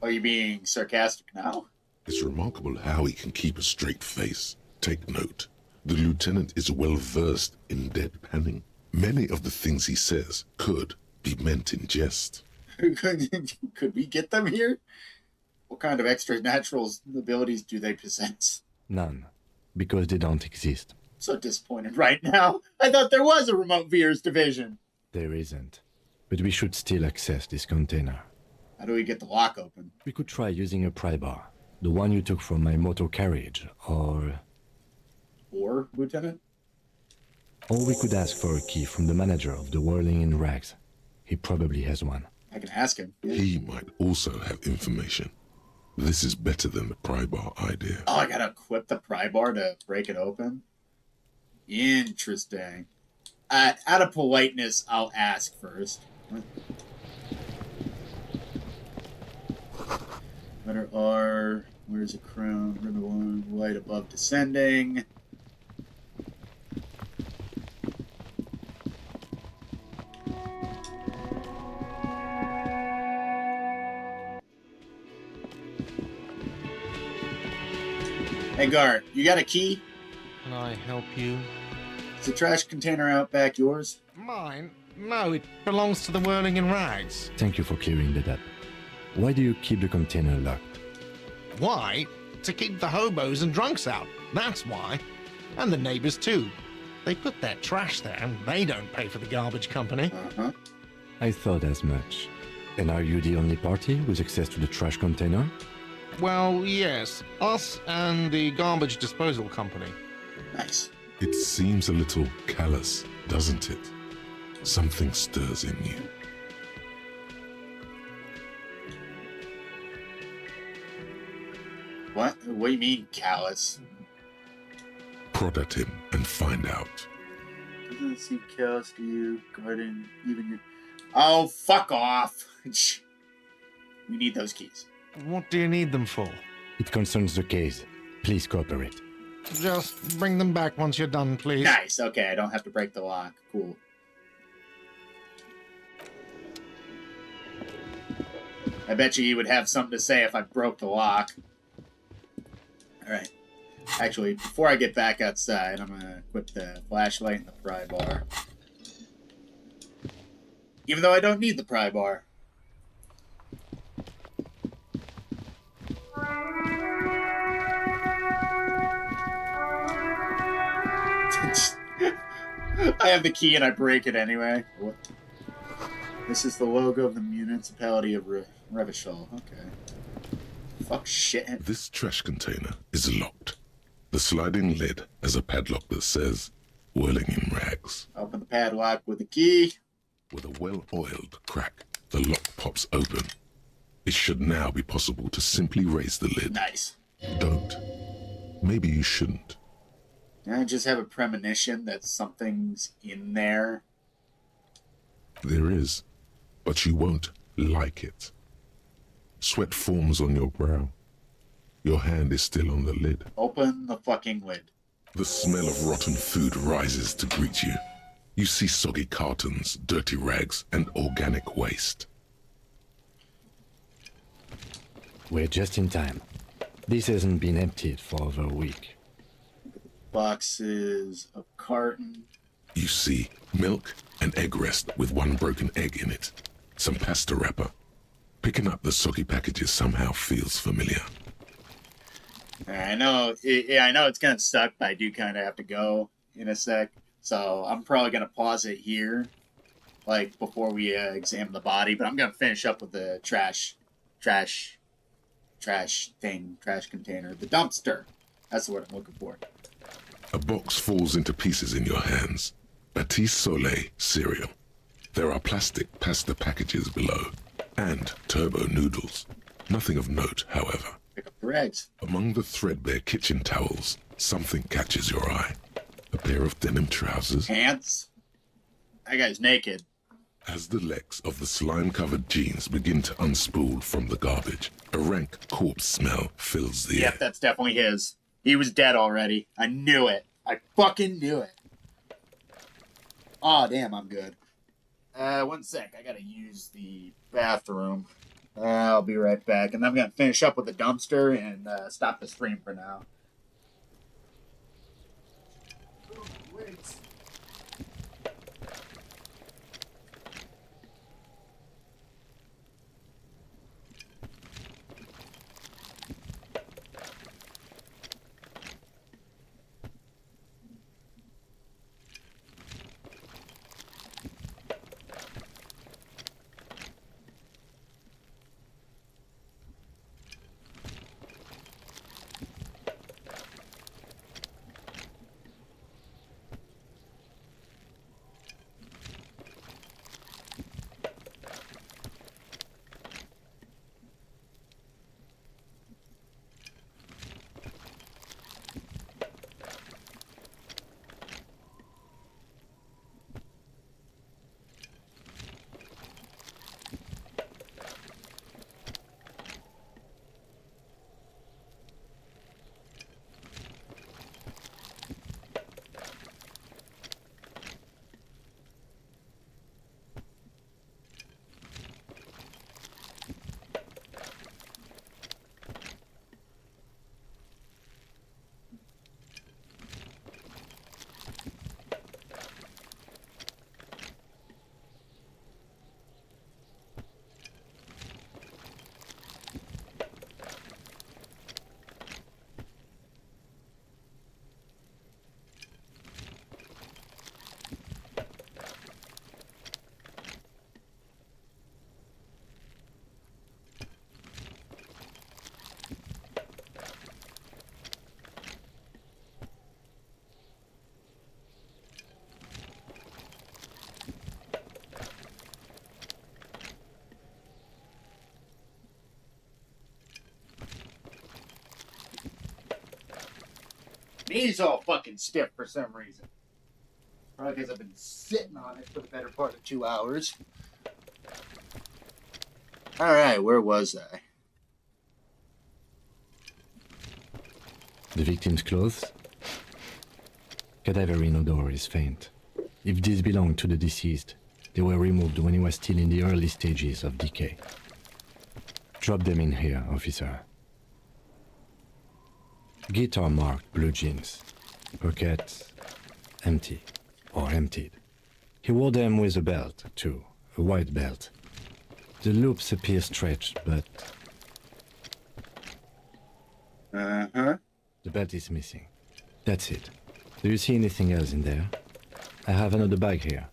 Are you being sarcastic now? It's remarkable how he can keep a straight face. Take note. The lieutenant is well versed in deadpanning. Many of the things he says could be meant in jest. Could we get them here? What kind of extra natural abilities do they possess? None, because they don't exist. So disappointed right now. I thought there was a remote viewers division. There isn't. But we should still access this container. How do we get the lock open? We could try using a pry bar. The one you took from my motor carriage, or... Or, Lieutenant? Or we could ask for a key from the manager of the Whirling in Rags. He probably has one. I can ask him. He might also have information. This is better than the pry bar idea. Oh, I gotta equip the pry bar to break it open? Interesting. Out of politeness, I'll ask first. Letter R. Where's the crown? Ribbon one. Light above descending. Hey, Gar, you got a key? Can I help you? Is the trash container out back yours? Mine? No, it belongs to the Whirling in Rags. Thank you for clearing that up. Why do you keep the container locked? Why? To keep the hobos and drunks out. That's why. And the neighbors, too. They put their trash there, and they don't pay for the garbage company. Uh-huh. I thought as much. And are you the only party with access to the trash container? Well, yes. Us and the garbage disposal company. Nice. It seems a little callous, doesn't it? Something stirs in you. What? What do you mean, callous? Prod at him and find out. Doesn't it seem callous to you, guarding even your... Oh, fuck off! We need those keys. What do you need them for? It concerns the case. Please cooperate. Just bring them back once you're done, please. Nice, okay, I don't have to break the lock. Cool. I bet you he would have something to say if I broke the lock. Alright. Actually, before I get back outside, I'm gonna equip the flashlight and the pry bar. Even though I don't need the pry bar. I have the key and I break it anyway. What? This is the logo of the municipality of Revachol. Okay. Fuck shit. This trash container is locked. The sliding lid has a padlock that says, Whirling in Rags. Open the padlock with the key. With a well-oiled crack, the lock pops open. It should now be possible to simply raise the lid. Nice. Don't. Maybe you shouldn't. I just have a premonition that something's in there. There is, but you won't like it. Sweat forms on your brow. Your hand is still on the lid. Open the fucking lid. The smell of rotten food rises to greet you. You see soggy cartons, dirty rags, and organic waste. We're just in time. This hasn't been emptied for over a week. Boxes, a carton. You see milk and egg rest with one broken egg in it. Some pasta wrapper. Picking up the soggy packages somehow feels familiar. I know it's gonna suck, but I do kind of have to go in a sec. So I'm probably gonna pause it here, like before we examine the body. But I'm gonna finish up with the trash container, the dumpster. That's the word I'm looking for. A box falls into pieces in your hands. Batiste Soleil cereal. There are plastic pasta packages below, and turbo noodles. Nothing of note, however. Pick up the rags. Among the threadbare kitchen towels, something catches your eye. A pair of denim trousers. Pants. That guy's naked. As the legs of the slime-covered jeans begin to unspool from the garbage, a rank corpse smell fills the air. Yep, that's definitely his. He was dead already. I knew it. I fucking knew it. Aw, damn, I'm good. 1 sec. I gotta use the bathroom. I'll be right back. And I'm gonna finish up with the dumpster and stop the stream for now. Knees all fucking stiff for some reason. Probably because I've been sitting on it for the better part of 2 hours. Alright, where was I? The victim's clothes? Cadaverine odor is faint. If these belong to the deceased, they were removed when he was still in the early stages of decay. Drop them in here, officer. Guitar marked blue jeans. Pockets empty or emptied. He wore them with a belt, too, a white belt. The loops appear stretched, but... Uh-huh. The belt is missing. That's it. Do you see anything else in there? I have another bag here.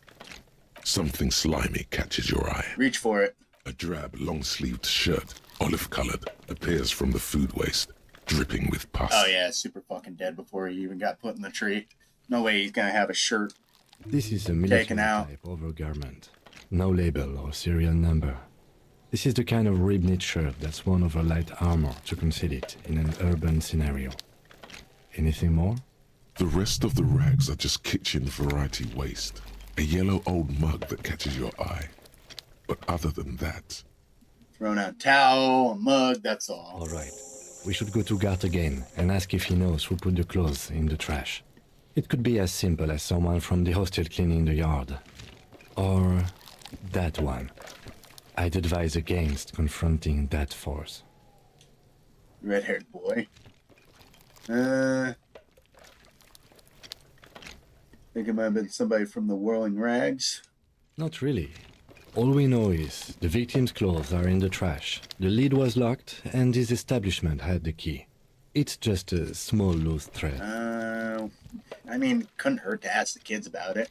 Something slimy catches your eye. Reach for it. A drab, long-sleeved shirt, olive-colored, appears from the food waste, dripping with pus. Oh yeah, super fucking dead before he even got put in the tree. No way he's gonna have a shirt This is a taken military out. type overgarment. No label or serial number. This is the kind of rib-knit shirt that's worn over light armor to conceal it in an urban scenario. Anything more? The rest of the rags are just kitchen variety waste. A yellow old mug that catches your eye. But other than that... Thrown out towel, a mug, that's all. All right. We should go to Gart again and ask if he knows who put the clothes in the trash. It could be as simple as someone from the hostel cleaning the yard. Or that one. I'd advise against confronting that force. Red-haired boy. Think it might have been somebody from the Whirling Rags. Not really. All we know is the victim's clothes are in the trash. The lid was locked and his establishment had the key. It's just a small loose thread. I mean, couldn't hurt to ask the kids about it.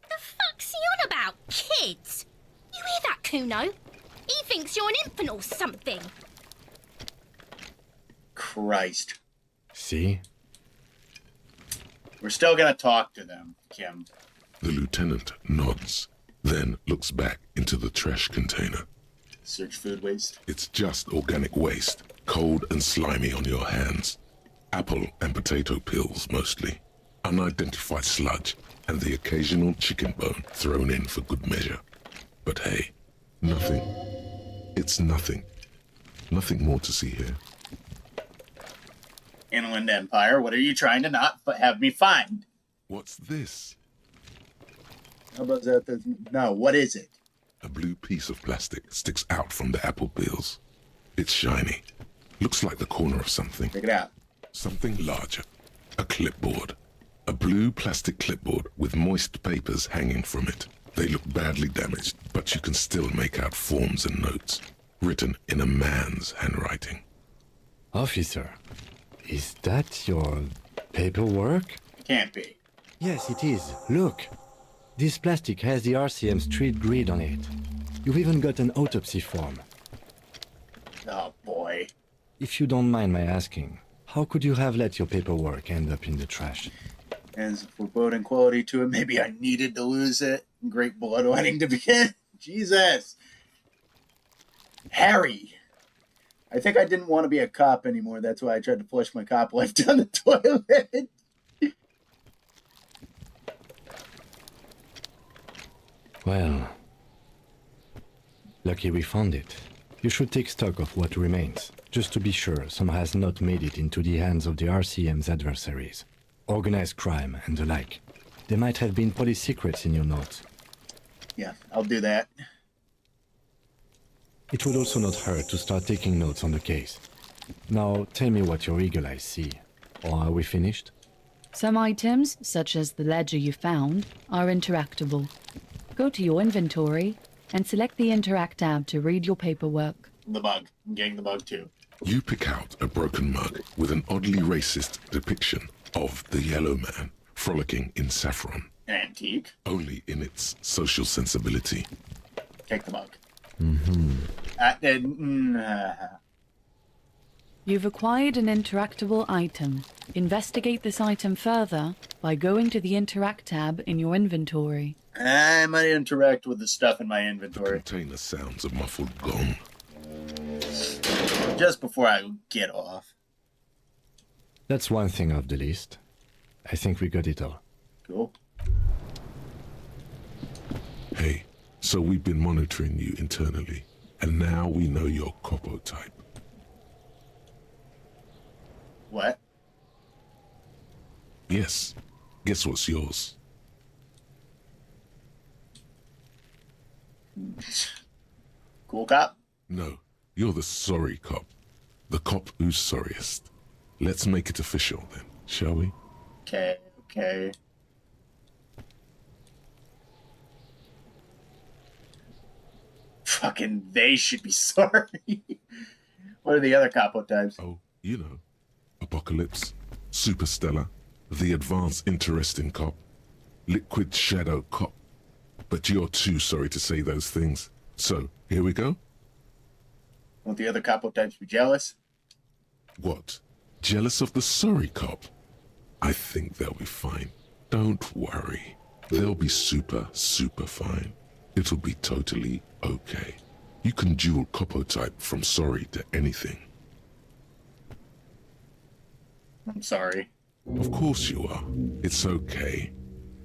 The fuck's he on about, kids? You hear that, Kuno? He thinks you're an infant or something. Christ. See? We're still gonna talk to them, Kim. The lieutenant nods, then looks back into the trash container. Search food waste. It's just organic waste, cold and slimy on your hands. Apple and potato peels, mostly. Unidentified sludge, and the occasional chicken bone thrown in for good measure. But hey, nothing. It's nothing. Nothing more to see here. Inland Empire, what are you trying to not have me find? What's this? How about that? No, what is it? A blue piece of plastic sticks out from the apple peels. It's shiny. Looks like the corner of something. Check it out. Something larger. A clipboard. A blue plastic clipboard with moist papers hanging from it. They look badly damaged, but you can still make out forms and notes, written in a man's handwriting. Officer, is that your paperwork? Can't be. Yes, it is. Look. This plastic has the RCM street grid on it. You've even got an autopsy form. Oh, boy. If you don't mind my asking, how could you have let your paperwork end up in the trash? As if we're voting quality to it, maybe I needed to lose it. Great bloodletting to begin. Jesus. Harry. I think I didn't want to be a cop anymore. That's why I tried to flush my cop life down the toilet. Well, lucky we found it. You should take stock of what remains, just to be sure some has not made it into the hands of the RCM's adversaries. Organized crime and the like. There might have been police secrets in your notes. Yeah, I'll do that. It would also not hurt to start taking notes on the case. Now, tell me what your eagle eyes see. Or are we finished? Some items, such as the ledger you found, are interactable. Go to your inventory and select the Interact tab to read your paperwork. The bug. I'm getting the bug too. You pick out a broken mug with an oddly racist depiction of the yellow man frolicking in saffron. Antique. Only in its social sensibility. Take the mug. Mm-hmm. You've acquired an interactable item. Investigate this item further by going to the Interact tab in your inventory. I might interact with the stuff in my inventory. The container sounds a muffled gong. Just before I get off. That's one thing off the list. I think we got it all. Cool. Hey, so we've been monitoring you internally, and now we know your Copo type. What? Yes. Guess what's yours? Cool cop? No, you're the sorry cop. The cop who's sorriest. Let's make it official then, shall we? Okay. Fucking they should be sorry. What are the other capo types? Oh, you know. Apocalypse, Superstellar, the Advanced Interesting Cop, Liquid Shadow Cop. But you're too sorry to say those things. So, here we go? Won't the other capo types be jealous? What? Jealous of the sorry cop? I think they'll be fine. Don't worry. They'll be super fine. It'll be totally okay. You can dual Copo type from sorry to anything. I'm sorry. Of course you are. It's okay.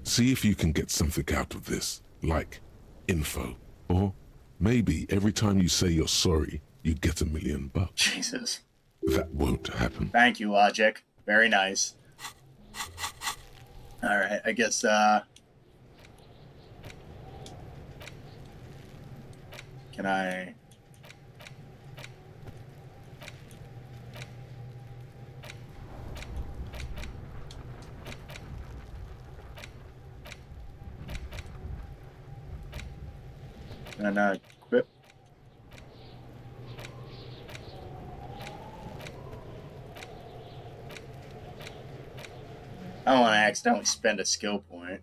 See if you can get something out of this, like info. Or maybe every time you say you're sorry, you get $1 million. Jesus. That won't happen. Thank you, Logic. Very nice. Alright, I guess, can I... Can I equip? I don't want to accidentally spend a skill point.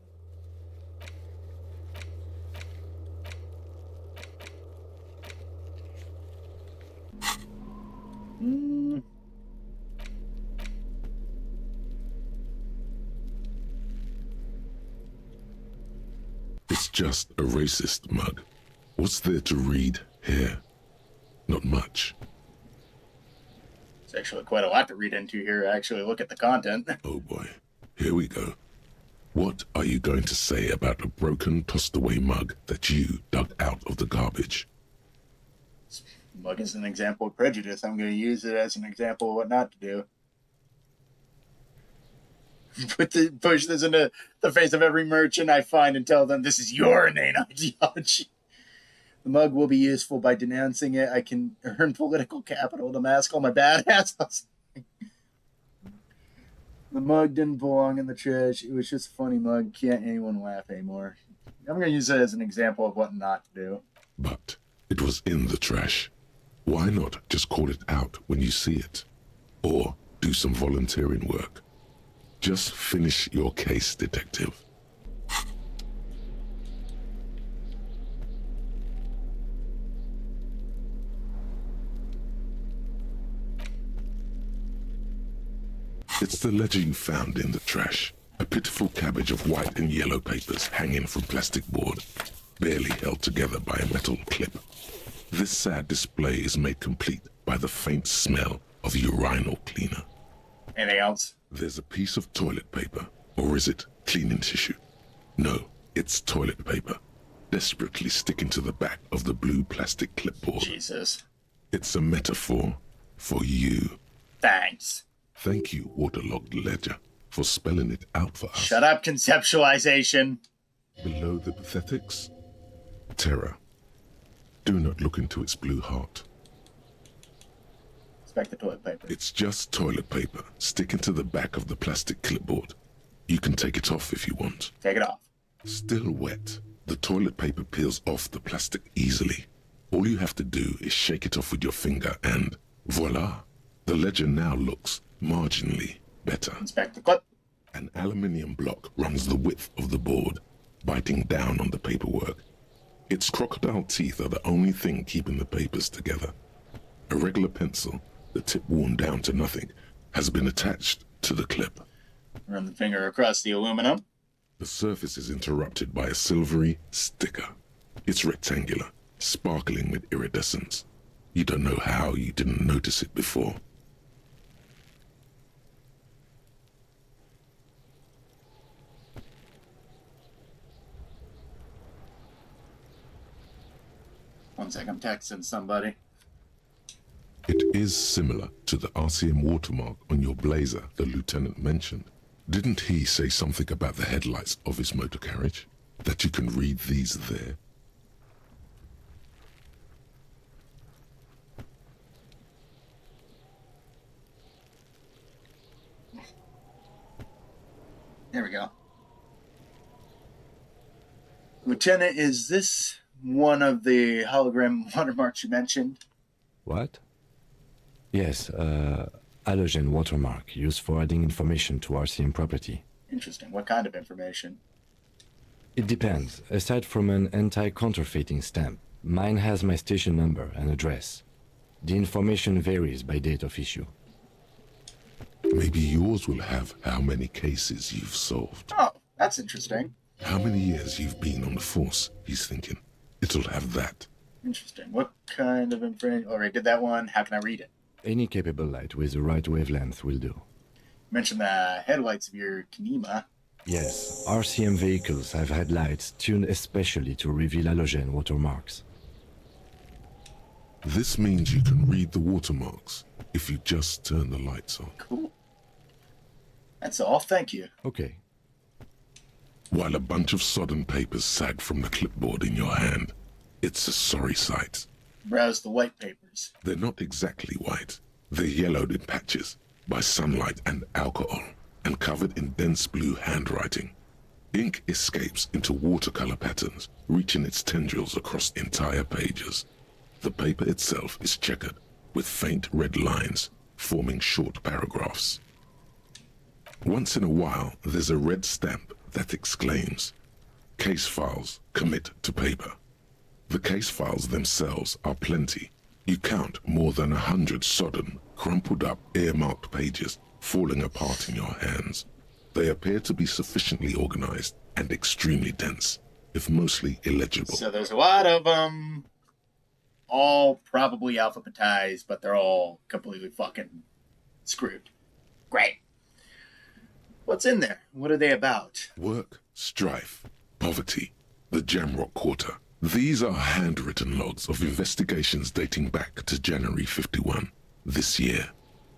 just a racist mug. What's there to read here? Not much. It's actually quite a lot to read into here. Actually, look at the content. Oh boy, here we go. What are you going to say about a broken, tossed-away mug that you dug out of the garbage? This mug is an example of prejudice. I'm going to use it as an example of what not to do. Push this into the face of every merchant I find and tell them this is your inane ideology. The mug will be useful. By denouncing it, I can earn political capital to mask all my bad assholes. The mug didn't belong in the trash. It was just a funny mug. Can't anyone laugh anymore? I'm going to use it as an example of what not to do. But it was in the trash. Why not just call it out when you see it? Or do some volunteering work? Just finish your case, detective. It's the ledger you found in the trash. A pitiful cabbage of white and yellow papers hanging from plastic board, barely held together by a metal clip. This sad display is made complete by the faint smell of urinal cleaner. Anything else? There's a piece of toilet paper, or is it cleaning tissue? No, it's toilet paper, desperately sticking to the back of the blue plastic clipboard. Jesus. It's a metaphor for you. Thanks. Thank you, waterlogged ledger, for spelling it out for us. Shut up, conceptualization. Below the pathetics, terror. Do not look into its blue heart. Inspect the toilet paper. It's just toilet paper sticking to the back of the plastic clipboard. You can take it off if you want. Take it off. Still wet, the toilet paper peels off the plastic easily. All you have to do is shake it off with your finger and voila! The ledger now looks marginally better. Inspect the clip. An aluminium block runs the width of the board, biting down on the paperwork. Its crocodile teeth are the only thing keeping the papers together. A regular pencil, the tip worn down to nothing, has been attached to the clip. Run the finger across the aluminum. The surface is interrupted by a silvery sticker. It's rectangular, sparkling with iridescence. You don't know how you didn't notice it before. One sec, I'm texting somebody. It is similar to the RCM watermark on your blazer the lieutenant mentioned. Didn't he say something about the headlights of his motor carriage? That you can read these there? There we go. Lieutenant, is this one of the hologram watermarks you mentioned? What? Yes, halogen watermark used for adding information to RCM property. Interesting. What kind of information? It depends. Aside from an anti-counterfeiting stamp, mine has my station number and address. The information varies by date of issue. Maybe yours will have how many cases you've solved. Oh, that's interesting. How many years you've been on the force, he's thinking. It'll have that. Interesting. What kind of information? All right, did that one. How can I read it? Any capable light with the right wavelength will do. You mentioned the headlights of your Kinema. Yes, RCM vehicles have headlights tuned especially to reveal halogen watermarks. This means you can read the watermarks if you just turn the lights on. Cool. That's all. Thank you. Okay. While a bunch of sodden papers sag from the clipboard in your hand, it's a sorry sight. Browse the white papers. They're not exactly white. They're yellowed in patches by sunlight and alcohol, and covered in dense blue handwriting. Ink escapes into watercolor patterns, reaching its tendrils across entire pages. The paper itself is checkered, with faint red lines, forming short paragraphs. Once in a while, there's a red stamp that exclaims, "Case files commit to paper." The case files themselves are plenty. You count more than 100 sodden, crumpled up, earmarked pages falling apart in your hands. They appear to be sufficiently organized and extremely dense. if mostly illegible. So there's a lot of them, all probably alphabetized, but they're all completely fucking screwed. Great. What's in there? What are they about? Work, strife, poverty, the Jamrock Quarter. These are handwritten logs of investigations dating back to January 51, this year.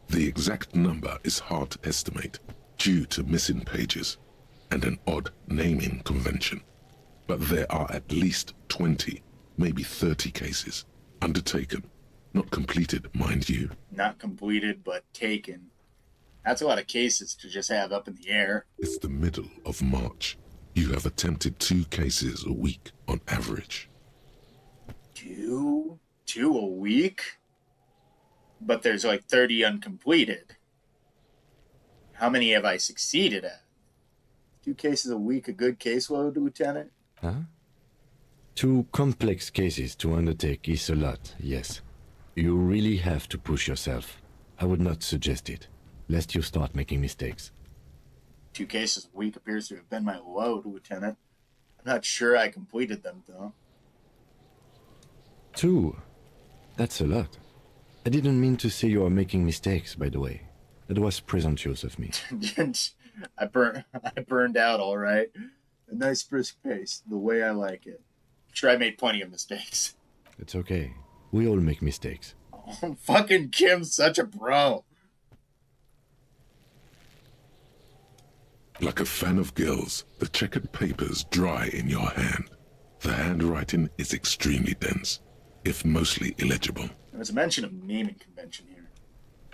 The exact number is hard to estimate due to missing pages and an odd naming convention. But there are at least 20, maybe 30 cases undertaken, not completed, mind you. Not completed, but taken. That's a lot of cases to just have up in the air. It's the middle of March. You have attempted 2 cases a week on average. 2 a week? But there's like 30 uncompleted. How many have I succeeded at? 2 cases a week, a good caseload, Lieutenant? Huh? 2 complex cases to undertake is a lot, yes. You really have to push yourself. I would not suggest it, lest you start making mistakes. 2 cases a week appears to have been my load, Lieutenant. I'm not sure I completed them, though. 2? That's a lot. I didn't mean to say you are making mistakes, by the way. That was presumptuous of me. I burned out, all right. A nice brisk pace, the way I like it. Sure, I made plenty of mistakes. It's okay. We all make mistakes. Oh, fucking Kim's such a bro. Like a fan of gills, the checkered papers dry in your hand. The handwriting is extremely dense, if mostly illegible. There was a mention of naming convention here.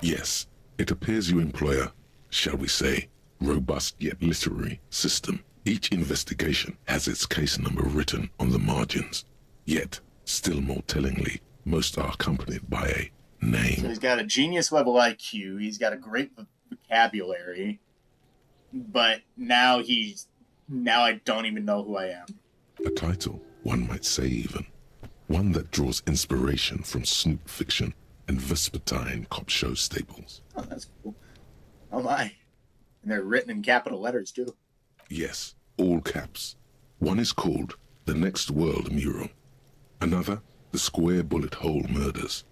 Yes, it appears you employ a, shall we say, robust yet literary system. Each investigation has its case number written on the margins. Yet, still more tellingly, most are accompanied by a name. So he's got a genius level IQ, he's got a great vocabulary, but now I don't even know who I am. A title, one might say even. One that draws inspiration from snoop fiction and vespertine cop show staples. Oh, that's cool. Oh my. And they're written in capital letters, too. Yes, all caps. One is called The Next World Mural. Another, The Square Bullet Hole Murders.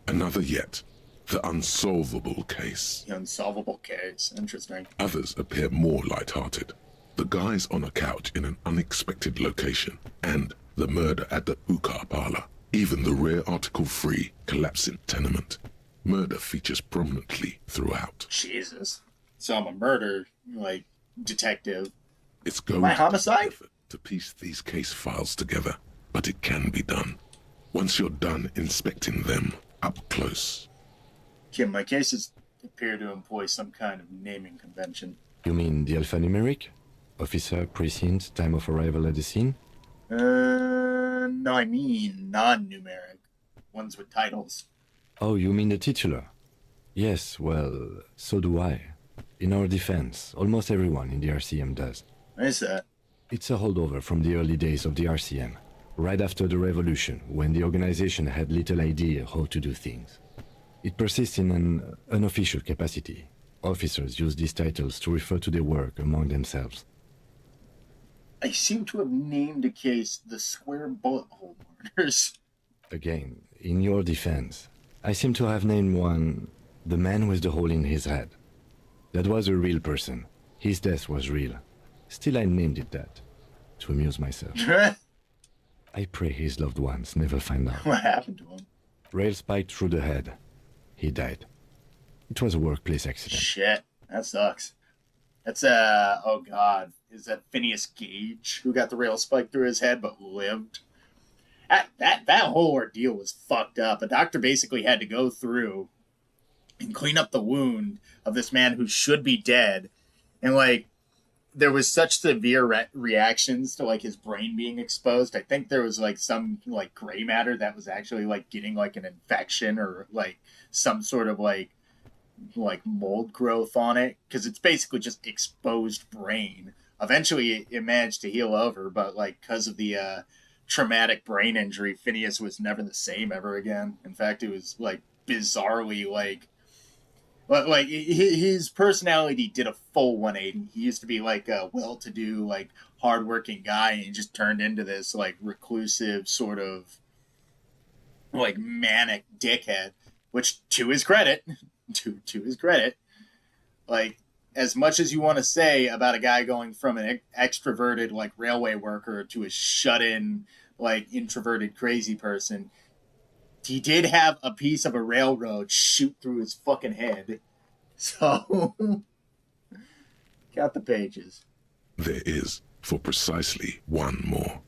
Another yet, The Unsolvable Case. The Unsolvable Case. Interesting. Others appear more light-hearted. The guys on a couch in an unexpected location, and the murder at the hookah parlor. Even the rare article-free collapsing tenement. Murder features prominently throughout. Jesus. So I'm a murder, detective. It's going My homicide? to piece these case files together, but it can be done. Once you're done inspecting them up close. Kim, my cases appear to employ some kind of naming convention. You mean the alphanumeric? Officer, precinct, time of arrival at the scene? No, I mean non-numeric. Ones with titles. Oh, you mean the titular? Yes, well, so do I. In our defense, almost everyone in the RCM does. What is that? It's a holdover from the early days of the RCM, right after the revolution, when the organization had little idea how to do things. It persists in an unofficial capacity. Officers use these titles to refer to their work among themselves. I seem to have named a case the Square Bullet Hole Murders. Again, in your defense, I seem to have named one the man with the hole in his head. That was a real person. His death was real. Still, I named it that, to amuse myself. I pray his loved ones never find out. What happened to him? Rail spiked through the head. He died. It was a workplace accident. Shit, that sucks. That's, oh god. Is that Phineas Gage, who got the rail spike through his head but lived? That whole ordeal was fucked up. A doctor basically had to go through and clean up the wound of this man who should be dead. And, there was such severe reactions to, his brain being exposed. I think there was, some, gray matter that was actually, getting, an infection or, some sort of, mold growth on it. Because it's basically just exposed brain. Eventually, it managed to heal over, but, because of the traumatic brain injury, Phineas was never the same ever again. In fact, it was, bizarrely, But like his personality did a full 180. He used to be like a well-to-do, like hardworking guy, and he just turned into this like reclusive sort of like manic dickhead. Which, to his credit, to his credit, like as much as you want to say about a guy going from an extroverted like railway worker to a shut-in like introverted crazy person, he did have a piece of a railroad shoot through his fucking head. So, count the pages. There is, for precisely one more.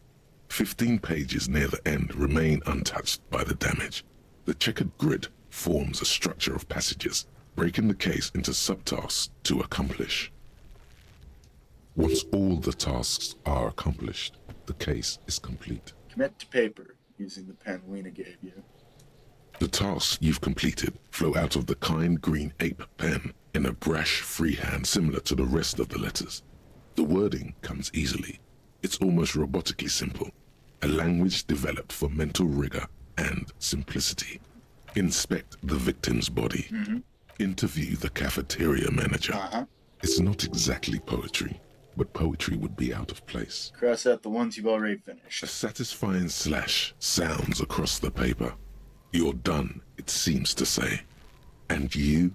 15 pages near the end remain untouched by the damage. The checkered grid forms a structure of passages, breaking the case into subtasks to accomplish. Once all the tasks are accomplished, the case is complete. Commit to paper using the pen Lena gave you. The tasks you've completed flow out of the kind green ape pen in a brash freehand similar to the rest of the letters. The wording comes easily. It's almost robotically simple, a language developed for mental rigor and simplicity. Inspect the victim's body. Interview the cafeteria manager. It's not exactly poetry, but poetry would be out of place. Cross out the ones you've already finished. A satisfying slash sounds across the paper. You're done, it seems to say. And you,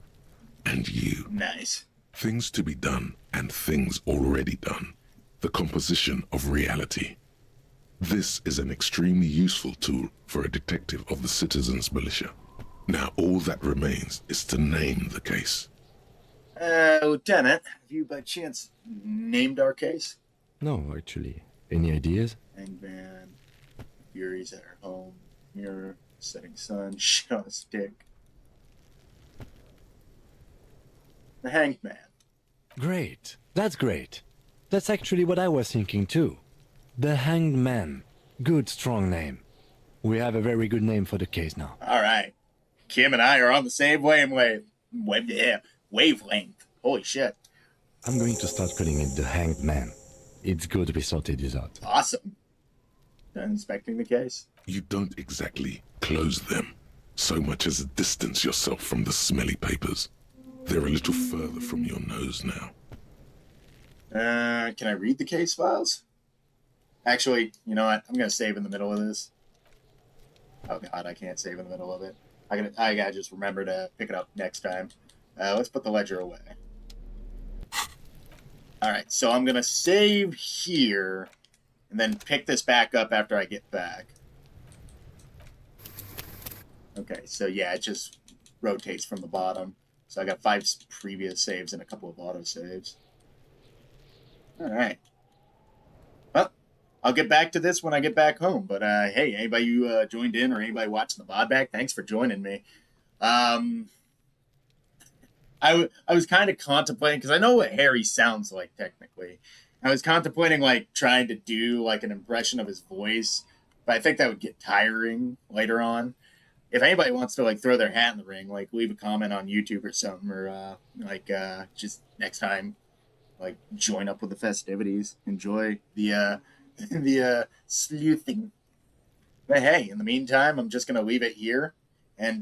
and you. Nice. Things to be done and things already done. The composition of reality. This is an extremely useful tool for a detective of the citizens' militia. Now all that remains is to name the case. Lieutenant, have you by chance named our case? No, actually. Any ideas? Hangman, Furies at her home, mirror, setting sun, shit on a stick. The Hanged Man. Great. That's great. That's actually what I was thinking too. The Hanged Man. Good, strong name. We have a very good name for the case now. All right. Kim and I are on the same wavelength. Holy shit. I'm going to start calling it the Hanged Man. It's good we sorted this out. Awesome. Done inspecting the case? You don't exactly close them, so much as distance yourself from the smelly papers. They're a little further from your nose now. Can I read the case files? Actually, you know what? I'm gonna save in the middle of this. Oh god, I can't save in the middle of it. I gotta just remember to pick it up next time. Let's put the ledger away. Alright, so I'm gonna save here, and then pick this back up after I get back. Okay, so yeah, it just rotates from the bottom. So I got 5 previous saves and a couple of auto saves. Alright. Well, I'll get back to this when I get back home. But hey, anybody who joined in or anybody watching the VOD back, thanks for joining me. I was kind of contemplating, because I know what Harry sounds like technically. I was contemplating like trying to do like an impression of his voice, but I think that would get tiring later on. If anybody wants to like throw their hat in the ring, like leave a comment on YouTube or something, or just next time, like join up with the festivities, enjoy the sleuthing. But hey, in the meantime, I'm just gonna leave it here, and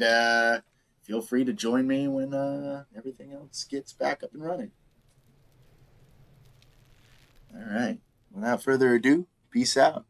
feel free to join me when everything else gets back up and running. All right. Without further ado, peace out.